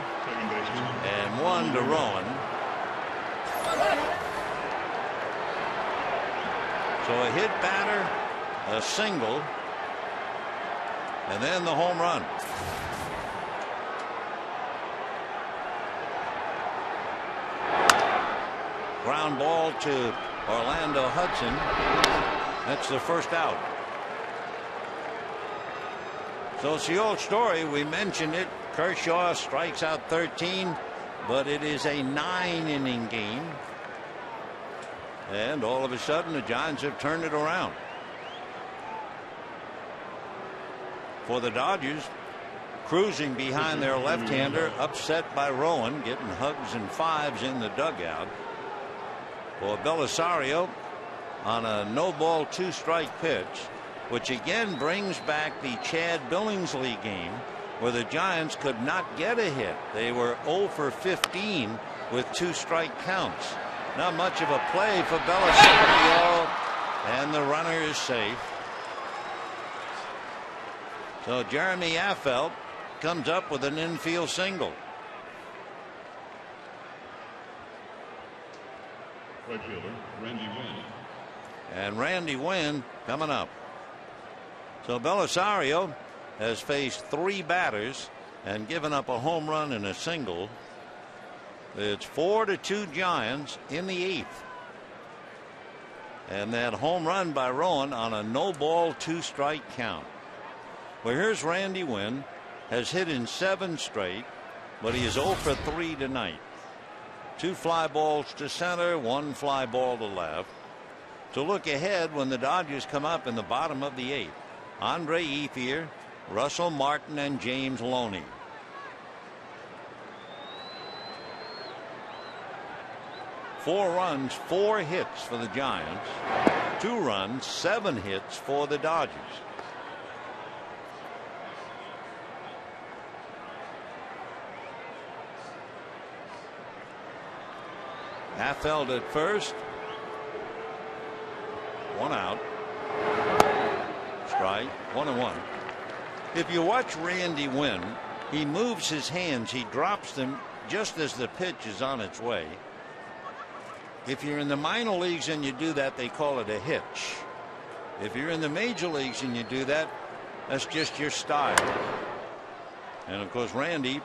and 1 to Rowan. So a hit batter, a single, and then the home run. Ground ball to Orlando Hudson. That's the first out. So it's the old story. We mentioned it. Kershaw strikes out 13, but it is a 9-inning game. And all of a sudden, the Giants have turned it around. For the Dodgers, cruising behind their left-hander, upset by Rowan, getting hugs and fives in the dugout. For Belisario on a no-ball 2-strike pitch, which again brings back the Chad Billingsley game where the Giants could not get a hit. They were 0 for 15 with 2-strike counts. Not much of a play for Belisario, and the runner is safe. So Jeremy Affeldt comes up with an infield single. Right fielder, Randy Wynn. And Randy Wynn coming up. So Belisario has faced 3 batters and given up a home run and a single. It's 4-2 Giants in the 8th. And that home run by Rowan on a no-ball 2-strike count. Well, here's Randy Wynn, has hit in 7 straight, but he is 0 for 3 tonight. 2 fly balls to center, 1 fly ball to left. To look ahead when the Dodgers come up in the bottom of the 8th. Andre Ethier, Russell Martin, and James Loney. Four runs, 4 hits for the Giants. 2 runs, 7 hits for the Dodgers. Affeldt at first. 1 out. Strike. 1-1. If you watch Randy Wynn, he moves his hands. He drops them just as the pitch is on its way. If you're in the minor leagues and you do that, they call it a hitch. If you're in the major leagues and you do that, that's just your style. And of course, Randy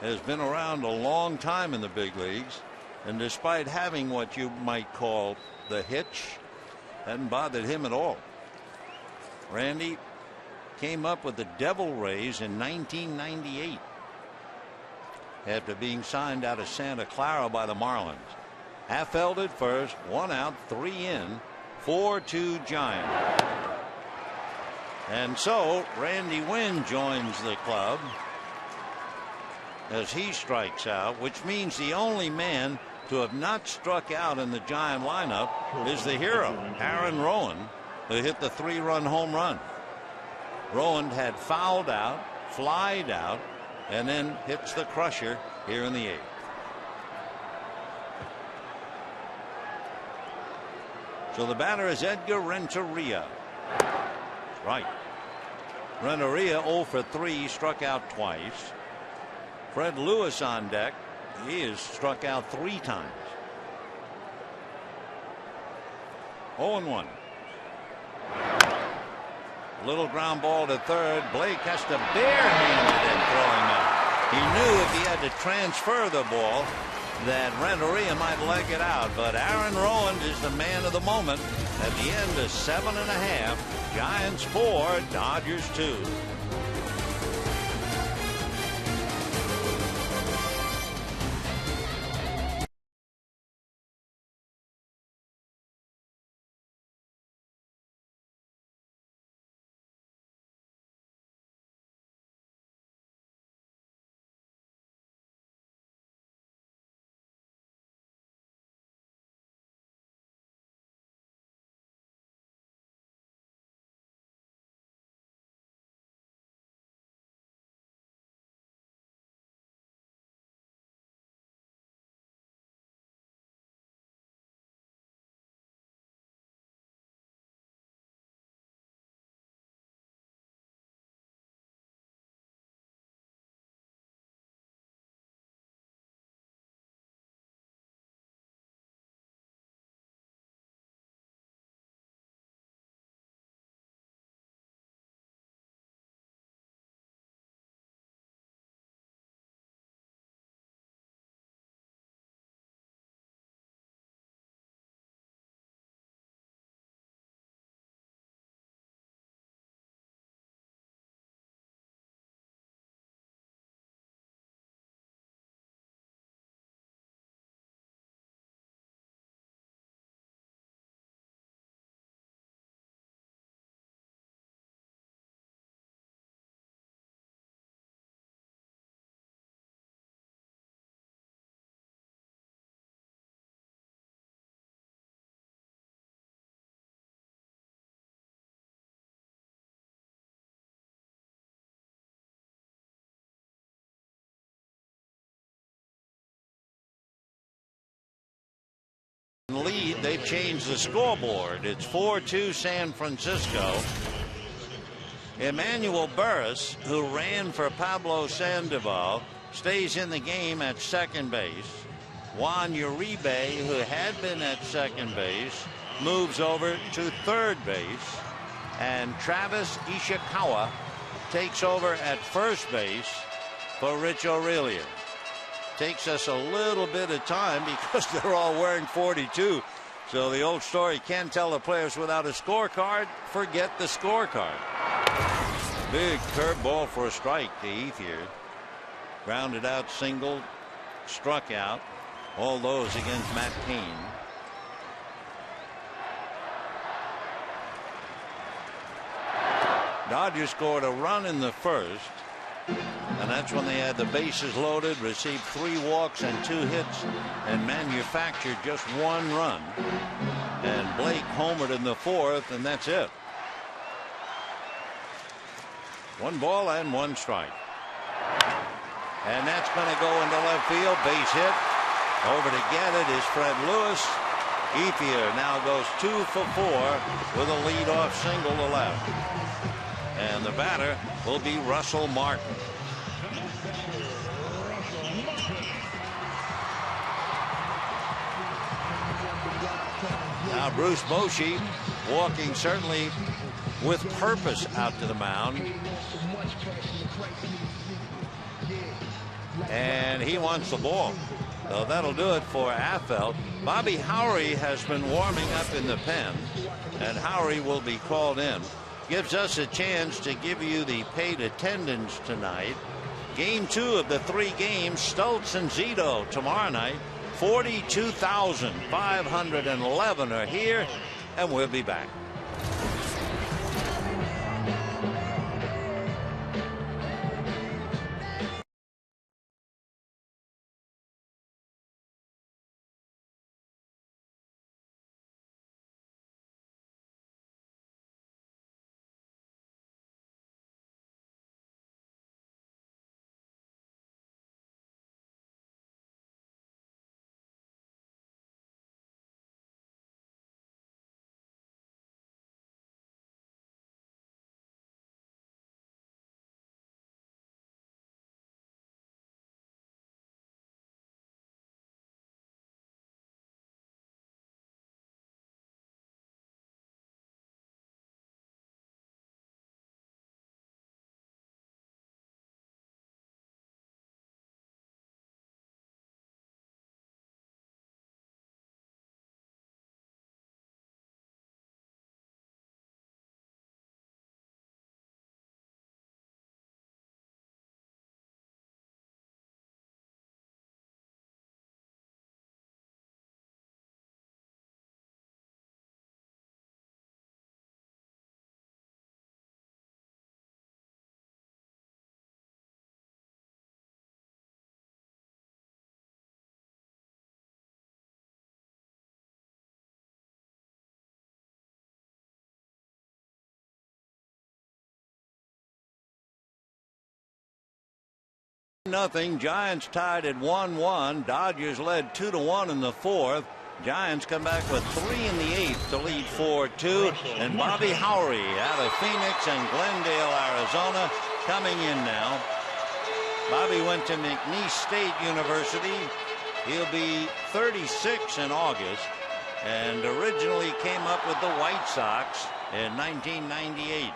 has been around a long time in the big leagues. And despite having what you might call the hitch, hadn't bothered him at all. Randy came up with the Devil Rays in 1998 after being signed out of Santa Clara by the Marlins. Affeldt at first, 1 out, 3 in 4-2 Giants. And so Randy Wynn joins the club as he strikes out, which means the only man to have not struck out in the Giant lineup is the hero, Aaron Rowan, who hit the 3-run home run. Rowan had fouled out, flied out, and then hits the crusher here in the 8th. So the batter is Edgar Renteria. Right. Renteria 0 for 3, struck out twice. Fred Lewis on deck. He has struck out 3 times. 0-1. Little ground ball to third. Blake has to barehand it and throw him out. He knew if he had to transfer the ball that Renteria might leg it out, but Aaron Rowan is the man of the moment at the end of 7.5. Giants 4, Dodgers 2. Lead, they've changed the scoreboard. It's 4-2 San Francisco. Emmanuel Burris, who ran for Pablo Sandoval, stays in the game at second base. Juan Uribe, who had been at second base, moves over to third base. And Travis Ishikawa takes over at first base for Rich Aurelian. Takes us a little bit of time because they're all wearing 42. So the old story, can't tell the players without a scorecard, forget the scorecard. Big curveball for a strike to Ethier. Grounded out, single, struck out. All those against Matt Cain. Dodgers scored a run in the first. And that's when they had the bases loaded, received 3 walks and 2 hits, and manufactured just 1 run. And Blake homered in the 4th, and that's it. 1 ball and 1 strike. And that's going to go into left field. Base hit. Over to get it is Fred Lewis. Ethier now goes 2 for 4 with a leadoff single to left. And the batter will be Russell Martin. Now Bruce Bochy walking certainly with purpose out to the mound. And he wants the ball. So that'll do it for Affeldt. Bobby Howry has been warming up in the pen, and Howry will be called in. Gives us a chance to give you the paid attendance tonight. Game 2 of the 3 games, Stultz and Zito tomorrow night. 42,511 are here. and we'll be back. Nothing. Giants tied at 1-1. Dodgers led 2-1 in the fourth. Giants come back with 3 in the eighth to lead 4-2. And Bobby Howry out of Phoenix and Glendale, Arizona, coming in now. Bobby went to McNeese State University. He'll be 36 in August, and originally came up with the White Sox in 1998.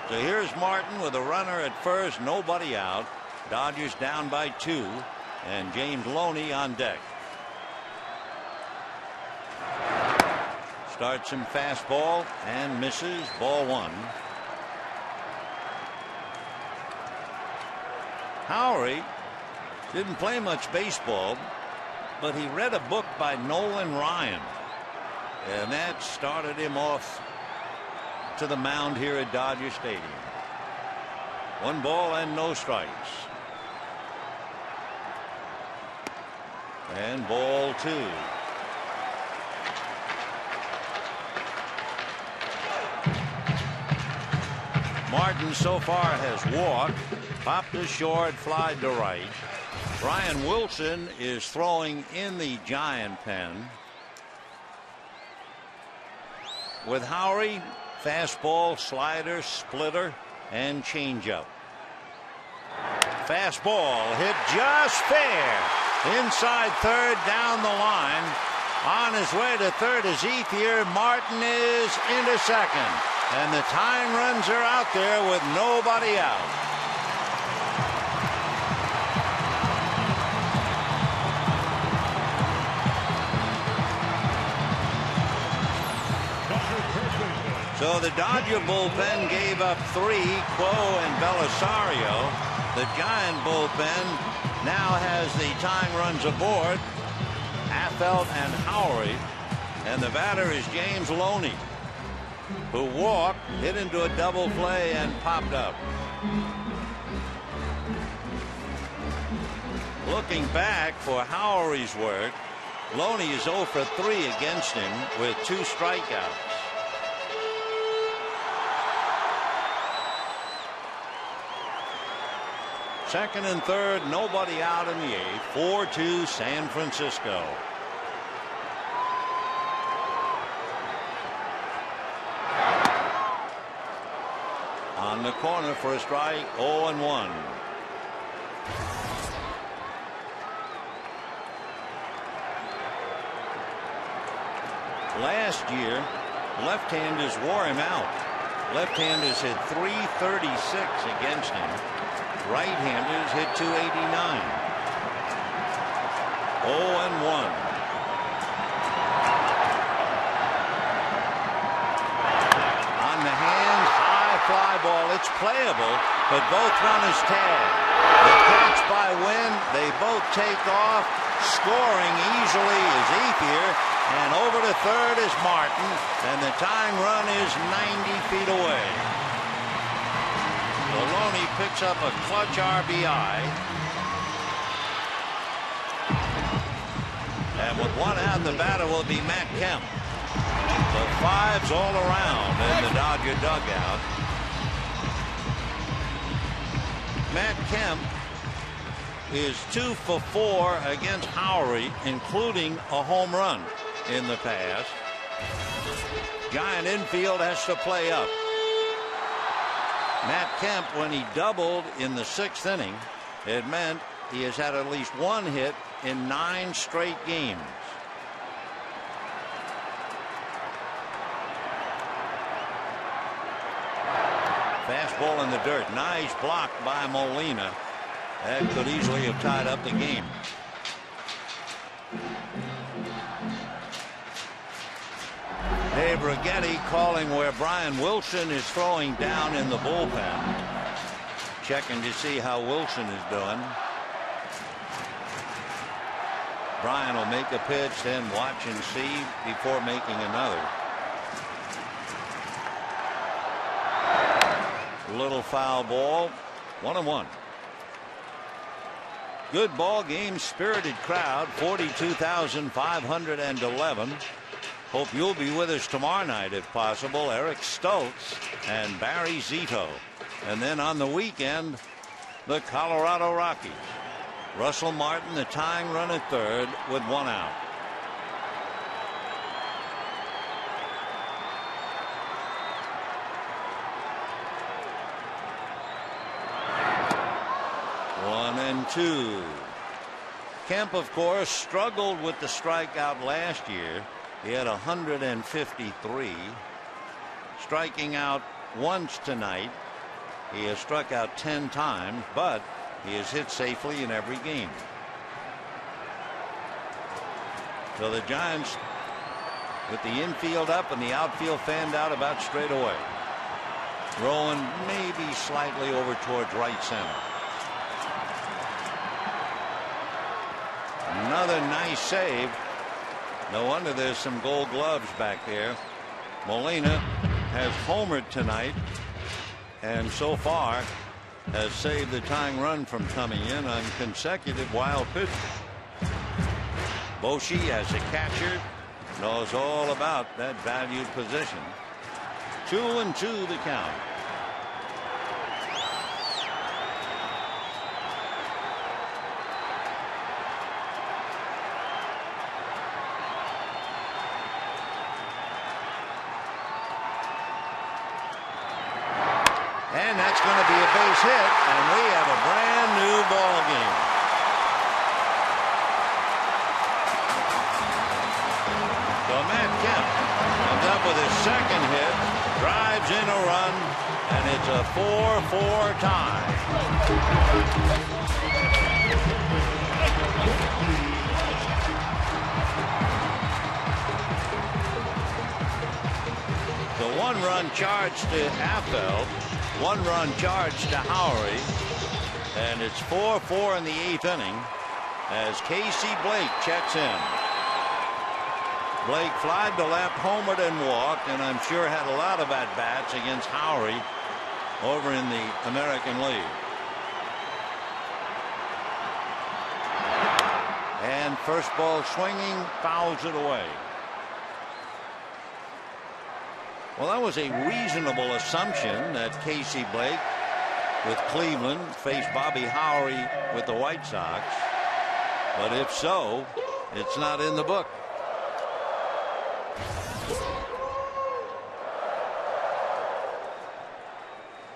So here's Martin with a runner at first, nobody out. Dodgers down by 2, and James Loney on deck. Starts him fastball and misses, ball 1. Howry didn't play much baseball, but he read a book by Nolan Ryan, and that started him off to the mound here at Dodger Stadium. 1 ball and no strikes. And ball 2. Martin so far has walked, popped to short, flied to right. Brian Wilson is throwing in the Giant pen. With Howry, fastball, slider, splitter, and changeup. Fastball hit just fair. Inside third, down the line. On his way to third is Ethier. Martin is into second. And the tying runs are out there with nobody out. So the Dodger bullpen gave up 3, Quo and Belisario. The Giant bullpen now has the tying runs aboard, Affeldt and Howry. And the batter is James Loney, who walked, hit into a double play, and popped up. Looking back for Howry's work, Loney is 0 for 3 against him with 2 strikeouts. Second and third, nobody out in the eighth. 4-2 San Francisco. On the corner for a strike, 0-1. Last year, left-handers wore him out. Left-handers hit .336 against him. Right-handers hit .289. 0-1. On the hands, high fly ball. It's playable, but both runners tag. The catch by Wynn, they both take off. Scoring easily is Ethier. And over to third is Martin. And the tying run is 90 feet away. Maloney picks up a clutch RBI. And with one out, the batter will be Matt Kemp. The fives all around in the Dodger dugout. Matt Kemp is 2 for 4 against Howery, including a home run in the past. Giant infield has to play up. Matt Kemp, when he doubled in the 6th inning, it meant he has had at least one hit in 9 straight games. Fastball in the dirt. Nice block by Molina. That could easily have tied up the game. Dave Righetti calling where Brian Wilson is throwing down in the bullpen. Checking to see how Wilson is doing. Brian will make a pitch, then watch and see before making another. Little foul ball. 1-1. Good ball game, spirited crowd, 42,511. Hope you'll be with us tomorrow night if possible. Eric Stoltz and Barry Zito. And then on the weekend, the Colorado Rockies. Russell Martin, the tying run at third with 1 out. One and two. Kemp, of course, struggled with the strikeout last year. He had 153. Striking out once tonight. He has struck out 10 times, but he has hit safely in every game. So the Giants, with the infield up and the outfield fanned out about straight away. Rowan maybe slightly over towards right center. Another nice save. No wonder there's some gold gloves back there. Molina has homered tonight and so far has saved the tying run from coming in on consecutive wild pitches. Bochy, as a catcher, knows all about that valued position. 2-2 the count. And that's going to be a base hit, and we have a brand new ball game. So Matt Kemp comes up with his second hit, drives in a run, and it's a 4-4 tie. The 1-run charge to Affeld. 1-run charge to Howery, and it's 4-4 in the 8th inning as Casey Blake checks in. Blake flied to left, homered and walked, and I'm sure had a lot of at-bats against Howery over in the American League. And first ball swinging, fouls it away. Well, that was a reasonable assumption that Casey Blake with Cleveland faced Bobby Howery with the White Sox. But if so, it's not in the book.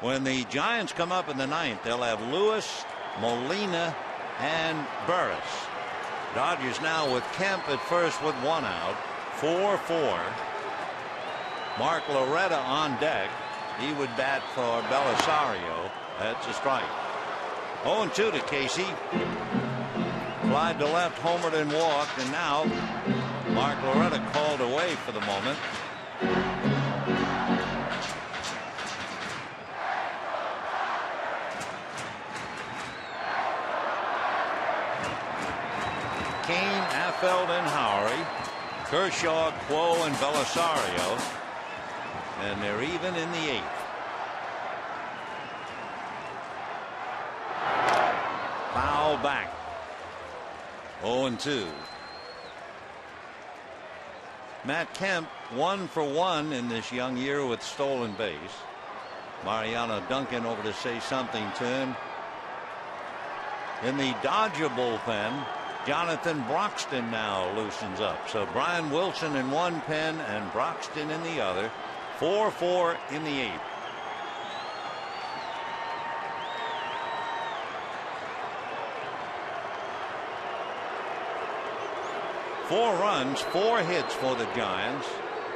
When the Giants come up in the 9th, they'll have Lewis, Molina, and Burris. Dodgers now with Kemp at first with 1 out. 4-4. Mark Loretta on deck. He would bat for Belisario. That's a strike. 0-2 to Casey. Flied to left, homered and walked, and now Mark Loretta called away for the moment. Kane, Affeld, and Howery, Kershaw, Quo, and Belisario, and they're even in the 8th. Foul back. 0-2. Matt Kemp 1 for 1 in this young year with stolen base. Mariano Duncan over to say something to him. In the Dodger bullpen, Jonathan Broxton now loosens up. So Brian Wilson in one pen and Broxton in the other. 4-4 in the 8th. Four runs, 4 hits for the Giants.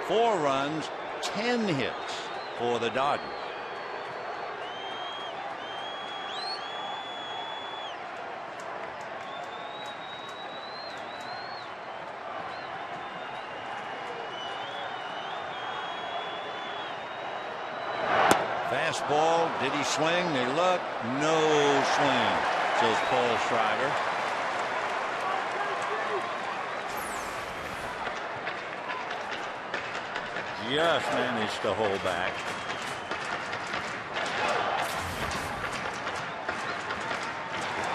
4 runs, 10 hits for the Dodgers. Fastball. Did he swing? They look. No swing, says Paul Schreiber. Just managed to hold back.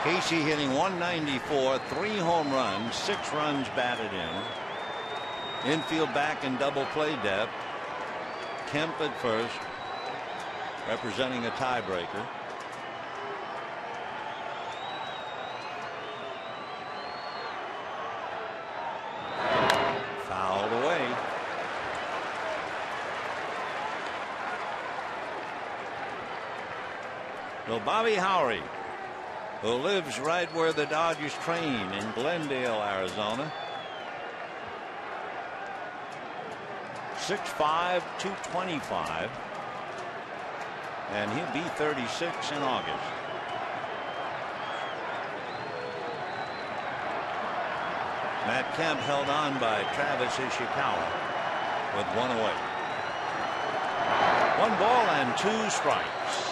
Casey hitting 194, 3 home runs, 6 runs batted in. Infield back in double play depth. Kemp at first, representing a tiebreaker. Fouled away. So Bobby Howery, who lives right where the Dodgers train in Glendale, Arizona. 6'5", 225. And he'll be 36 in August. Matt Kemp held on by Travis Ishikawa with 1 away. 1 ball and 2 strikes.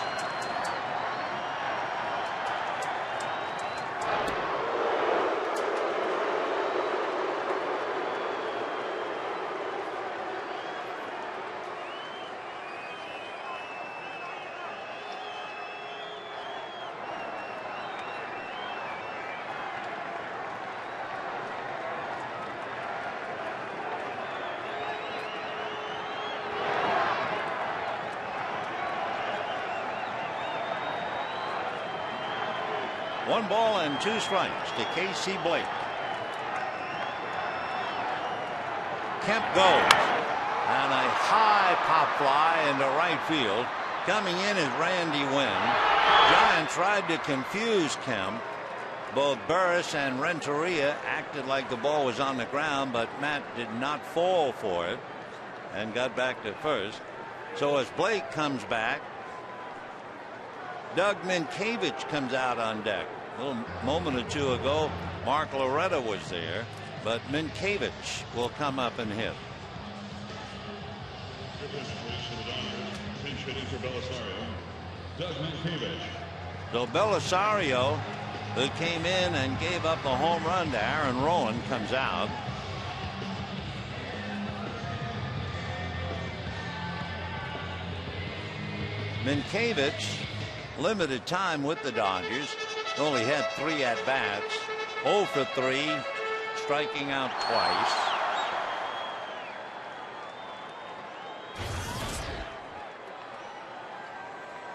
One ball and 2 strikes to Casey Blake. Kemp goes, and a high pop fly into right field. Coming in is Randy Wynn. Giants tried to confuse Kemp. Both Burris and Renteria acted like the ball was on the ground, but Matt did not fall for it and got back to first. So as Blake comes back, Doug Minkiewicz comes out on deck. A little moment or two ago, Mark Loretta was there, but Minkiewicz will come up and hit. Doug Minkiewicz. So Belisario, who came in and gave up a home run to Aaron Rowan, comes out. Minkiewicz, limited time with the Dodgers, only had 3 at-bats, 0 for 3, striking out twice.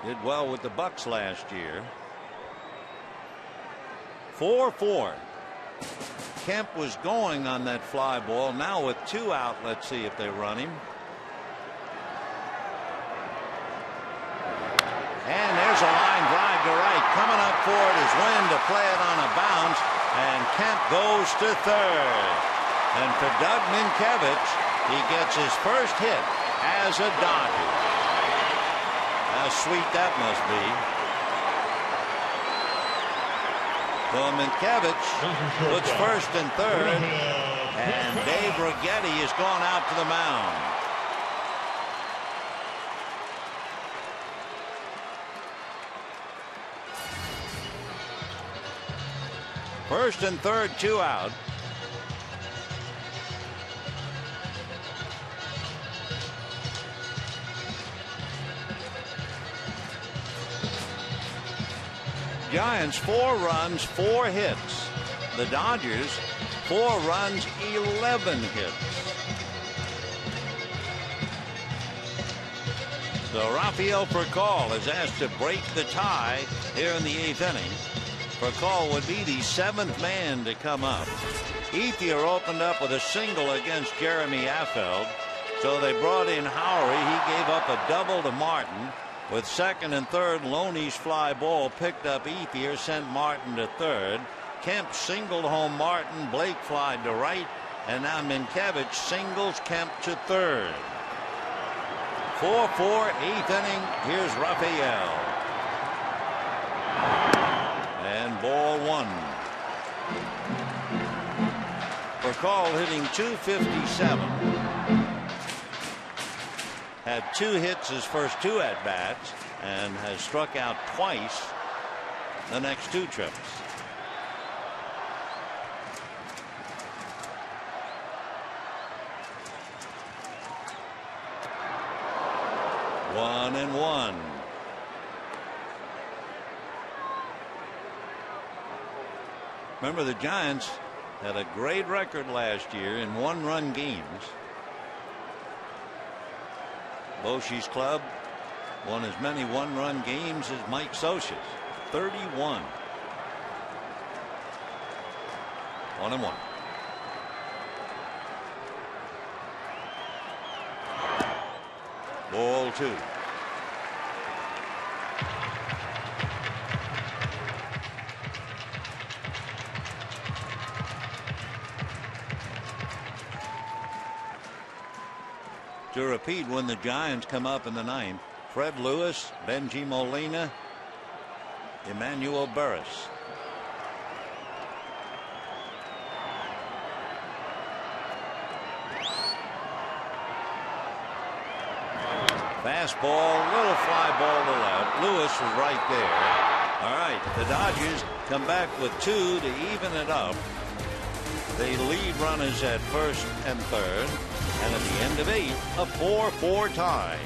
Did well with the Bucks last year. 4-4. Kemp was going on that fly ball. Now with 2 out, let's see if they run him. And there's a line drive to right. Coming up for it is Wynn to play it on a bounce, and Kemp goes to third. And for Doug Minkiewicz, he gets his first hit as a Dodger. How sweet that must be. So Minkiewicz puts first and third, and Dave Righetti has gone out to the mound. First and third, 2 out. Giants 4 runs, 4 hits. The Dodgers 4 runs, 11 hits. So Rafael Furcal is asked to break the tie here in the 8th inning. Furcal would be the 7th man to come up. Ethier opened up with a single against Jeremy Affeldt. So they brought in Howery. He gave up a double to Martin. With second and third, Loney's fly ball picked up Ethier, sent Martin to third. Kemp singled home Martin. Blake flied to right. And now Minkiewicz singles Kemp to third. 4-4, 8th inning. Here's Rafael. And ball 1. Furcal hitting .257. Had 2 hits his first 2 at-bats and has struck out twice the next 2 trips. One and one. Remember, the Giants had a great record last year in 1-run games. Boschi's club won as many 1-run games as Mike Scioscia's, 31. 1-1. Ball 2. To repeat, when the Giants come up in the 9th, Fred Lewis, Benji Molina, Emmanuel Burris. Fastball, little fly ball to left. Lewis was right there. All right, the Dodgers come back with 2 to even it up. They lead runners at first and third. And at the end of 8, a 4-4 tie.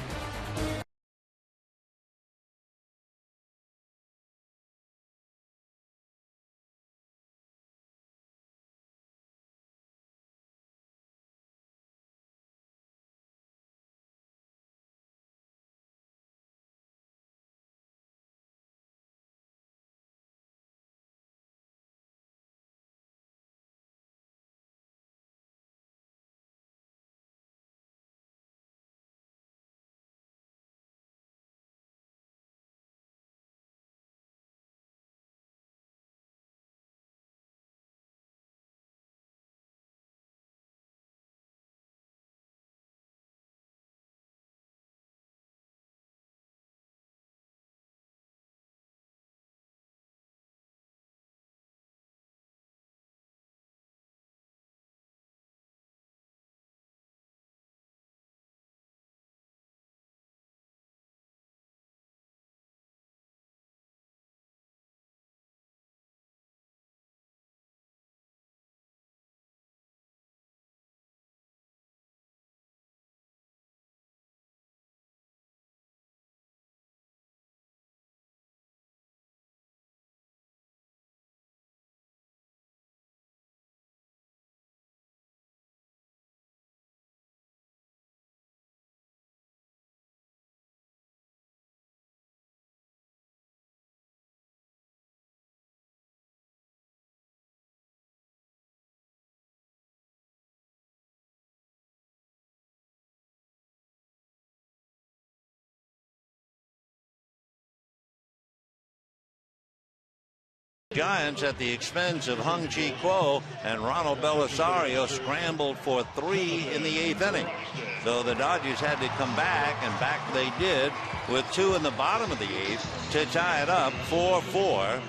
Giants, at the expense of Hung Chi Kuo and Ronald Belisario, scrambled for 3 in the 8th inning. So the Dodgers had to come back, and back they did with 2 in the bottom of the 8th to tie it up 4-4,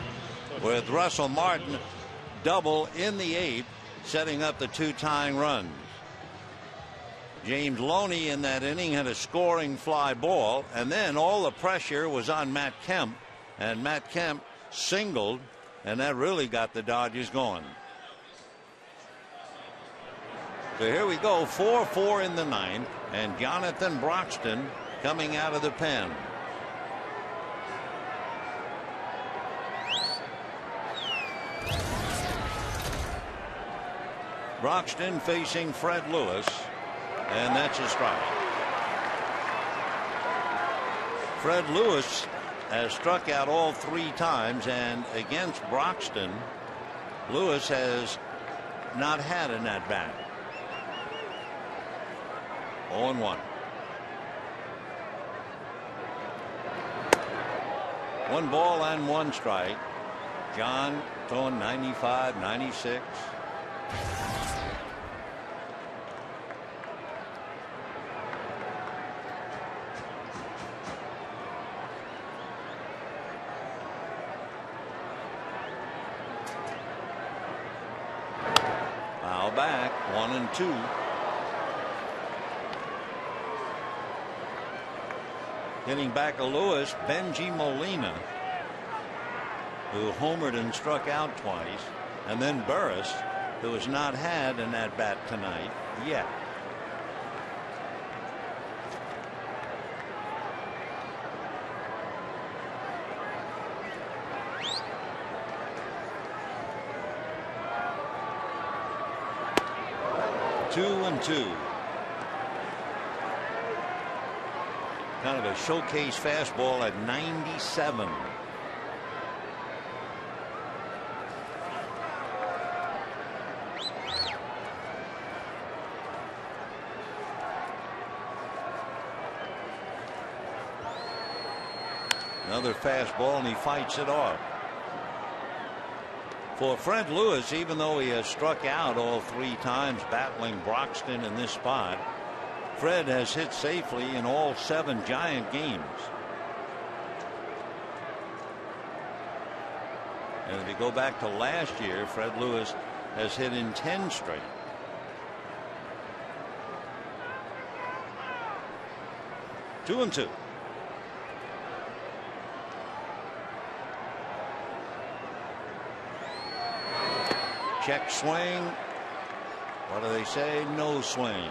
with Russell Martin double in the 8th, setting up the 2 tying runs. James Loney in that inning had a scoring fly ball, and then all the pressure was on Matt Kemp, and Matt Kemp singled, and that really got the Dodgers going. So here we go, 4-4 in the 9th, and Jonathan Broxton coming out of the pen. Broxton facing Fred Lewis, and that's a strike. Fred Lewis has struck out all 3 times, and against Broxton, Lewis has not had an at bat. 0-1. 1 ball and 1 strike. John throwing 95, 96. Foul back, 1-2. Getting back a Lewis, Benji Molina, who homered and struck out twice, and then Burris, who has not had an at bat tonight yet. Two and two. Kind of a showcase fastball at 97. Another fastball, and he fights it off. For Fred Lewis, even though he has struck out all 3 times battling Broxton in this spot, Fred has hit safely in all 7 Giant games. And if you go back to last year, Fred Lewis has hit in 10 straight. Two and two. Check swing. What do they say? No swing.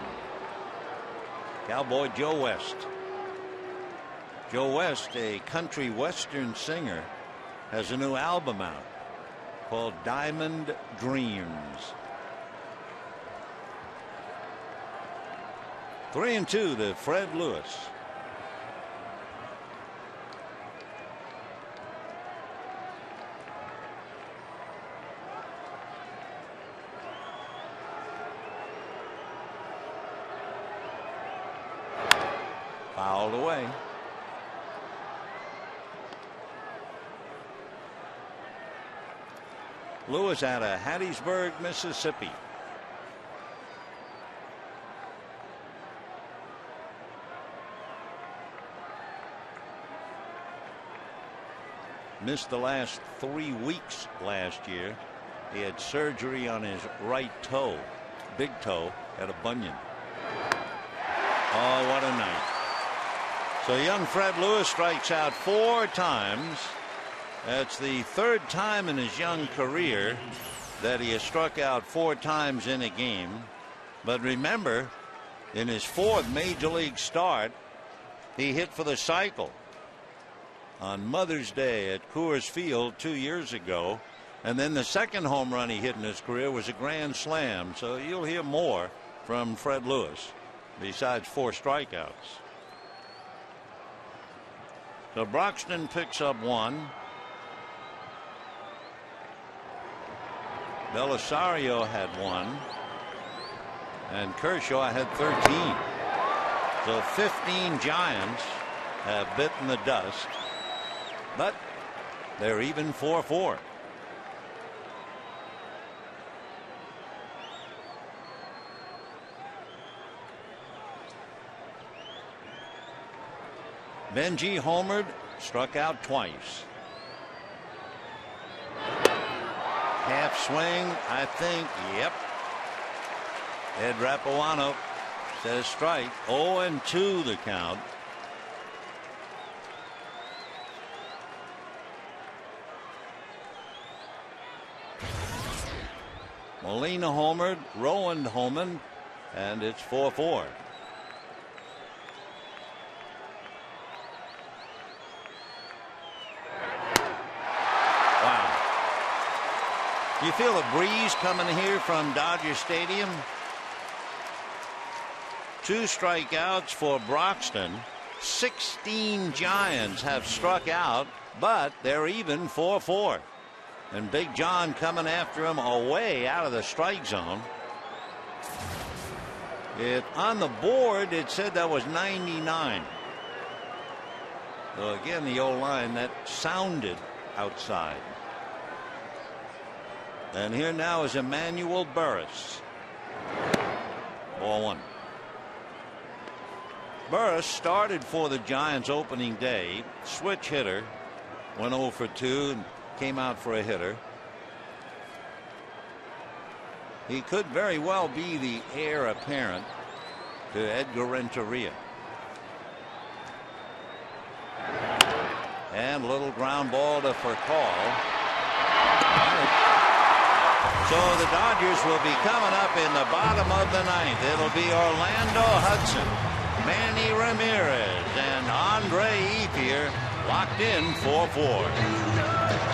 Cowboy Joe West. Joe West, a country western singer, has a new album out called Diamond Dreams. 3-2 to Fred Lewis. Fouled away. Lewis out of Hattiesburg, Mississippi. Missed the last 3 weeks last year. He had surgery on his right toe, big toe, had a bunion. Oh, what a night. So young Fred Lewis strikes out 4 times. That's the 3rd time in his young career that he has struck out 4 times in a game. But remember, in his 4th major league start, he hit for the cycle on Mother's Day at Coors Field 2 years ago. And then the 2nd home run he hit in his career was a grand slam. So you'll hear more from Fred Lewis besides 4 strikeouts. So Broxton picks up 1. Belisario had 1. And Kershaw had 13. So 15 Giants have bitten the dust. But they're even 4-4. Benji homered, struck out twice. Half swing, I think. Yep. Ed Rappuano says strike. 0-2 the count. Molina homered, Rowan homered, and it's 4-4. You feel a breeze coming here from Dodger Stadium. 2 strikeouts for Broxton. 16 Giants have struck out, but they're even 4-4. And Big John coming after him away out of the strike zone. On the board, it said that was 99. So again, the old line that sounded outside. And here now is Emmanuel Burris. Ball 1. Burris started for the Giants opening day. Switch hitter. Went 0 for 2 and came out for a hitter. He could very well be the heir apparent to Edgar Renteria. And a little ground ball to Furcal. So the Dodgers will be coming up in the bottom of the 9th. It'll be Orlando Hudson, Manny Ramirez, and Andre Ethier locked in 4-4.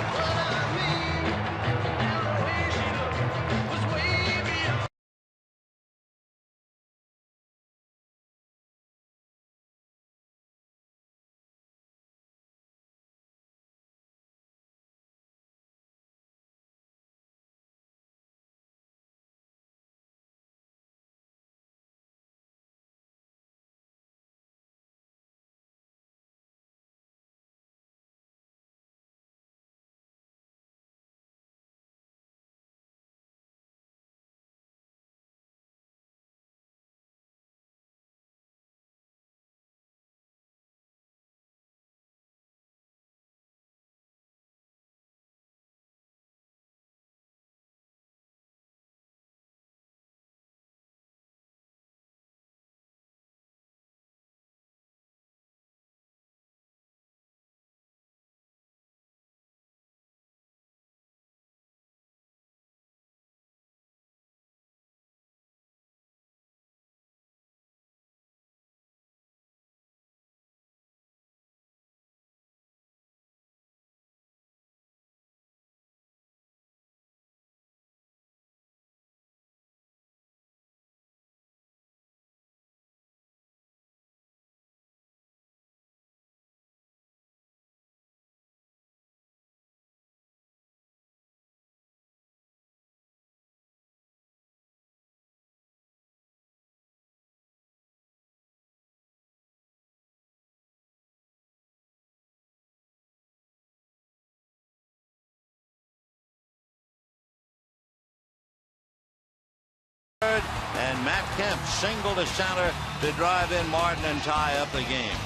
And Matt Kemp single to center to drive in Martin and tie up the game.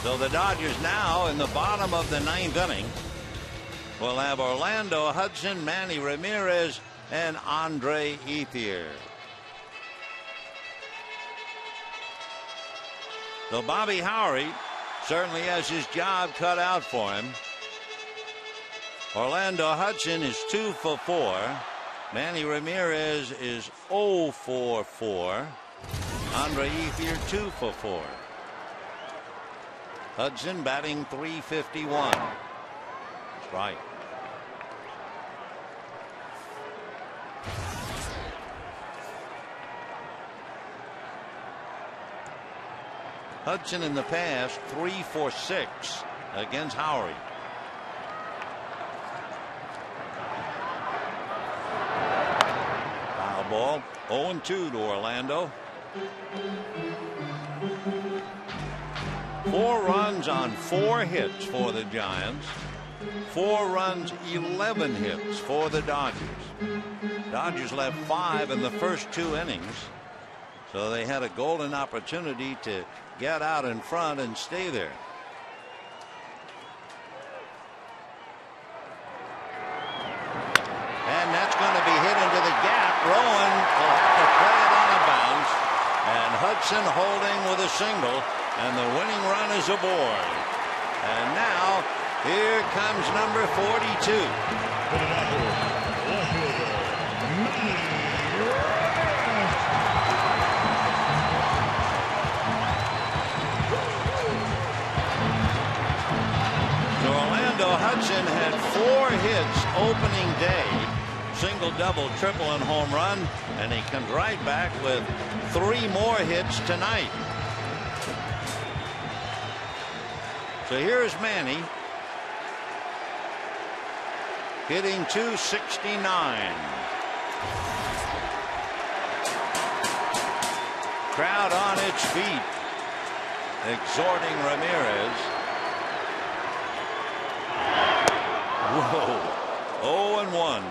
So the Dodgers now in the bottom of the 9th inning will have Orlando Hudson, Manny Ramirez, and Andre Ethier. So Bobby Howry certainly has his job cut out for him. Orlando Hudson is 2 for 4. Manny Ramirez is 0 for 4. Andre Ethier 2 for 4. Hudson batting .351. Strike. Hudson in the past 3 for 6 against Howry. Ball 0-2 to Orlando. 4 runs on 4 hits for the Giants. 4 runs, 11 hits for the Dodgers. Dodgers left 5 in the first 2 innings. So they had a golden opportunity to get out in front and stay there. And that's going to be hit into the gap. Rowan will have to play it on a bounce, and Hudson holding with a single, and the winning run is aboard. And now here comes number 42. So Orlando Hudson had 4 hits opening day. single, double, triple, and home run, and he comes right back with 3 more hits tonight. So here's Manny hitting .269. Crowd on its feet, exhorting Ramirez. Whoa, 0-1.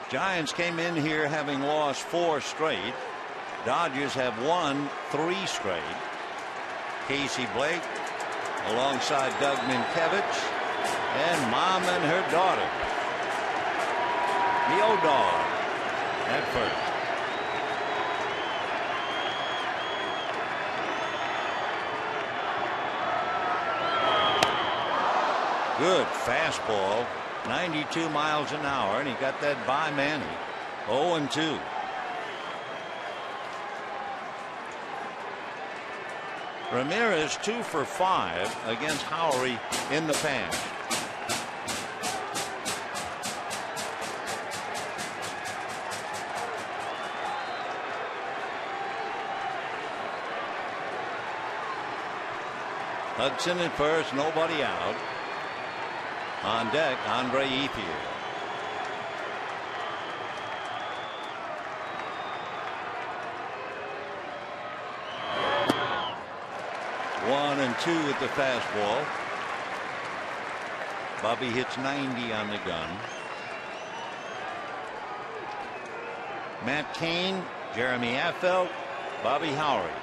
Giants came in here having lost 4 straight. Dodgers have won 3 straight. Casey Blake alongside Doug Minkiewicz and Mom and her daughter. The O-Dog at first. Good fastball, 92 miles an hour, and he got that by Manny. 0-2. Ramirez 2 for 5 against Howery in the past. Hudson at first, nobody out. On deck, Andre Ethier. One and 2 with the fastball. Bobby hits 90 on the gun. Matt Cain, Jeremy Affeldt, Bobby Howery,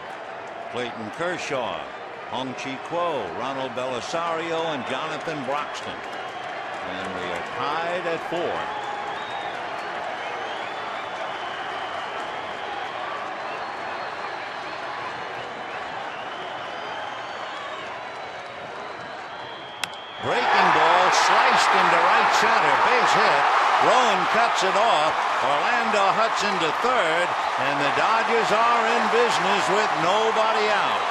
Clayton Kershaw, Hong Chi Kuo, Ronald Belisario, and Jonathan Broxton. And we are tied at 4. Breaking ball sliced into right center. Base hit. Rowan cuts it off. Orlando Hudson to third. And the Dodgers are in business with nobody out.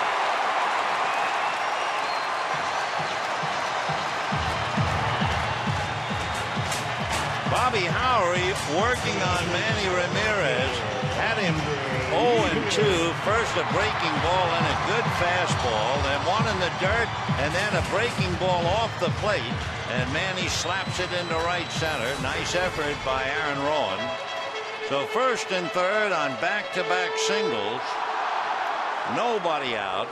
Bobby Howery working on Manny Ramirez. Had him 0-2. First a breaking ball and a good fastball. Then one in the dirt and then a breaking ball off the plate. And Manny slaps it into right center. Nice effort by Aaron Rowan. So first and third on back-to-back singles. Nobody out.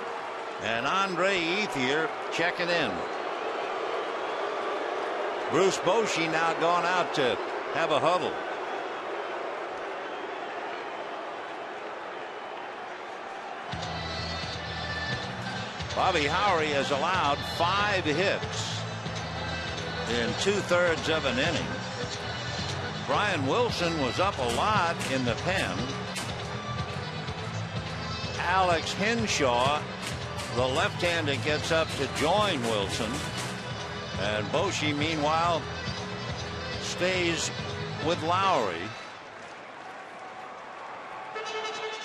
And Andre Ethier checking in. Bruce Bochy now gone out to have a huddle. Bobby Howery has allowed 5 hits in 2/3 of an inning. Brian Wilson was up a lot in the pen. Alex Henshaw, the left-hander, gets up to join Wilson. And Bochy, meanwhile, stays with Lowry.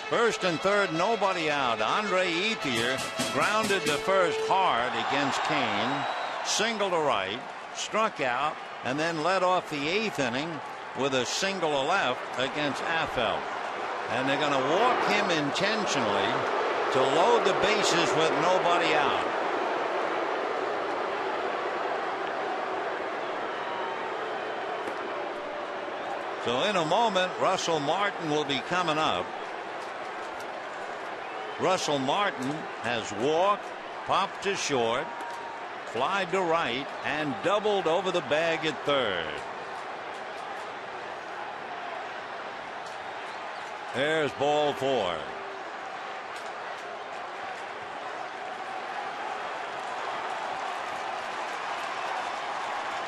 First and third, nobody out. Andre Ethier grounded to first hard against Cain. Single to right, struck out, and then led off the 8th inning with a single to left against Affeldt. And they're going to walk him intentionally to load the bases with nobody out. So in a moment, Russell Martin will be coming up. Russell Martin has walked, popped to short, flied to right, and doubled over the bag at third. There's ball 4.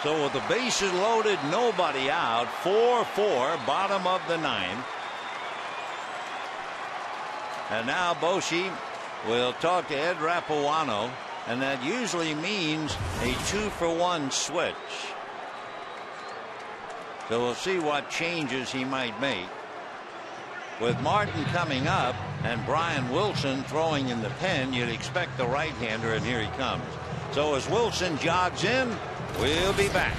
So with the bases loaded, nobody out, 4-4, bottom of the 9th. And now Bochy will talk to Ed Rapuano, and that usually means a 2-for-1 switch. So we'll see what changes he might make. With Martin coming up and Brian Wilson throwing in the pen, you'd expect the right-hander, and here he comes. So as Wilson jogs in, We'll be back.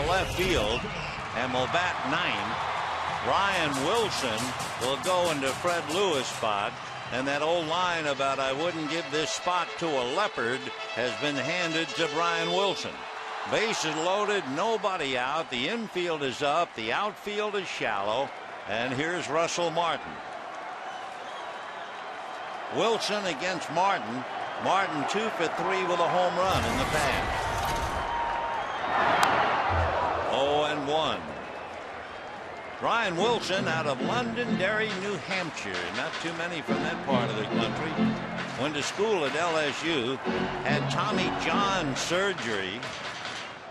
Left field and will bat 9. Ryan Wilson will go into Fred Lewis' spot, and that old line about I wouldn't give this spot to a leopard has been handed to Brian Wilson. Bases loaded, nobody out. The infield is up, the outfield is shallow, and here's Russell Martin. Wilson against Martin. Martin 2 for 3 with a home run in the past. 0-1. Ryan Wilson out of Londonderry, New Hampshire. Not too many from that part of the country. Went to school at LSU. Had Tommy John surgery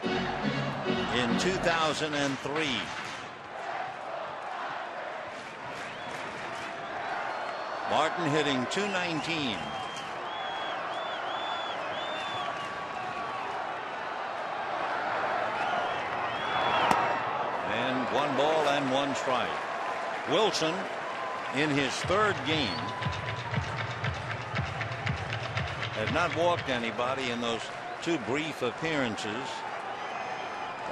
in 2003. Martin hitting .219. And 1 ball and 1 strike. Wilson in his 3rd game has not walked anybody in those 2 brief appearances.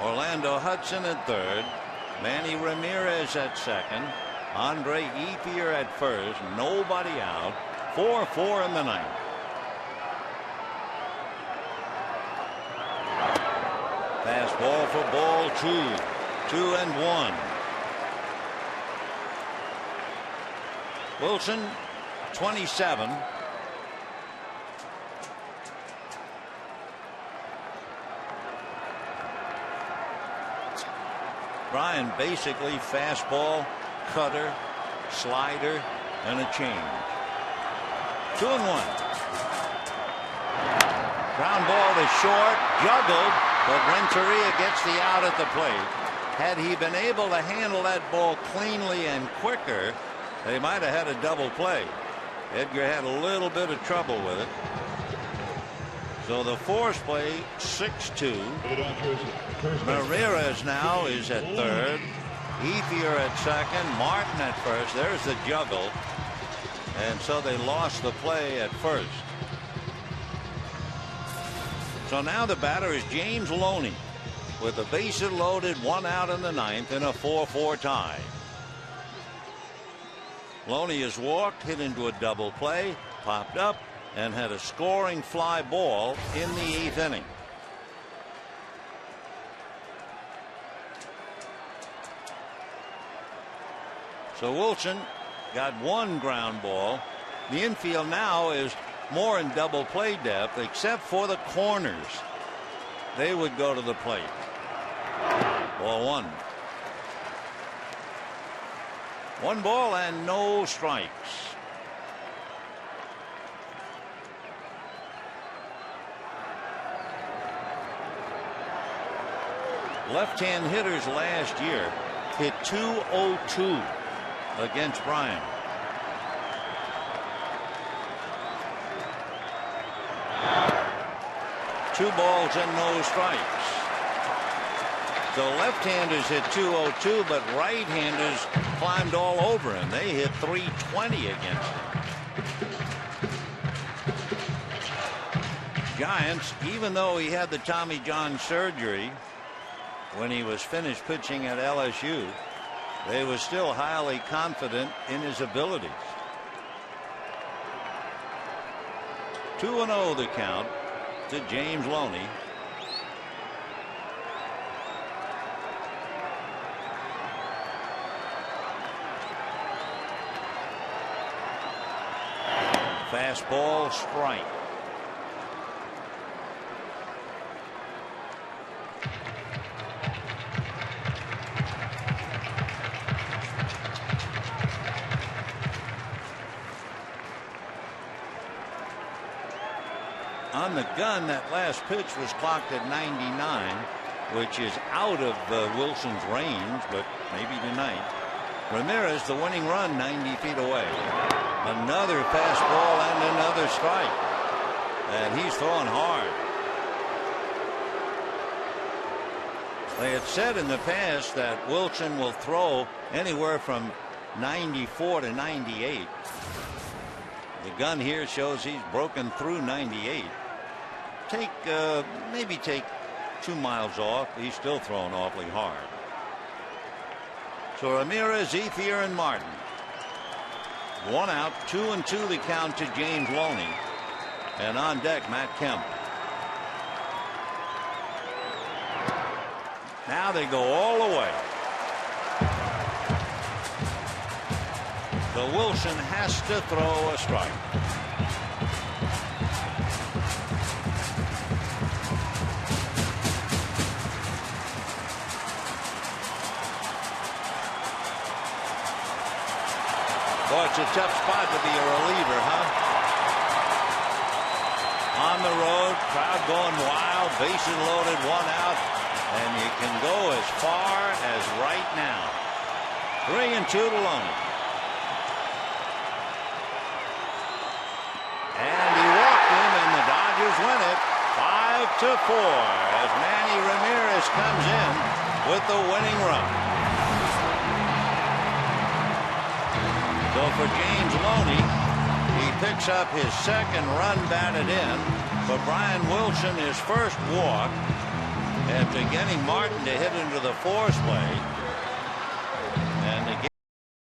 Orlando Hudson at 3rd, Manny Ramirez at 2nd, Andre Ethier at 1st, nobody out. 4-4 in the 9th. Fastball for ball 2. 2-1. Wilson 27. Brian basically fastball, cutter, slider, and a change. 2-1. Ground ball to short, juggled, but Renteria gets the out at the plate. Had he been able to handle that ball cleanly and quicker, they might have had a double play. Edgar had a little bit of trouble with it. So the force play 6-2. Ramirez now is at 3rd. Ethier at 2nd. Martin at 1st. There's the juggle. And so they lost the play at 1st. So now the batter is James Loney with the bases loaded, 1 out in the 9th in a 4-4 tie. Loney has walked, hit into a double play, popped up, and had a scoring fly ball in the 8th inning. So Wilson got 1 ground ball. The infield now is more in double play depth, except for the corners. They would go to the plate. Ball 1. 1 ball and no strikes. left-hand hitters last year hit .202 against Bryan. Two balls and no strikes. The left-handers hit .202, but right-handers climbed all over him. They hit .320 against him. Giants, even though he had the Tommy John surgery when he was finished pitching at LSU, they were still highly confident in his abilities. 2-0 the count to James Loney. Fastball strike. On the gun, that last pitch was clocked at 99, which is out of Wilson's range, but maybe tonight. Ramirez, the winning run, 90 feet away. Another fastball and another strike. And he's throwing hard. They had said in the past that Wilson will throw anywhere from 94 to 98. The gun here shows he's broken through 98. Maybe take 2 miles off. He's still throwing awfully hard. So Ramirez, Ethier, and Martin. 1 out, 2-2 the count to James Loney. And on deck, Matt Kemp. Now they go all the way. So Wilson has to throw a strike. Boy, it's a tough spot to be a reliever, huh? On the road, crowd going wild, bases loaded, 1 out, and you can go as far as right now. 3-2 to Loney. And he walked him, and the Dodgers win it 5-4 as Manny Ramirez comes in with the winning run. So for James Loney, he picks up his second run batted in, but Brian Wilson his first walk after getting Martin to hit into the force play.